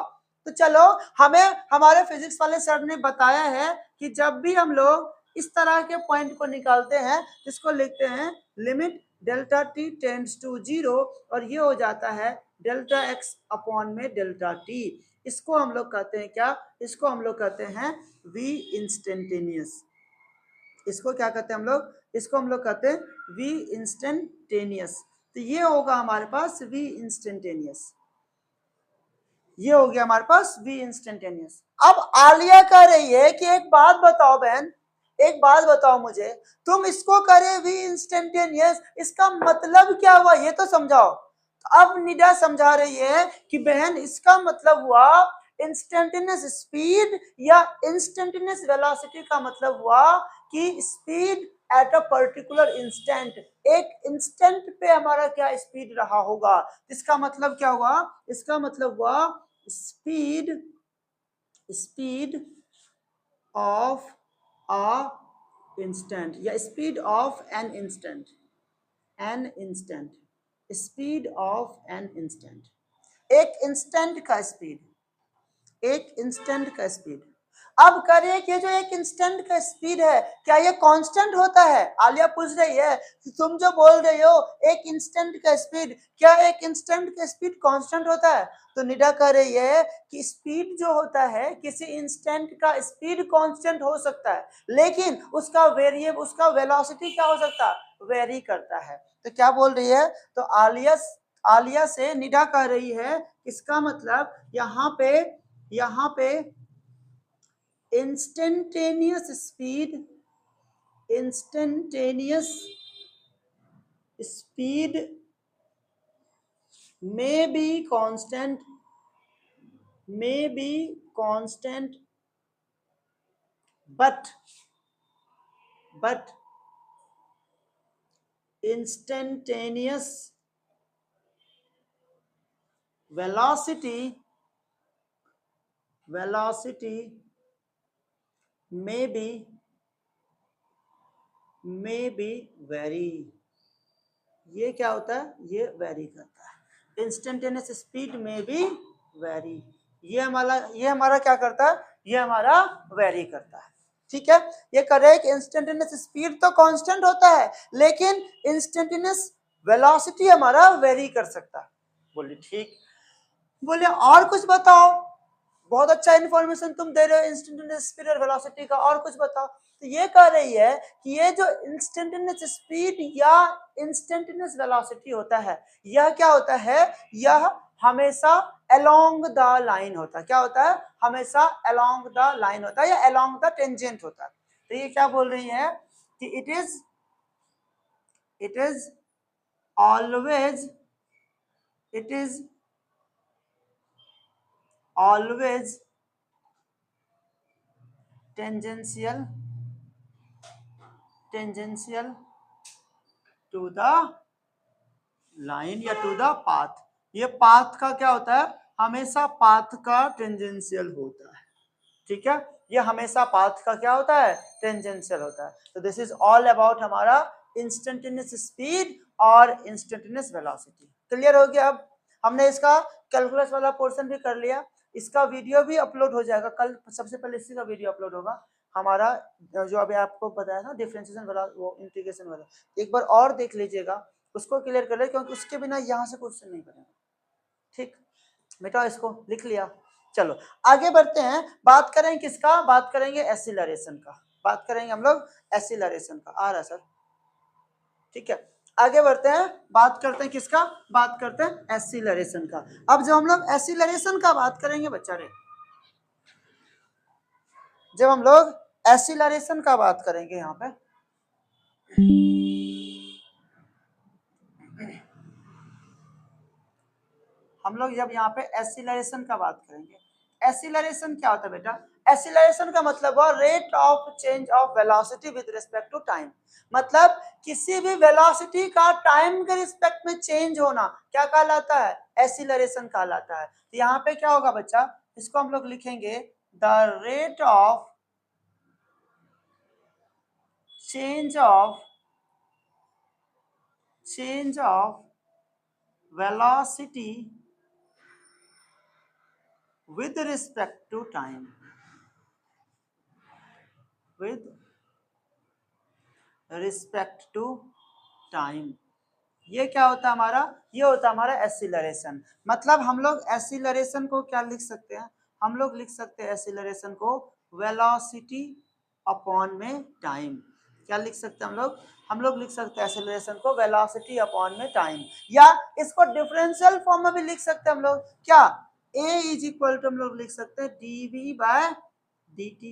तो चलो, हमें हमारे फिजिक्स वाले सर ने बताया है कि जब भी हम लोग इस तरह के पॉइंट को निकालते हैं, इसको लिखते हैं limit delta t tends to 0, और ये हो जाता है डेल्टा एक्स अपॉन में डेल्टा टी। इसको हम लोग कहते हैं क्या, इसको हम लोग कहते हैं वी इंस्टेंटेनियस। इसको क्या कहते हैं हम लोग, इसको हम लोग कहते हैं वी इंस्टेंटेनियस। तो ये होगा हमारे पास वी इंस्टेंटेनियस, ये हो गया हमारे पास वी इंस्टेंटेनियस। अब आलिया कह रही है कि एक बात बताओ बहन, एक बात बताओ मुझे, तुम इसको करे वी इंस्टेंटेनियस, इसका मतलब क्या हुआ ये तो समझाओ। तो अब निडा समझा रही है कि बहन इसका मतलब हुआ इंस्टेंटेनियस स्पीड या इंस्टेंटेनियस वेलोसिटी का मतलब हुआ कि speed at a particular instant, एक इंस्टेंट पे हमारा क्या स्पीड रहा होगा। इसका मतलब क्या हुआ, इसका मतलब हुआ speed, speed of a instant या speed of an instant, an instant, speed of an instant, एक इंस्टेंट का स्पीड, एक इंस्टेंट का स्पीड। अब करिए कि जो एक इंस्टेंट का स्पीड है क्या ये कांस्टेंट होता है। आलिया पूछ रही है कि तुम जो बोल रहे हो एक इंस्टेंट का स्पीड, क्या एक इंस्टेंट का स्पीड कांस्टेंट होता है। तो निडा कह रही है कि स्पीड जो होता है, किसी इंस्टेंट का स्पीड कांस्टेंट हो सकता है, लेकिन उसका वेरिएबल, उसका वेलोसिटी क्या हो सकता है, वेरी करता है। तो क्या बोल रही है, तो आलिया से निडा कह रही है, इसका मतलब यहाँ पे instantaneous speed, instantaneous speed may be constant, may be constant, but instantaneous velocity may be vary। ये क्या होता है, ये वेरी करता है। इंस्टेंटेनियस स्पीड में भी वेरी, ये हमारा क्या करता है, ये हमारा वेरी करता है, ठीक है। ये कर रहे हैं कि इंस्टेंटेनियस स्पीड तो कांस्टेंट होता है, लेकिन इंस्टेंटेनियस वेलोसिटी हमारा वेरी कर सकता है। बोले ठीक, बोले और कुछ बताओ, बहुत अच्छा इंफॉर्मेशन तुम दे रहे हो इंस्टेंटेनियस स्पीड और वेलोसिटी का, और कुछ बताओ। तो ये कह रही है कि ये जो इंस्टेंटेनियस स्पीड या इंस्टेंटेनियस वेलोसिटी होता है, यह क्या होता है, यह हमेशा अलोंग द लाइन होता है। क्या होता है, हमेशा अलोंग द लाइन होता है या अलोंग द टेंजेंट होता है। तो ये क्या बोल रही है कि it is always, it is always tangential to the line या टू द पाथ। ये पाथ का क्या होता है, हमेशा पाथ का टेंजेंशियल होता है, ठीक है, ये हमेशा पाथ का क्या होता है, टेंजेंशियल होता है। तो दिस इज ऑल अबाउट हमारा इंस्टेंटेनियस स्पीड और इंस्टेंटेनियस वेलोसिटी। क्लियर हो गया। अब हमने इसका कैलकुलस वाला पोर्शन भी कर लिया, इसका वीडियो भी अपलोड हो जाएगा कल, सबसे पहले इसी का वीडियो अपलोड होगा हमारा, जो अभी आपको बताया ना डिफरेंशिएशन वाला, वो इंटीग्रेशन वाला, एक बार और देख लीजिएगा, उसको क्लियर कर ले, क्योंकि उसके बिना यहाँ से क्वेश्चन नहीं बनेगा। ठीक बेटा, इसको लिख लिया। चलो आगे बढ़ते हैं, बात करेंगे किसका, बात करेंगे एक्सीलरेशन का, बात करेंगे हम लोग एक्सीलरेशन का। आ रहा सर, ठीक है, आगे बढ़ते हैं, बात करते हैं किसका, बात करते हैं एक्सीलरेशन का। अब जब हम लोग एक्सीलरेशन का बात करेंगे बच्चा रे, जब हम लोग एक्सीलरेशन का बात करेंगे यहाँ पे, हम लोग जब यहाँ पे एक्सीलरेशन का बात करेंगे, एक्सीलरेशन क्या होता है बेटा, एक्सीलरेशन का मतलब हुआ rate of change of velocity with respect to time. मतलब किसी भी वेलोसिटी का टाइम के रिस्पेक्ट में चेंज होना क्या कहलाता है, एक्सीलरेशन कहलाता है। तो यहाँ पे क्या होगा बच्चा, इसको हम लोग लिखेंगे the rate of change of velocity with respect to time, with respect to time, ये क्या होता है हमारा, ये होता है हमारा एक्सीलरेशन। मतलब हम लोग एक्सीलरेशन को क्या लिख सकते हैं, हम लोग लिख सकते हैं एक्सीलरेशन को वेलोसिटी अपॉन में टाइम। क्या लिख सकते हैं हम लोग लिख सकते हैं एक्सीलरेशन को वेलोसिटी अपॉन में टाइम, या इसको डिफरेंशियल फॉर्म में भी लिख सकते हैं हम लोग, क्या a इज इक्वल टू हम लोग लिख सकते हैं dv बाय dt,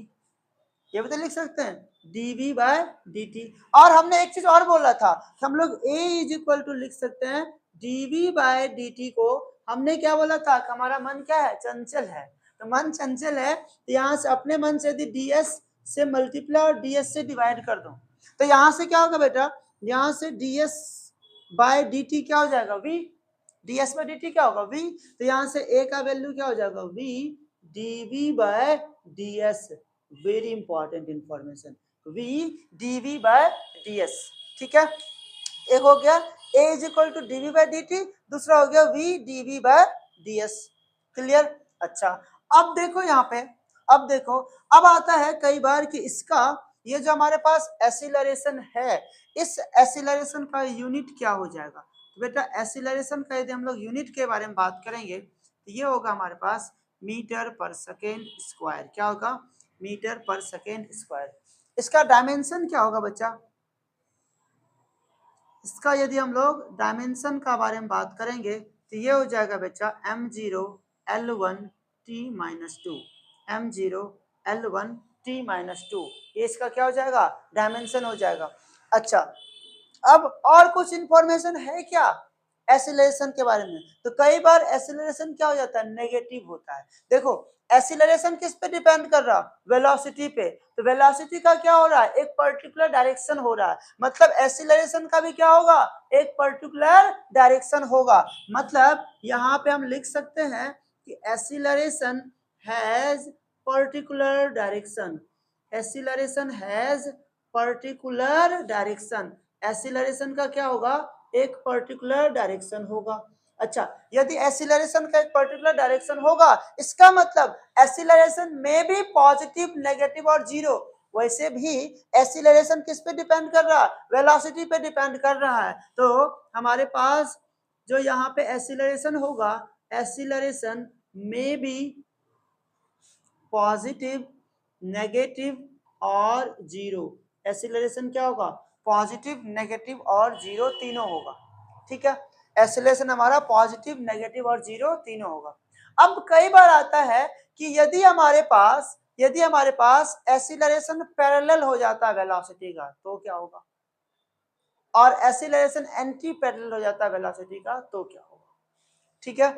ये भी तो लिख सकते हैं dv बाय dt। और हमने एक चीज और बोला था कि हम लोग a इज इक्वल टू लिख सकते हैं dv बाय dt को, हमने क्या बोला था कि हमारा मन क्या है, चंचल है। तो मन चंचल है, तो यहाँ से अपने मन से यदि ds से मल्टीप्लाई और ds से डिवाइड कर दो, तो यहाँ से क्या होगा बेटा, यहाँ से ds बाय dt क्या हो जाएगा, v, ds बाय dt क्या होगा, v। तो यहाँ से a का वैल्यू क्या हो जाएगा, v dv by ds, very important information, v dv by ds, ठीक है। एक हो गया a is equal to dv by dt, दूसरा हो गया v dv by ds। Clear. अच्छा अब देखो यहाँ पे, अब देखो, अब आता है कई बार कि इसका, ये जो हमारे पास एक्सीलरेशन है, इस एक्सीलरेशन का यूनिट क्या हो जाएगा। तो बेटा एक्सीलरेशन का यदि हम लोग यूनिट के बारे में बात करेंगे, तो ये होगा हमारे पास मीटर पर सेकेंड स्क्वायर। क्या होगा, मीटर पर सेकेंड स्क्वायर। इसका डायमेंशन क्या होगा बच्चा, इसका यदि हम लोग डायमेंशन का बारे में बात करेंगे, तो ये हो जाएगा बच्चा m0 l1 t minus 2, m0 l1 t minus 2, ये इसका क्या हो जाएगा, डायमेंशन हो जाएगा। अच्छा अब और कुछ इंफॉर्मेशन है क्या एक्सीलरेशन के बारे में, तो कई बार एक्सीलरेशन क्या हो जाता है, नेगेटिव होता है। देखो एक्सीलरेशन किस पे डिपेंड कर रहा, वेलोसिटी पे, तो वेलोसिटी का क्या हो रहा है, एक पर्टिकुलर डायरेक्शन हो रहा है, मतलब एक्सीलरेशन का भी क्या होगा, एक पर्टिकुलर डायरेक्शन होगा। मतलब यहाँ पे हम लिख सकते हैं कि acceleration has particular direction, acceleration has particular direction, acceleration का क्या होगा, एक पर्टिकुलर डायरेक्शन होगा। अच्छा यदि एक्सीलरेशन का एक पर्टिकुलर डायरेक्शन होगा, इसका मतलब एक्सीलरेशन में भी पॉजिटिव, नेगेटिव और जीरो। वैसे भी एक्सीलरेशन किस पे डिपेंड कर रहा है, वेलोसिटी पे डिपेंड कर रहा है। तो हमारे पास जो यहाँ पे एक्सीलरेशन होगा, एक्सीलरेशन में भी पॉजिटिव, नेगेटिव और जीरो, एक्सीलरेशन क्या होगा, पॉजिटिव, नेगेटिव और जीरो तीनों होगा, ठीक है। एक्सीलरेशन हमारा पॉजिटिव, नेगेटिव और जीरो तीनों होगा। अब कई बार आता है कि यदि हमारे पास एक्सीलरेशन पैरेलल हो जाता है वेलोसिटी का, तो क्या होगा, और एक्सीलरेशन एंटी पैरेलल हो जाता है वेलोसिटी का, तो क्या होगा, ठीक है।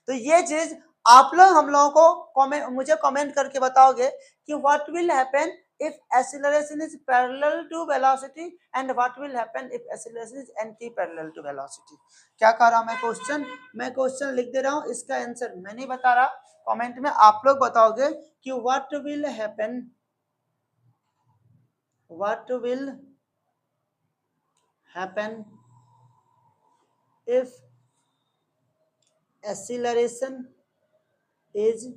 तो ये चीज आप लोग हम लोगों को मुझे कमेंट करके बताओगे कि what will happen if acceleration is parallel to velocity and what will happen if acceleration is anti-parallel to velocity। क्या कह रहा मैं क्वेश्चन लिख दे रहा हूं, इसका आंसर मैं नहीं बता रहा, कमेंट में आप लोग बताओगे कि what will happen if acceleration is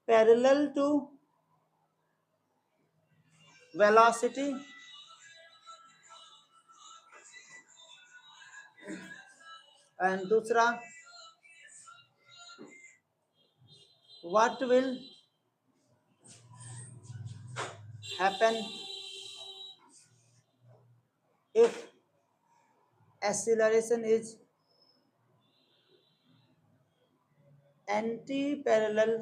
parallel to velocity and दूसरा what will happen if acceleration is anti-parallel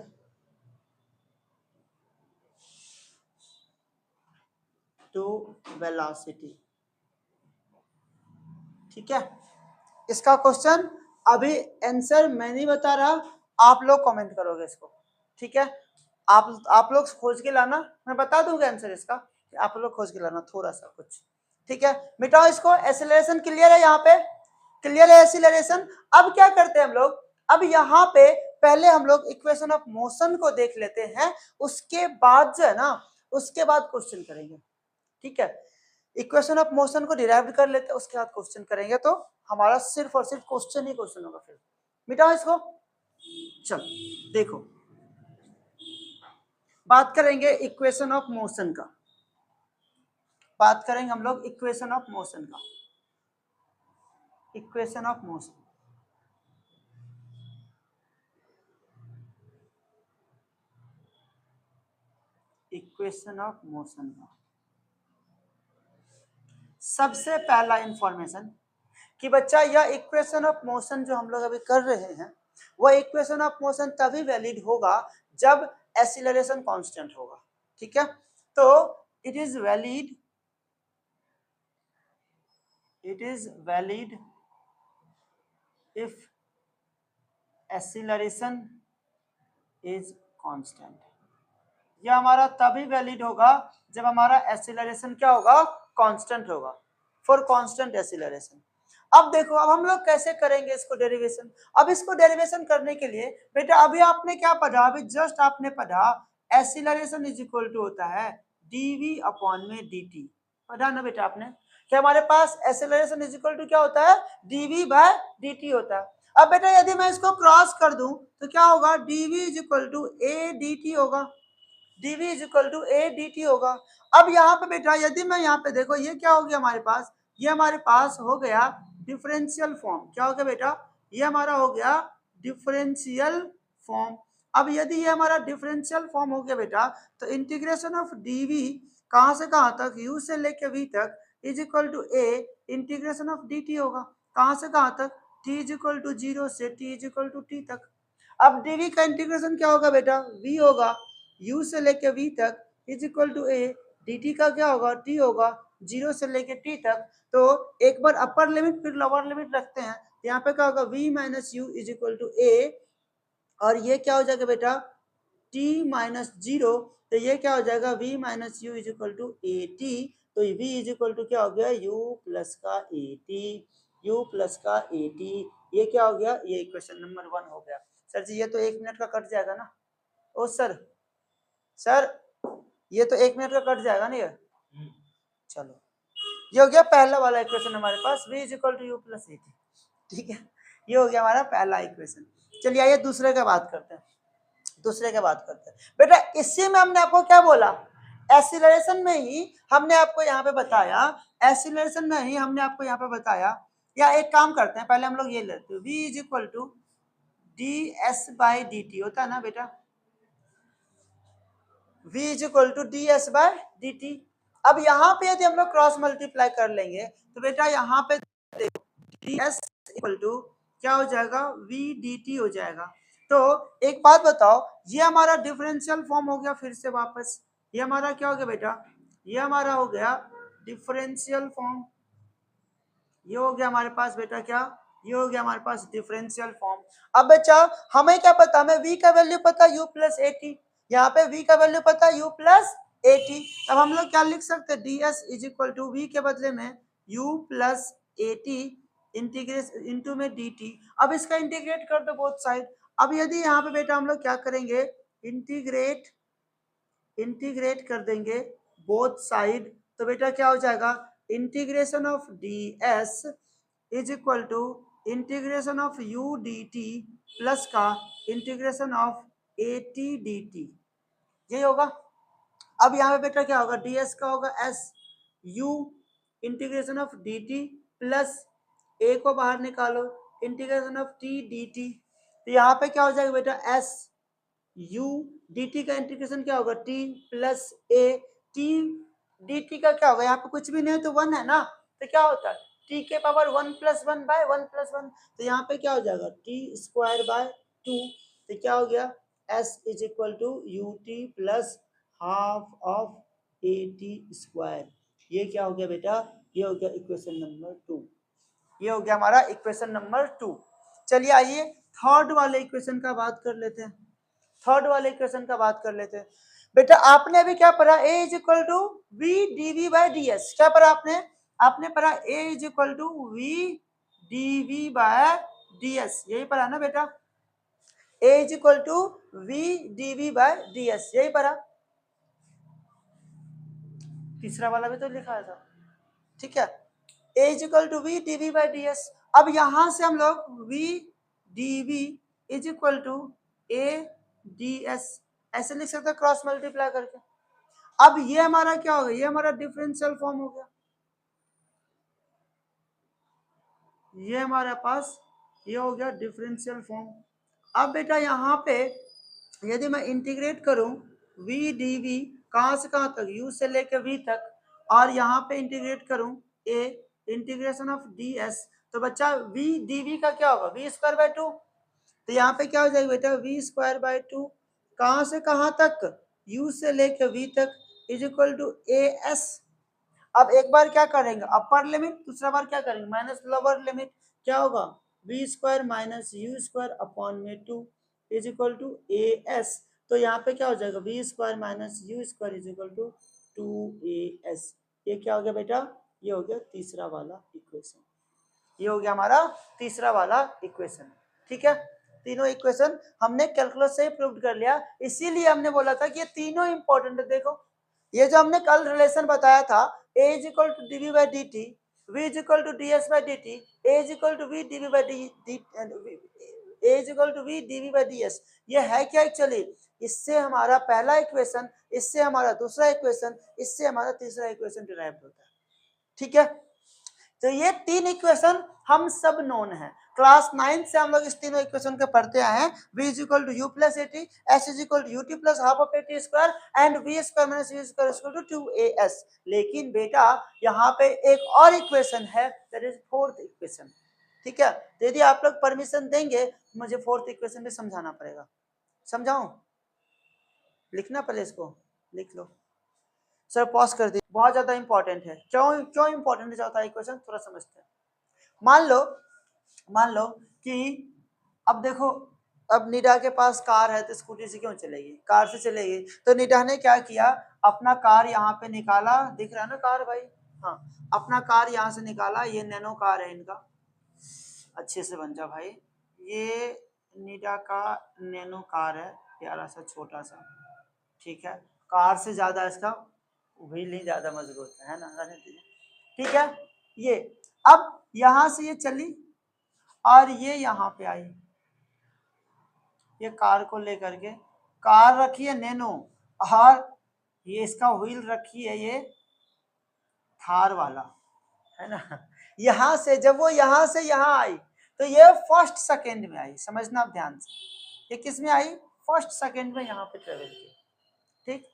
to velocity। ठीक है, इसका क्वेश्चन अभी आंसर मैं नहीं बता रहा, आप लोग कमेंट करोगे इसको। ठीक है, आप लोग खोज के लाना, मैं बता दूंगा आंसर इसका, आप लोग खोज के लाना थोड़ा सा कुछ। ठीक है, मिटाओ इसको। एसिलरेशन क्लियर है, यहाँ पे क्लियर है एसिलरेशन। अब क्या करते हैं हम लोग, अब यहाँ पे पहले हम लोग इक्वेशन ऑफ मोशन को देख लेते हैं, उसके बाद जो है ना, उसके बाद क्वेश्चन करेंगे। ठीक है, इक्वेशन ऑफ मोशन को डिराइव कर लेते हैं, उसके बाद क्वेश्चन करेंगे, तो हमारा सिर्फ और सिर्फ क्वेश्चन ही क्वेश्चन होगा। फिर मिटाओ इसको। चलो देखो, बात करेंगे इक्वेशन ऑफ मोशन का, बात करेंगे हम लोग इक्वेशन ऑफ मोशन का। Equation of motion, equation of motion का सबसे पहला इंफॉर्मेशन कि बच्चा यह इक्वेशन ऑफ मोशन जो हम लोग अभी कर रहे हैं, वह इक्वेशन ऑफ मोशन तभी वैलिड होगा जब एक्सीलरेशन कांस्टेंट होगा। ठीक है, तो it is valid if acceleration is constant. यह हमारा तभी वैलिड होगा जब हमारा एक्सीलरेशन क्या होगा, कांस्टेंट होगा, फॉर कांस्टेंट एक्सीलरेशन। अब देखो, अब हम लोग कैसे करेंगे इसको डेरिवेशन। अब इसको डेरिवेशन करने के लिए बेटा अभी आपने क्या पढ़ा, अभी जस्ट आपने पढ़ा एक्सीलरेशन इज इक्वल टू होता है dv अपॉन में dt। पढ़ा ना बेटा आपने, कि हमारे पास एक्सीलरेशन इज इक्वल टू क्या होता है, dv बाय dt होता है। अब बेटा यदि मैं इसको क्रॉस कर दूं तो क्या होगा, dv is equal to a dt होगा, dv is equal to a dt होगा। अब यहाँ पे बेटा यदि मैं यहाँ पे देखो, ये क्या हो गया हमारे पास, ये हमारे पास हो गया डिफरेंशियल फॉर्म। क्या हो गया बेटा, ये हमारा हो गया डिफरेंशियल फॉर्म। अब यदि ये हमारा डिफरेंशियल फॉर्म हो गया बेटा, तो इंटीग्रेशन ऑफ dv कहां से कहां तक, u से लेके v तक is equal to a integration of dt होगा। कहां से कहां तक, t इज इक्वल टू 0 से t is equal to t तक। अब dv का इंटीग्रेशन क्या होगा बेटा, v होगा, u से लेके v तक is equal to a, dt का क्या होगा, t होगा 0 से लेके t तक। तो एक बार अपर लिमिट फिर लोअर लिमिट रखते हैं, यहाँ पे क्या होगा, v minus u is equal to a, और ये क्या हो जाएगा बेटा t माइनस 0, तो ये क्या हो जाएगा v minus u is equal to a t. तो v इज इक्वल टू क्या हो गया, u प्लस का ए टी, u प्लस का ए टी। ये क्या हो गया, ये इक्वेशन नंबर 1 हो गया। सर जी ये तो 1 मिनट का कट जाएगा ना, ओ सर ये तो 1 मिनट का कट जाएगा ना ये। चलो ये हो गया पहला वाला इक्वेशन हमारे पास, v is equal to you plus A t. ठीक है, ये हो गया हमारा पहला इक्वेशन। चलिए आइए दूसरे का बात करते हैं, बेटा इसी में हमने आपको क्या बोला, एक्सीलरेशन में ही हमने आपको यहाँ पे बताया, एक्सीलरेशन में ही हमने आपको यहाँ पे बताया, या एक काम करते हैं पहले हम लोग ये लेते हैं, v is equal to D S by D t होता है ना बेटा, v is equal to D s by d t. अब यहाँ पे यदि हम लोग क्रॉस मल्टीप्लाई कर लेंगे तो बेटा यहाँ पे देखो डी एस इक्वल टू क्या हो जाएगा, v डी टी हो जाएगा। तो एक बात बताओ, ये हमारा डिफरेंशियल फॉर्म हो गया, फिर से वापस ये हमारा क्या हो गया बेटा, ये हमारा हो गया डिफरेंशियल फॉर्म। ये हो गया हमारे पास बेटा क्या, ये हो गया हमारे पास डिफरेंशियल फॉर्म। अब बच्चा हमें क्या पता, हमें v का वैल्यू पता u प्लस ए टी, यहाँ पे v का वैल्यू पता u प्लस ए टी। अब हम लोग क्या लिख सकते हैं, ds is equal to v के बदले में u प्लस ए टी इंटीग्रेट इंटू में dt। अब इसका इंटीग्रेट कर दो बोथ साइड। अब यदि यहाँ पे बेटा हम लोग क्या करेंगे, इंटीग्रेट कर देंगे बोथ साइड, तो बेटा क्या हो जाएगा, integration of ds is equal to integration of u dt plus का integration of A T D T, यही होगा। अब यहाँ पे बेटा क्या होगा, ds का होगा s u integration of dt plus a को बाहर निकालो इंटीग्रेशन ऑफ t dt, तो यहाँ पे क्या हो जाएगा बेटा s u dt का इंटीग्रेशन क्या होगा t plus a, t dt का क्या होगा, यहाँ पे कुछ भी नहीं है तो 1 है ना, तो क्या होता है t के पावर 1 प्लस 1 बाय 1 प्लस 1, तो यहाँ पे क्या हो जाएगा t स्क्वायर बाय 2, तो क्या हो गया s is equal to U T plus half of A T square. ये क्या हो गया बेटा, ये हो गया इक्वेशन नंबर 2, ये हो गया हमारा इक्वेशन नंबर 2। चलिए आइए थर्ड वाले इक्वेशन का बात कर लेते हैं, थर्ड वाले इक्वेशन का बात कर लेते हैं। बेटा आपने अभी क्या पढ़ा, a is equal to we D we by D s, क्या पढ़ा आपने, आपने पढ़ा a is equal to we D v by d s, यही पढ़ा ना बेटा, a is equal to we D v by d s, यही पढ़ा। तीसरा वाला भी तो लिखा था, ठीक है, a is equal to we D we by D s. अब यहां से हम लोग v d v is equal to a d s ऐसे लिख सकते हैं क्रॉस मल्टीप्लाई करके। अब ये हमारा क्या हो गया, ये हमारा डिफरेंशियल फॉर्म हो गया, ये हमारे पास ये हो गया डिफरेंशियल फॉर्म। अब बेटा यहाँ पे यदि मैं इंटीग्रेट करूं v डी वी कहां से कहां तक, u से लेकर v तक, और यहाँ पे इंटीग्रेट करूं a इंटीग्रेशन ऑफ ds, तो बच्चा v डी वी का क्या होगा v स्क्वायर बाय 2, तो यहाँ पे क्या हो जाएगा बेटा v स्क्वायर बाय 2, कहां से कहां तक, u से लेकर v तक is equal to a s. अब एक बार क्या करेंगे अपर लिमिट, दूसरा बार क्या करेंगे माइनस लोअर लिमिट, क्या होगा b square minus you square upon में 2 is equal to a s, तो यहाँ पे क्या हो जाएगा b square minus you square is equal to 2as। ये क्या हो गया बेटा, ये हो गया तीसरा वाला इक्वेशन, ये हो गया हमारा तीसरा वाला इक्वेशन। ठीक है, तीनों इक्वेशन हमने कैलकुलस से ही प्रूव कर लिया, इसीलिए हमने बोला था कि ये तीनों इंपॉर्टेंट है। देखो ये जो हमने कल रिलेशन बताया था a is equal to D we by D T, v is equal to D S by D T, a is equal to we D we by D, a is equal to we D we by D S, ये है क्या actually, इससे हमारा पहला equation, इससे हमारा दूसरा equation, इससे हमारा तीसरा इक्वेशन डिराइव होता है। ठीक है, तो ये तीन इक्वेशन हम सब नोन है, क्लास 9 से हम लोग इस तीनों इक्वेशन के पढ़ते आए हैं। v is equal to you plus A T, S is equal to U T plus half of A T square and V square minus you square equal to 2as। लेकिन बेटा यहाँ पे एक और इक्वेशन है, दैट इज फोर्थ इक्वेशन। ठीक है, तो यदि आप लोग परमिशन देंगे मुझे फोर्थ इक्वेशन भी समझाना पड़ेगा, समझाऊं, लिखना पहले इसको लिख लो सर, पॉज कर दी, बहुत ज्यादा इंपॉर्टेंट है। क्यों इंपॉर्टेंट होता है इक्वेशन, थोड़ा समझते हैं। मान लो कि अब देखो, अब निडा के पास कार है तो स्कूटी से क्यों चलेगी, कार से चलेगी। तो निडा ने क्या किया, अपना कार यहाँ पे निकाला, दिख रहा है ना कार भाई, हाँ अपना कार यहाँ से निकाला, ये नैनो कार है इनका, अच्छे से बन जा भाई, ये निडा का नैनो कार है, प्यारा सा छोटा सा, ठीक है, कार से ज्यादा इसका व्हील ही ज्यादा मजबूत है ना, ठीक है। ये अब यहां से ये चली और ये यहाँ पे आई, ये कार को लेकर के, कार रखी है नैनो और ये इसका व्हील रखी है ये थार वाला, है ना। यहां से जब वो यहां से यहां आई तो ये फर्स्ट सेकंड में आई, समझना आप ध्यान से, ये किस में आई, फर्स्ट सेकंड में यहाँ पे ट्रेवल की। ठीक,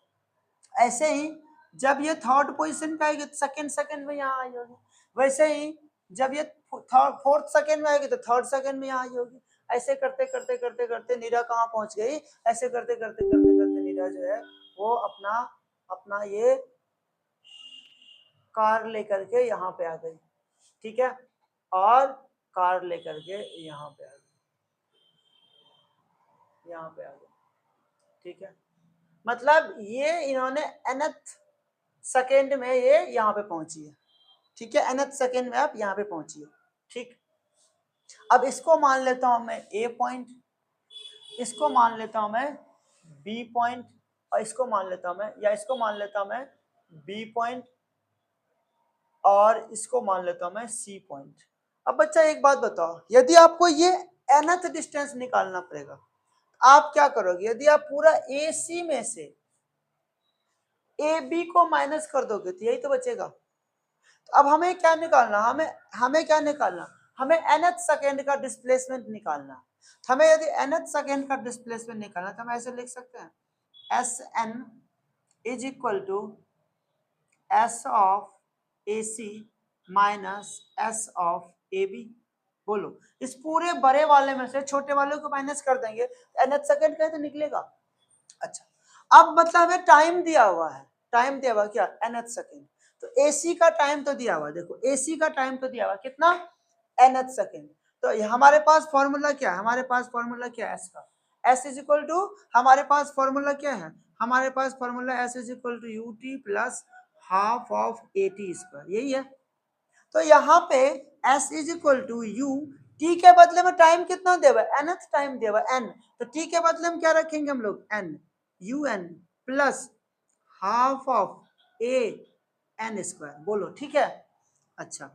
ऐसे ही जब ये थर्ड पोजीशन पे आएगी तो सेकंड सेकंड में यहाँ आई होगी, वैसे ही जब ये फोर्थ सेकंड में आएगी तो थर्ड सेकंड में यहाँ आई होगी। ऐसे करते करते करते करते नीरा कहाँ पहुंच गई, ऐसे करते करते करते करते नीरा जो है वो अपना अपना ये कार लेकर के यहाँ पे आ गई। ठीक है, और कार लेकर के यहाँ पे आ गए, यहाँ पे आ गए, ठीक है। मतलब ये इन्होंने nth सेकेंड में ये यहाँ पे पहुंची है, ठीक है, nth सेकेंड में आप यहाँ पे पहुंची है, ठीक। अब इसको मान लेता हूं मैं ए पॉइंट, इसको मान लेता हूं मैं बी पॉइंट, और इसको मान लेता हूं मैं, या इसको मान लेता हूं मैं बी पॉइंट, और इसको मान लेता हूं मैं सी पॉइंट। अब बच्चा एक बात बताओ, यदि आपको ये nth डिस्टेंस निकालना पड़ेगा, आप क्या करोगे? यदि आप पूरा ए सी में से ए बी को माइनस कर दोगे तो यही तो बचेगा। तो अब हमें क्या निकालना, हमें क्या निकालना, हमें nth सेकेंड का डिस्प्लेसमेंट निकालना। हमें यदि nth सेकेंड का डिस्प्लेसमेंट निकालना तो हम ऐसे लिख सकते हैं, S N is equal to S of A C minus S of A B. बोलो, इस पूरे बड़े वाले में से छोटे वाले को माइनस कर देंगे तो nth सेकेंड कैसे निकलेगा। अच्छा, अब मतलब हमें टाइम दिया हुआ है, टाइम दिया हुआ क्या, nth सेकेंड। तो AC का टाइम तो दिया हुआ, देखो AC का टाइम तो दिया हुआ कितना, nth सेकेंड। तो हमारे पास फॉर्मूला क्या है, हमारे पास फॉर्मूला क्या है S का, S इज इक्वल टू, हमारे पास फॉर्मूला क्या है, हमारे पास formula S is equal to UT plus half of AT square, यही है। तो यहाँ पे S is equal to U, T के बदले में टाइम कितना देवा, nth टाइम देवा n, तो T के बदले में क्या रखेंगे हम लोग, n, UN plus half of A N square. बोलो ठीक है। अच्छा,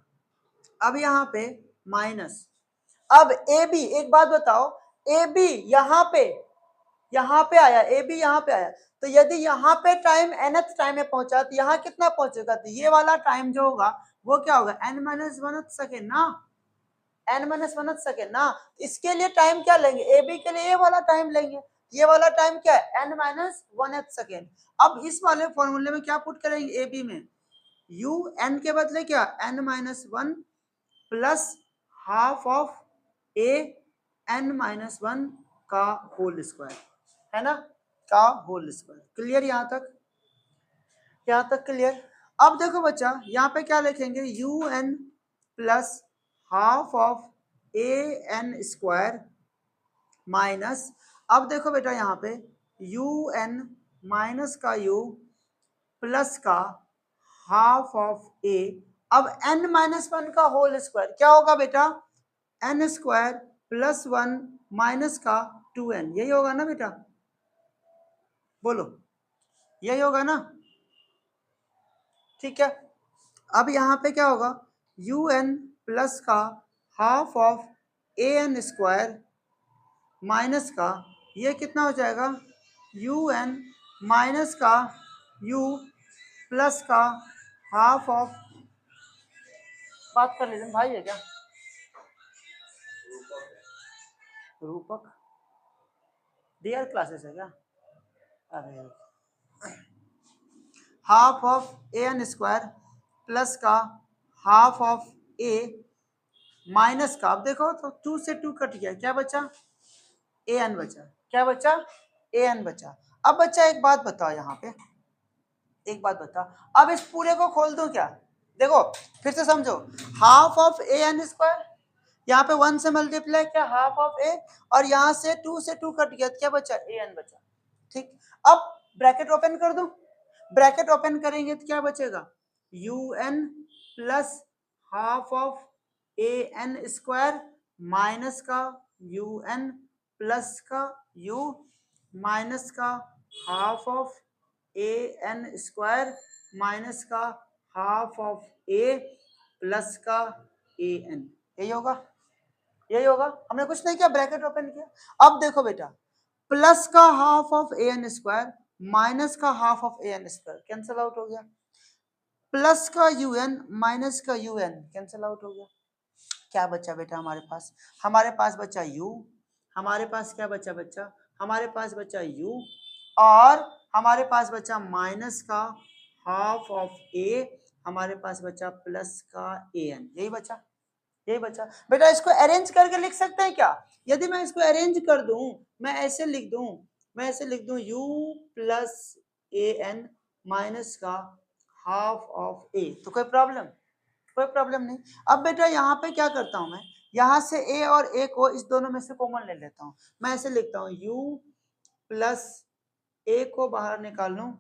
अब यहाँ पे माइनस, अब ए बी, एक बात बताओ, ए बी यहाँ पे आया, ए बी यहाँ पे आया, तो यदि यहाँ पे टाइम nth टाइम में पहुंचा तो यहाँ कितना पहुंचेगा, तो ये वाला टाइम जो होगा वो क्या होगा, n माइनस 1th सेकेंड ना, n माइनस 1th सेकेंड ना। इसके लिए टाइम क्या लेंगे, ए बी के लिए ये वाला टाइम लेंगे, ये वाला टाइम क्या है, n माइनस 1th सेकेंड। अब इस वाले फॉर्मूले में क्या पुट करेंगे, ए बी में u n के बदले क्या, n minus 1 plus half of A n minus 1 का होल स्क्वायर, है ना, का होल स्क्वायर। क्लियर यहाँ तक, यहाँ तक क्लियर। अब देखो बच्चा, यहाँ पे क्या लिखेंगे, U N plus half of A N square minus, अब देखो बेटा यहाँ पे यू एन माइनस का यू प्लस का हाफ ऑफ ए, अब n माइनस 1 का होल स्क्वायर क्या होगा बेटा, n स्क्वायर प्लस 1 माइनस का 2n, यही होगा ना बेटा, बोलो यही होगा ना, ठीक है। अब यहाँ पे क्या होगा, यू एन प्लस का half of A N square minus का, ये कितना हो जाएगा, यू एन माइनस का यू प्लस का हाफ ऑफ, बात कर लीजिए भाई, है क्या रूपक, डीआर क्लासेस है क्या, अरे half of A N square plus का हाफ ऑफ ए माइनस का, अब देखो तो 2 से 2 कट गया, क्या बचा, ए एन बचा, क्या बचा, ए एन बचा। अब बच्चा एक बात बताओ, यहाँ पे एक बात बताओ, अब इस पूरे को खोल दो क्या, देखो फिर से समझो, half of A N square, यहाँ पे 1 से मल्टीप्लाई क्या, हाफ ऑफ ए, और यहाँ से 2 से 2 कट गया, क्या बचा, ए एन बचा, ठीक। अब ब्रैकेट ओपन कर दो, ब्रैकेट ओपन करेंगे तो क्या बचेगा, U N plus half of A N square minus का यू एन प्लस का यू माइनस का half of A N square minus का हाफ ऑफ ए प्लस का ए एन, यही होगा, यही होगा। हमने कुछ नहीं किया, ब्रैकेट ओपन किया। अब देखो बेटा, प्लस का half of A N square minus का half of A N square cancel out हो गया, प्लस का यू एन माइनस का यू एन कैंसिल आउट हो गया, क्या बचा बेटा हमारे पास, हमारे पास बचा u, हमारे पास क्या बचा बच्चा, हमारे पास बचा u, और हमारे पास बचा माइनस का हाफ ऑफ a, हमारे पास बचा प्लस का an, यही बचा, यही बचा बेटा। इसको अरेंज करके लिख सकते हैं क्या, यदि मैं इसको अरेंज कर दूं, मैं ऐसे लिख दूं, मैं ऐसे लिख दूं u plus A N minus का हाफ ऑफ a, तो कोई प्रॉब्लम, कोई प्रॉब्लम नहीं। अब बेटा यहाँ पे क्या करता हूं मैं, यहां से a और a को इस दोनों में से कॉमन ले लेता हूं, मैं ऐसे लिखता हूं u प्लस a को बाहर निकाल लूं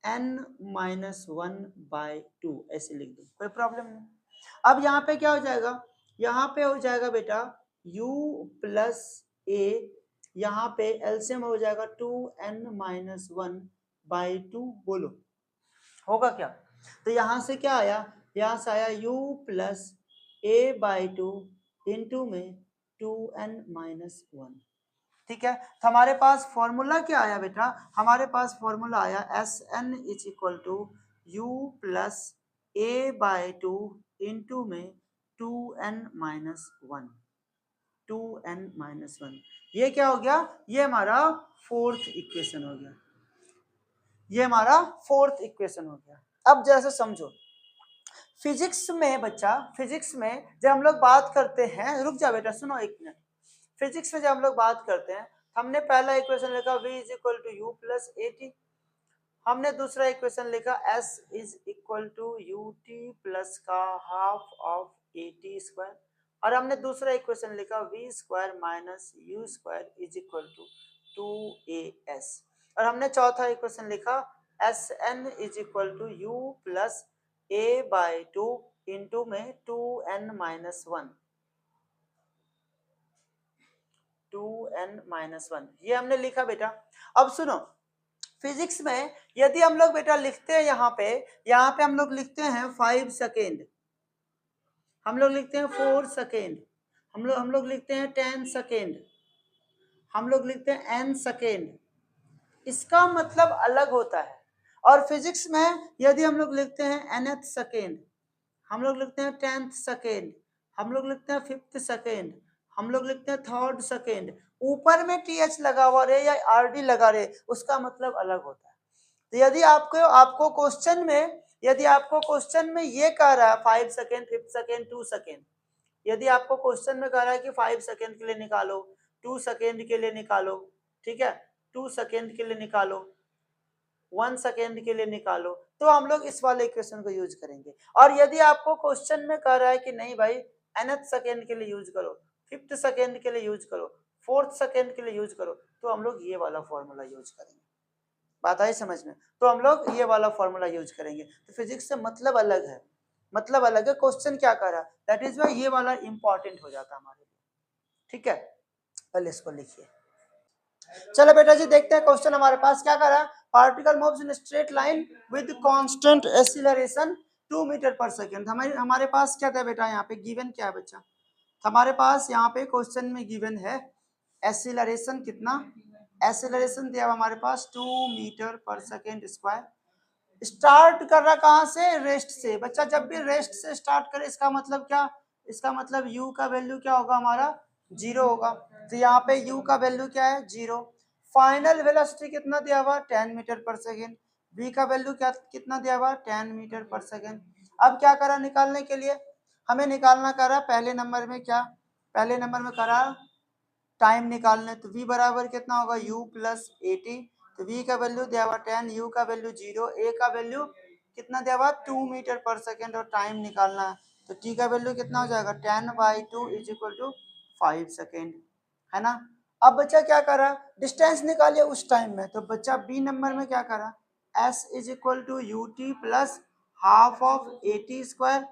n-1/2 ऐसे लिख दूं, कोई प्रॉब्लम नहीं। अब यहाँ पे क्या हो जाएगा, यहाँ पे हो जाएगा बेटा u प्लस a, यहाँ पे एलसीएम हो जाएगा 2n-1/2, बोलो होगा क्या। तो यहां से क्या आया, यहां से आया u प्लस a/2 इंटू में 2n-1। ठीक है, तो हमारे पास फॉर्मूला क्या आया बेटा, हमारे पास फॉर्मूला आया Sn is equal to u plus a/2 into में 2n-1, 2n-1। ये क्या हो गया, ये हमारा फोर्थ इक्वेशन हो गया, ये हमारा फोर्थ इक्वेशन हो गया। अब जैसे समझो, फिजिक्स में बच्चा, फिजिक्स में जब हम लोग बात करते हैं, रुक जा बेटा सुनो एक मिनट, फिजिक्स में जब हम लोग बात करते हैं, हमने पहला इक्वेशन लिखा v is equal to you plus A T, हमने दूसरा इक्वेशन लिखा s is equal to U T plus का half of A T square, और हमने दूसरा इक्वेशन लिखा v square minus you square is equal to 2as, और हमने चौथा इक्वेशन लिखा Sn is equal to you plus a/2 into में 2n-1, 2n-1, ये हमने लिखा बेटा। अब सुनो, फिजिक्स में यदि हम लोग बेटा लिखते हैं, यहाँ पे हम लोग लिखते हैं 5 सेकेंड, हम लोग लिखते हैं 4 सेकेंड, हम लोग लिखते हैं 10 सेकेंड, हम लोग लिखते हैं n सेकेंड, इसका मतलब अलग होता है। और फिजिक्स में यदि हम लोग लिखते हैं nth सेकेंड, हम लोग लिखते हैं 10th सेकेंड, हम लोग लिखते हैं 5th सेकेंड, हम लोग लिखते हैं 3rd सेकेंड, ऊपर में th लगा हुआ रहे या rd लगा रहे, उसका मतलब अलग होता है। तो यदि आपको क्वेश्चन में, यदि आपको क्वेश्चन में ये कह रहा है 5 सेकेंड, 5 सेकेंड, 2 सेकेंड, यदि आपको क्वेश्चन में कह रहा है कि 5 सेकेंड के लिए निकालो, 2 सेकेंड के लिए निकालो, ठीक है, 2 सेकेंड के लिए निकालो, 1 सेकेंड के लिए निकालो, तो हम लोग इस वाले इक्वेशन को यूज करेंगे। और यदि आपको क्वेश्चन में कह रहा है कि नहीं भाई nth सेकेंड के लिए यूज करो, 5th सेकेंड के लिए यूज करो, 4th सेकेंड के लिए यूज करो, तो हम लोग ये वाला फॉर्मूला यूज करेंगे। बात आई समझ में, तो हम लोग ये वाला फॉर्मूला यूज करेंगे। तो फिजिक्स से मतलब अलग है, मतलब अलग है, क्वेश्चन क्या कर रहा है, दैट इज वाई ये वाला इंपॉर्टेंट हो जाता है हमारे लिए। ठीक है, पहले इसको लिखिए। चलो बेटा जी देखते हैं क्वेश्चन हमारे पास क्या कर रहा है, particle moves in straight line with constant acceleration 2 metre per second. हमारे पास क्या था बेटा, यहाँ पे गिवन क्या है बच्चा, हमारे पास यहाँ पे क्वेश्चन में गिवन है एक्सीलरेशन कितना, एक्सीलरेशन दिया हमारे पास 2 metre per second square. Start कर रहा कहाँ से, रेस्ट से। बच्चा जब भी रेस्ट से स्टार्ट करे इसका मतलब क्या, इसका मतलब u का वैल्यू क्या होगा, हमारा 0 होगा। तो यहाँ पे u का वैल्यू क्या है, 0। फाइनल वेलोसिटी कितना दिया हुआ, 10 मीटर पर सेकेंड। v का वैल्यू क्या कितना दिया हुआ, 10 मीटर पर सेकेंड। अब क्या करा निकालने के लिए, हमें निकालना करा पहले नंबर में क्या, पहले नंबर में करा टाइम निकालने, तो v बराबर कितना होगा, u प्लस 80। तो v का वैल्यू दिया हुआ 10, u का वैल्यू 0, a का वैल्यू कितना दिया हुआ 2 मीटर पर सेकेंड, और टाइम निकालना है तो t का वैल्यू कितना हो जाएगा 10/2 इज इक्वल टू 5 सेकेंड, है ना। अब बच्चा क्या कर रहा है, डिस्टेंस निकालिए उस टाइम में, तो बच्चा बी नंबर में क्या करा, s is equal to U T plus half of 80 square.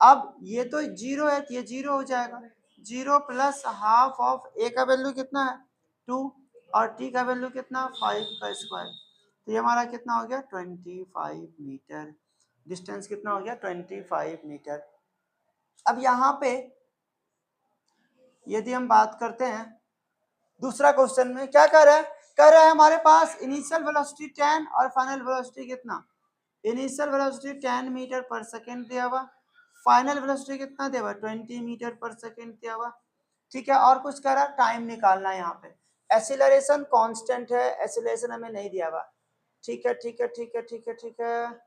अब ये तो 0 है तो ये 0 हो जाएगा, 0 प्लस हाफ ऑफ a का वैल्यू कितना है 2, और t का वैल्यू कितना 5 का स्क्वायर। तो ये हमारा कितना हो गया 25 मीटर, डिस्टेंस कितना हो गया 25 मीटर। अब यहाँ पे यदि हम बात करते हैं दूसरा क्वेश्चन में क्या कर रहा है, कह रहा है हमारे पास इनिशियल वेलोसिटी 10 और फाइनल वेलोसिटी कितना, इनिशियल वेलोसिटी 10 मीटर पर सेकेंड दिया हुआ, फाइनल वेलोसिटी कितना दिया हुआ 20 मीटर पर सेकेंड दिया हुआ। ठीक है, और कुछ कह रहा है टाइम निकालना है, यहाँ पे एक्सीलरेशन कांस्टेंट है, एक्सीलरेशन हमें नहीं दिया हुआ। ठीक है ठीक है ठीक है ठीक है ठीक है,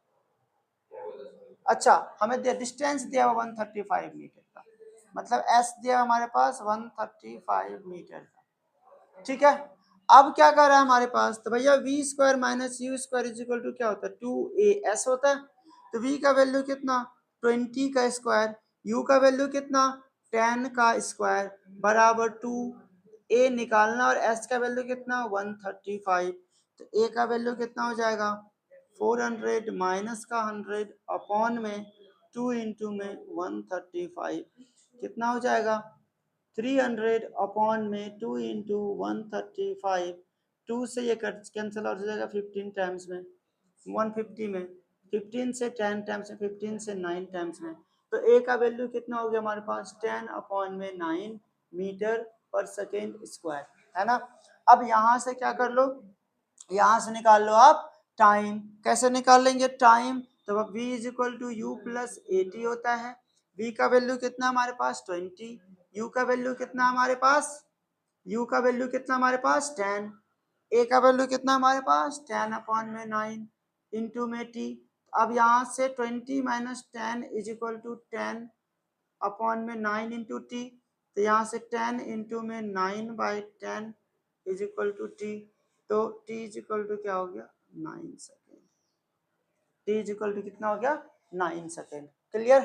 अच्छा हमें दिया डिस्टेंस दिया हुआ 135 मीटर का, मतलब एस दिया हमारे पास 135 मीटर का। ठीक है, अब क्या कर रहा है हमारे पास, तो भैया V square minus you square is equal to क्या होता है 2as होता है। तो v का वैल्यू कितना 20 का स्क्वायर, u का वैल्यू कितना 10 का स्क्वायर बराबर 2, ए निकालना और एस का वैल्यू कितना 135, तो ए का वैल्यू कितना हो जाएगा 400 माइनस का 100 अपॉन में 2 इंटू में 135 कितना हो जाएगा 300 अपॉन में 2 इंटू 135, 2 से ये कैंसिल आउट हो जाएगा 15 टाइम्स में 150 में, 15 से 10 टाइम्स में, 15 से 9 टाइम्स में, तो ए का वैल्यू कितना हो गया हमारे पास 10 अपॉन में 9 मीटर पर सेकेंड स्क्वायर, है ना। अब यहाँ से क्या कर लो, यहाँ से निकाल लो आप टाइम, कैसे निकाल लेंगे टाइम, तो अब v is equal to you plus A T होता है, v का वैल्यू कितना हमारे पास 20, u का वैल्यू कितना हमारे पास, u का वैल्यू कितना हमारे पास 10, a का वैल्यू कितना हमारे पास 10 अपॉन में 9 इंटू में t, अब यहाँ से 20 minus 10 is equal to 10 upon में 9 इंटू टी, तो यहाँ से 10 इंटू में 9/10 इज इक्वल टू टी, तो t इज इक्वल टू क्या हो गया 9 second, t is equal to कितना हो गया 9 सेकेंड। क्लियर,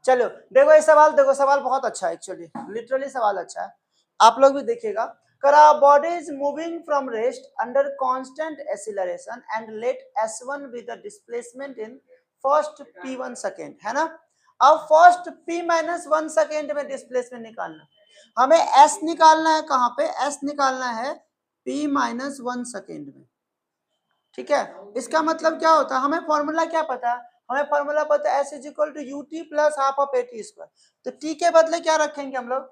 चलो देखो ये सवाल, देखो सवाल बहुत अच्छा है, एक्चुअली लिटरली सवाल अच्छा है, आप लोग भी देखिएगा। करा body is moving from rest under constant acceleration and let s1 with the displacement in first p1 second, है ना। अब फर्स्ट p-1 सेकेंड में डिस्प्लेसमेंट निकालना, हमें s निकालना है, कहाँ पे s निकालना है p-1 सेकेंड में, ठीक है। इसका मतलब क्या होता है, हमें फॉर्मूला क्या पता है, हमें फॉर्मूला पता है s is equal to U T plus half of A T square, तो t के बदले क्या रखेंगे हम लोग,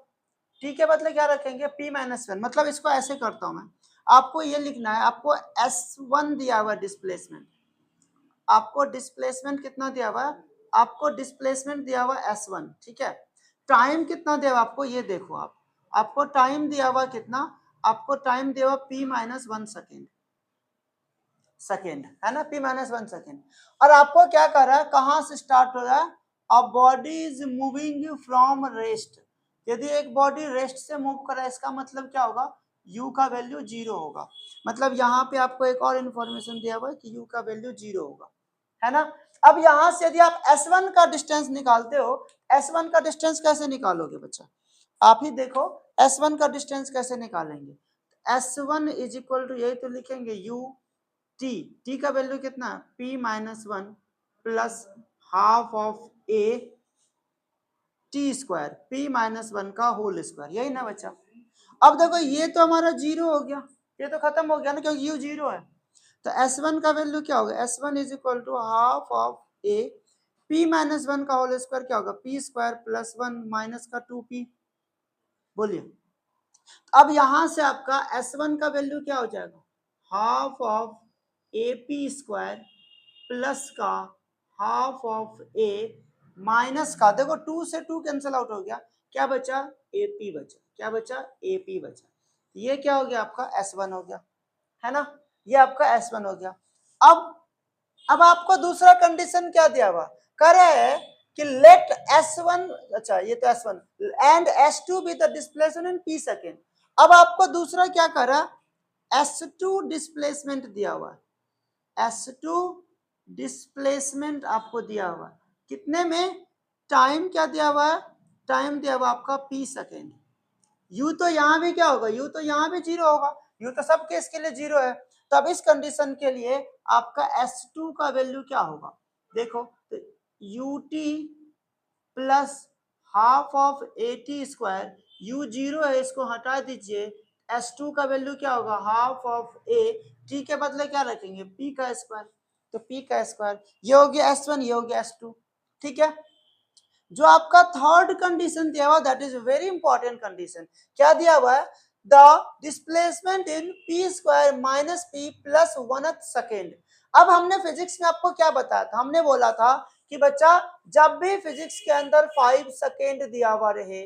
t के बदले क्या रखेंगे p-1, मतलब इसको ऐसे करता हूं मैं, आपको ये लिखना है, आपको s1 दिया हुआ डिस्प्लेसमेंट, आपको डिस्प्लेसमेंट कितना दिया हुआ है, आपको डिस्प्लेसमेंट दिया हुआ s1, ठीक है। टाइम कितना दिया हुआ आपको, ये देखो आप, आपको टाइम दिया हुआ कितना, आपको टाइम दिया हुआ p-1 सेकेंड, है ना, p-1 सेकेंड, और आपको क्या कर रहा है, कहां से स्टार्ट हो रहा है, a body is moving from rest, यदि एक बॉडी रेस्ट से मूव कर रहा है, इसका मतलब क्या होगा, u का वैल्यू 0 होगा, मतलब यहाँ पे आपको एक और इंफॉर्मेशन दिया हुआ है कि u का वैल्यू 0 होगा, है ना। अब यहाँ से यदि आप s1 का डिस्टेंस निकालते हो, s1 का डिस्टेंस कैसे निकालोगे बच्चा, आप ही देखो s1 का डिस्टेंस कैसे निकालेंगे, s1 इज इक्वल टू यही तो लिखेंगे u टी का वैल्यू कितना p-1 plus half of A T square p-1 का होल स्क्वायर, यही ना बच्चा। अब देखो ये तो हमारा 0 हो गया, ये तो खत्म हो गया ना, क्योंकि u 0 है, तो s1 का वैल्यू क्या होगा, s1 is equal to half of A p-1 का होल स्क्वायर क्या होगा p स्क्वायर प्लस 1 माइनस का 2p, बोलिए। अब यहां से आपका s1 का वैल्यू क्या हो जाएगा, half of A P square plus का हाफ ऑफ ए माइनस का, देखो 2 से 2 कैंसिल आउट हो गया, क्या बचा ए पी बचा, क्या बचा ए पी बचा, ये क्या हो गया आपका s1 हो गया, है ना, ये आपका s1 हो गया। अब आपको दूसरा कंडीशन क्या दिया हुआ, कह रहे हैं कि लेट s1, अच्छा ये तो s1 and s2 with the displacement in p second, अब आपको दूसरा क्या करा, s2 डिस्प्लेसमेंट दिया हुआ, s2 डिस्प्लेसमेंट आपको दिया हुआ, कितने में, टाइम क्या दिया हुआ है, टाइम दिया हुआ आपका p सेकेंड, u तो यहाँ भी क्या होगा, u तो यहाँ भी 0 होगा, u तो सब केस के लिए 0 है, तो अब इस कंडीशन के लिए आपका s2 का वैल्यू क्या होगा, देखो तो ut plus half of A T square, u 0 है इसको हटा दीजिए, s2 का वैल्यू क्या होगा हाफ ऑफ ए, t के बदले क्या रखेंगे p का स्क्वायर, तो p का स्क्वायर, ये हो गया s1, ये हो गया s2, ठीक है। जो आपका थर्ड कंडीशन दिया हुआ, that is very important condition, क्या दिया हुआ है, the displacement in P square minus P plus 1 second. अब हमने फिजिक्स में आपको क्या बताया था, हमने बोला था कि बच्चा जब भी फिजिक्स के अंदर 5 सेकेंड दिया हुआ रहे,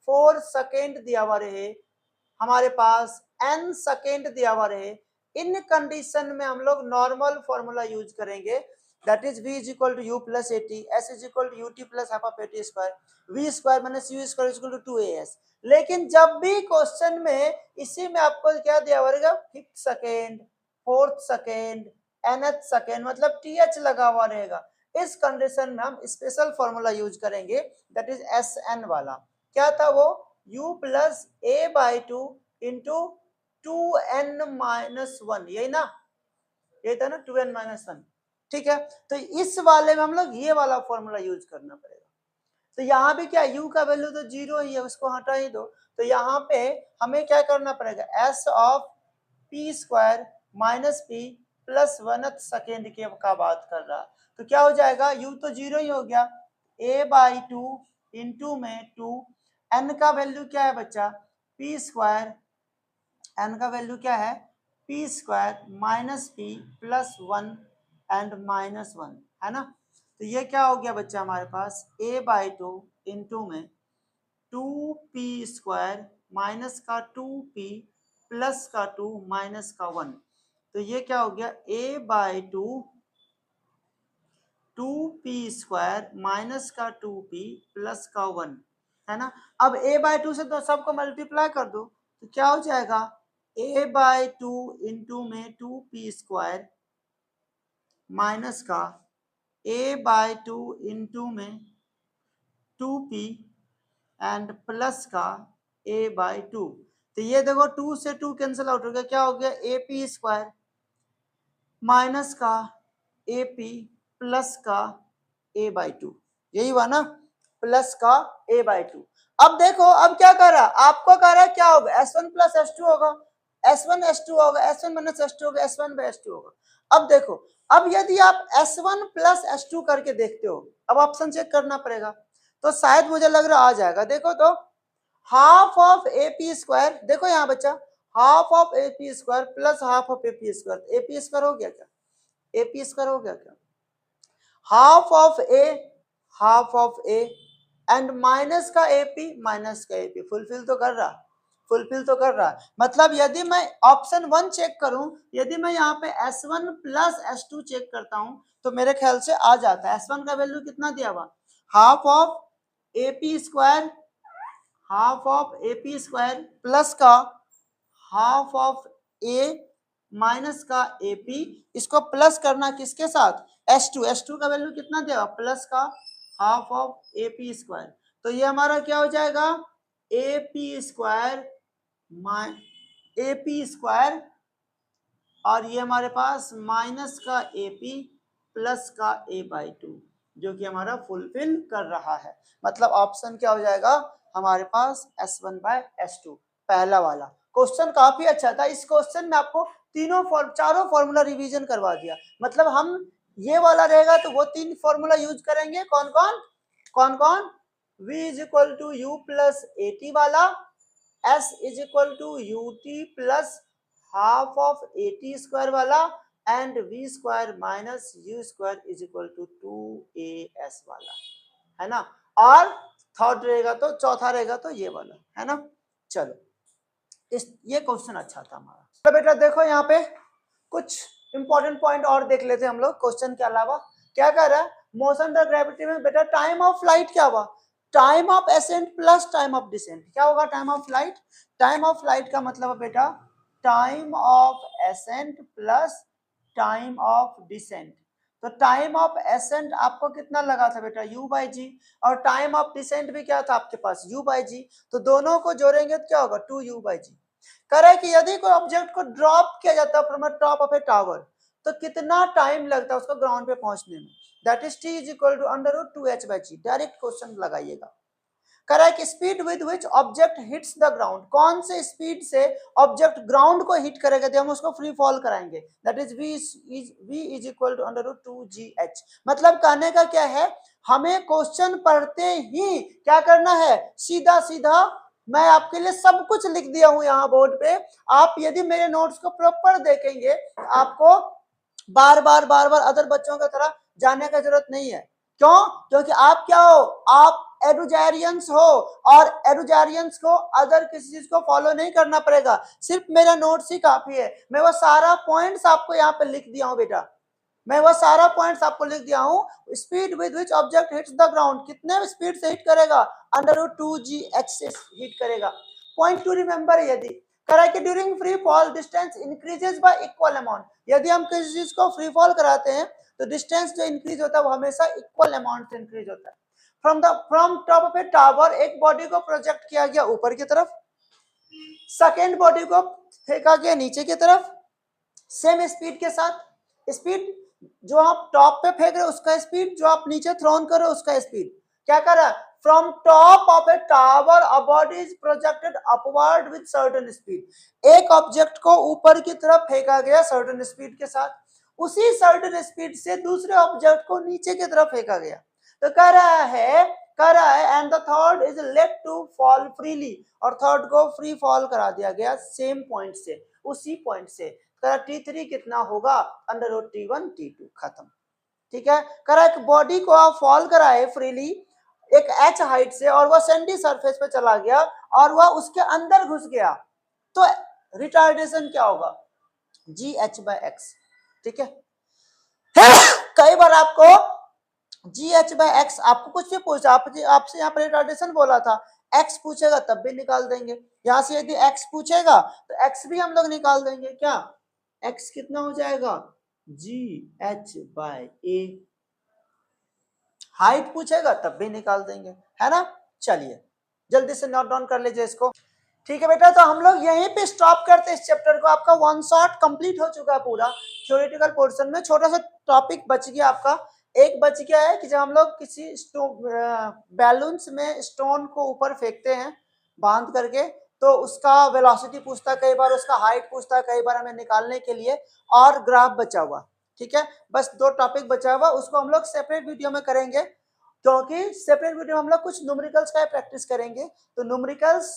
4 सेकेंड दिया हुआ रहे, हमारे पास n सेकेंड दिया हुआ रहे, इन कंडीशन में हम लोग नॉर्मल फॉर्मूला यूज करेंगे, that is v is equal to u plus at, s is equal to ut plus half of at square, v square minus u square is equal to 2as। लेकिन जब भी question में इसी में आपको क्या दिया रहेगा, 5th second, 4th second, nth second, मतलब th लगा हुआ रहेगा, इस कंडीशन में हम स्पेशल फॉर्मूला यूज करेंगे, दैट इज एस एन वाला। क्या था वो? u plus A by two into two N minus one, यही ना, ये था ना 2n माइनस वन। ठीक है, तो इस वाले में हम लोग ये वाला फॉर्मूला यूज करना पड़ेगा। तो यहाँ भी क्या, u का वैल्यू तो जीरो ही है, उसको हटा ही दो। तो यहाँ पे हमें क्या करना पड़ेगा, s of P square minus P plus one second के का बात कर रहा। तो क्या हो जाएगा, u तो जीरो ही हो गया, a बाई टू इंटू में टू, n का वैल्यू क्या है बच्चा, पी स्क्वायर, n का वैल्यू क्या है, P square minus P plus one and minus one, है ना। तो ये क्या हो गया बच्चा हमारे पास, a बाई टू इंटू में टू पी स्क्वायर माइनस का टू पी प्लस का टू माइनस का वन। तो ये क्या हो गया, a by two two P square minus का टू पी प्लस का वन, है ना। अब a बाई टू से तो सबको मल्टीप्लाई कर दो, तो क्या हो जाएगा, a बाई टू इंटू में टू पी स्क्वायर माइनस का a बाई टू इंटू में टू पी एंड प्लस का a बाई टू। तो ये देखो टू से टू कैंसिल आउट हो गया, क्या हो गया, ए पी स्क्वायर माइनस का ए पी प्लस का a बाई टू, यही हुआ ना, प्लस का a बाई टू। अब देखो अब क्या कर रहा, आपको कह रहा है क्या होगा, s1 प्लस s2 होगा, s1 s2 होगा, s1 माइनस s2 होगा, s1 बाई s2 होगा। अब देखो, अब यदि आप s1 प्लस s2 करके देखते हो, अब ऑप्शन चेक करना पड़ेगा, तो शायद मुझे लग रहा आ जाएगा। देखो तो half of A P square, देखो यहाँ बच्चा, half of A P square plus half of A P square, A P square हो गया क्या, ए पी स्क्वायर हो गया क्या, half of A and minus का ए पी, माइनस का ए पी, फुलफिल तो कर रहा, फुलफिल तो कर रहा। मतलब यदि मैं ऑप्शन वन चेक करूं, यदि मैं यहाँ पे S1 प्लस S2 चेक करता हूं, तो मेरे ख्याल से आ जाता है। S1 का वैल्यू कितना दिया हुआ, half of A P square, half of A P square plus का हाफ ऑफ ए माइनस का ए पी, इसको प्लस करना किसके साथ, S2, S2 का वैल्यू कितना दिया, प्लस का half of A P square. तो ये हमारा क्या हो जाएगा, A P square A P square, और ये हमारे पास माइनस का ए पी प्लस का ए बाई टू, जो कि हमारा फुलफिल कर रहा है। मतलब ऑप्शन क्या हो जाएगा हमारे पास, S1 बाय S2, पहला वाला। क्वेश्चन काफी अच्छा था, इस क्वेश्चन में आपको चारों फॉर्मूला रिवीजन करवा दिया। मतलब हम ये वाला रहेगा तो वो तीन फॉर्मूला यूज करेंगे, कौन कौन, v is equal to you plus A t वाला, s is equal to U T plus half of A T square वाला, and v square minus you square is equal to 2as वाला, है ना। और third रहेगा तो, चौथा रहेगा तो ये वाला, है ना। चलो ये क्वेश्चन अच्छा था हमारा। तो बेटा देखो यहाँ पे कुछ इंपॉर्टेंट पॉइंट और देख लेते हैं हम लोग क्वेश्चन के अलावा। क्या कह रहा है, मोशन अंडर ग्रेविटी में बेटा टाइम ऑफ फ्लाइट क्या हुआ, time of ascent plus time of descent. क्या होगा time of flight, time of flight का मतलब है बेटा time of ascent plus time of descent. तो टाइम ऑफ एसेंट आपको कितना लगा था बेटा, u बाई जी, और टाइम ऑफ डिसेंट भी क्या था आपके पास, u बाई जी। तो दोनों को जोड़ेंगे तो क्या होगा, 2u बाई जी। कह रहा है कि यदि कोई ऑब्जेक्ट को ड्रॉप किया जाता है from top of A tower, तो कितना टाइम लगता है उसको ग्राउंड पे पहुंचने में, that is t is equal to under root 2h by G. Direct question लगाइएगा। कह रहा है कि speed with which object hits the ground, कौन से स्पीड से ऑब्जेक्ट ग्राउंड को हिट करेगा तो हम उसको फ्री फॉल कराएंगे, that is v is equal to under root 2gh। मतलब कहने का क्या है, हमें क्वेश्चन पढ़ते ही क्या करना है, सीधा सीधा मैं आपके लिए सब कुछ लिख दिया हूं यहाँ बोर्ड पे। आप यदि मेरे नोट्स को प्रॉपर देखेंगे, आपको बार बार अदर बच्चों की तरह जाने का जरूरत नहीं है। क्यों, क्योंकि आप क्या हो, आप एडुजारियंस हो, और एडुजारियंस को अदर किसी चीज को फॉलो नहीं करना पड़ेगा, सिर्फ मेरा नोट्स ही काफी है। मैं वो सारा पॉइंट्स आपको यहाँ पे लिख दिया हूँ बेटा, मैं वो सारा पॉइंट्स आपको लिख दिया हूँ। Speed with which object hits the ground, कितने स्पीड से हिट करेगा, अंडर रूट 2gh से हिट करेगा। पॉइंट टू रिमेंबर, यदि करा कि during free fall distance increases y equal amount, यदि हम किसी चीज को फ्री फॉल कराते हैं तो डिस्टेंस जो इंक्रीज होता है वो हमेशा इक्वल अमाउंट से इंक्रीज होता है। From top of A tower एक बॉडी को प्रोजेक्ट किया गया ऊपर की तरफ, सेकेंड बॉडी को फेंका गया नीचे की तरफ, सेम स्पीड के साथ। स्पीड जो आप टॉप पे फेंक रहे हो उसका स्पीड, जो आप नीचे थ्रोन कर रहे हो उसका स्पीड। क्या कर रहा है, from top of A tower a body is projected upward with certain speed. एक ऑब्जेक्ट को ऊपर की तरफ फेंका गया सर्टेन स्पीड के साथ, उसी सर्टेन स्पीड से दूसरे ऑब्जेक्ट को नीचे की तरफ फेंका गया। तो कह रहा है and the third is let to fall freely, और थर्ड को फ्री फॉल करा दिया गया सेम पॉइंट से, उसी पॉइंट से। T3 कितना होगा, अंडर रूट T1 T2, खत्म। ठीक है, करा एक बॉडी को आप फॉल कराए फ्रीली एक h हाइट से, और वह सैंडी सरफेस पे चला गया और वह उसके अंदर घुस गया, तो रिटार्डेशन क्या होगा, GH/x। ठीक है, कई बार आपको GH/x आपको कुछ भी पूछा, आपसे यहाँ पर रिटार्डेशन बोला था, x पूछेगा तब भी निकाल देंगे। यहाँ से यदि x पूछेगा तो x भी हम लोग निकाल देंगे। क्या x कितना हो जाएगा, GH/a। हाइट पूछेगा तब भी निकाल देंगे, है ना। चलिए जल्दी से नोट डाउन कर लीजिए इसको। ठीक है बेटा, तो हम लोग यहीं पे स्टॉप करते हैं इस चैप्टर को। आपका वन शॉट कंप्लीट हो चुका है पूरा थ्योरेटिकल पोर्शन में। छोटा सा टॉपिक बच गया आपका, एक बच गया है कि जब हम लोग किसी बैलून्स में स्टोन को ऊपर फेंकते हैं बांध करके, तो उसका वेलोसिटी पूछता है कई बार, उसका हाइट पूछता है कई बार हमें निकालने के लिए, और ग्राफ बचा हुआ। ठीक है, बस दो टॉपिक बचा हुआ, उसको हम लोग सेपरेट वीडियो में करेंगे, क्योंकि सेपरेट वीडियो में हम लोग कुछ न्यूमेरिकल्स का प्रैक्टिस करेंगे। तो न्यूमेरिकल्स,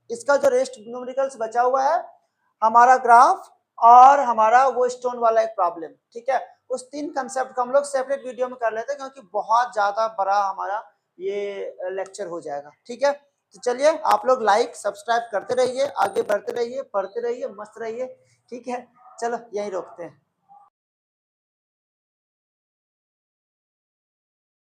इसका जो रेस्ट न्यूमेरिकल्स बचा हुआ है, हमारा ग्राफ और हमारा वो स्टोन वाला एक प्रॉब्लम, ठीक है, उस तीन कंसेप्ट को हम लोग सेपरेट वीडियो में कर लेते हैं, क्योंकि बहुत ज्यादा बड़ा हमारा ये लेक्चर हो जाएगा। ठीक है, तो चलिए आप लोग लाइक सब्सक्राइब करते रहिए, आगे बढ़ते रहिए, पढ़ते रहिए, मस्त रहिए। ठीक है, चलो यहीं रोकते हैं।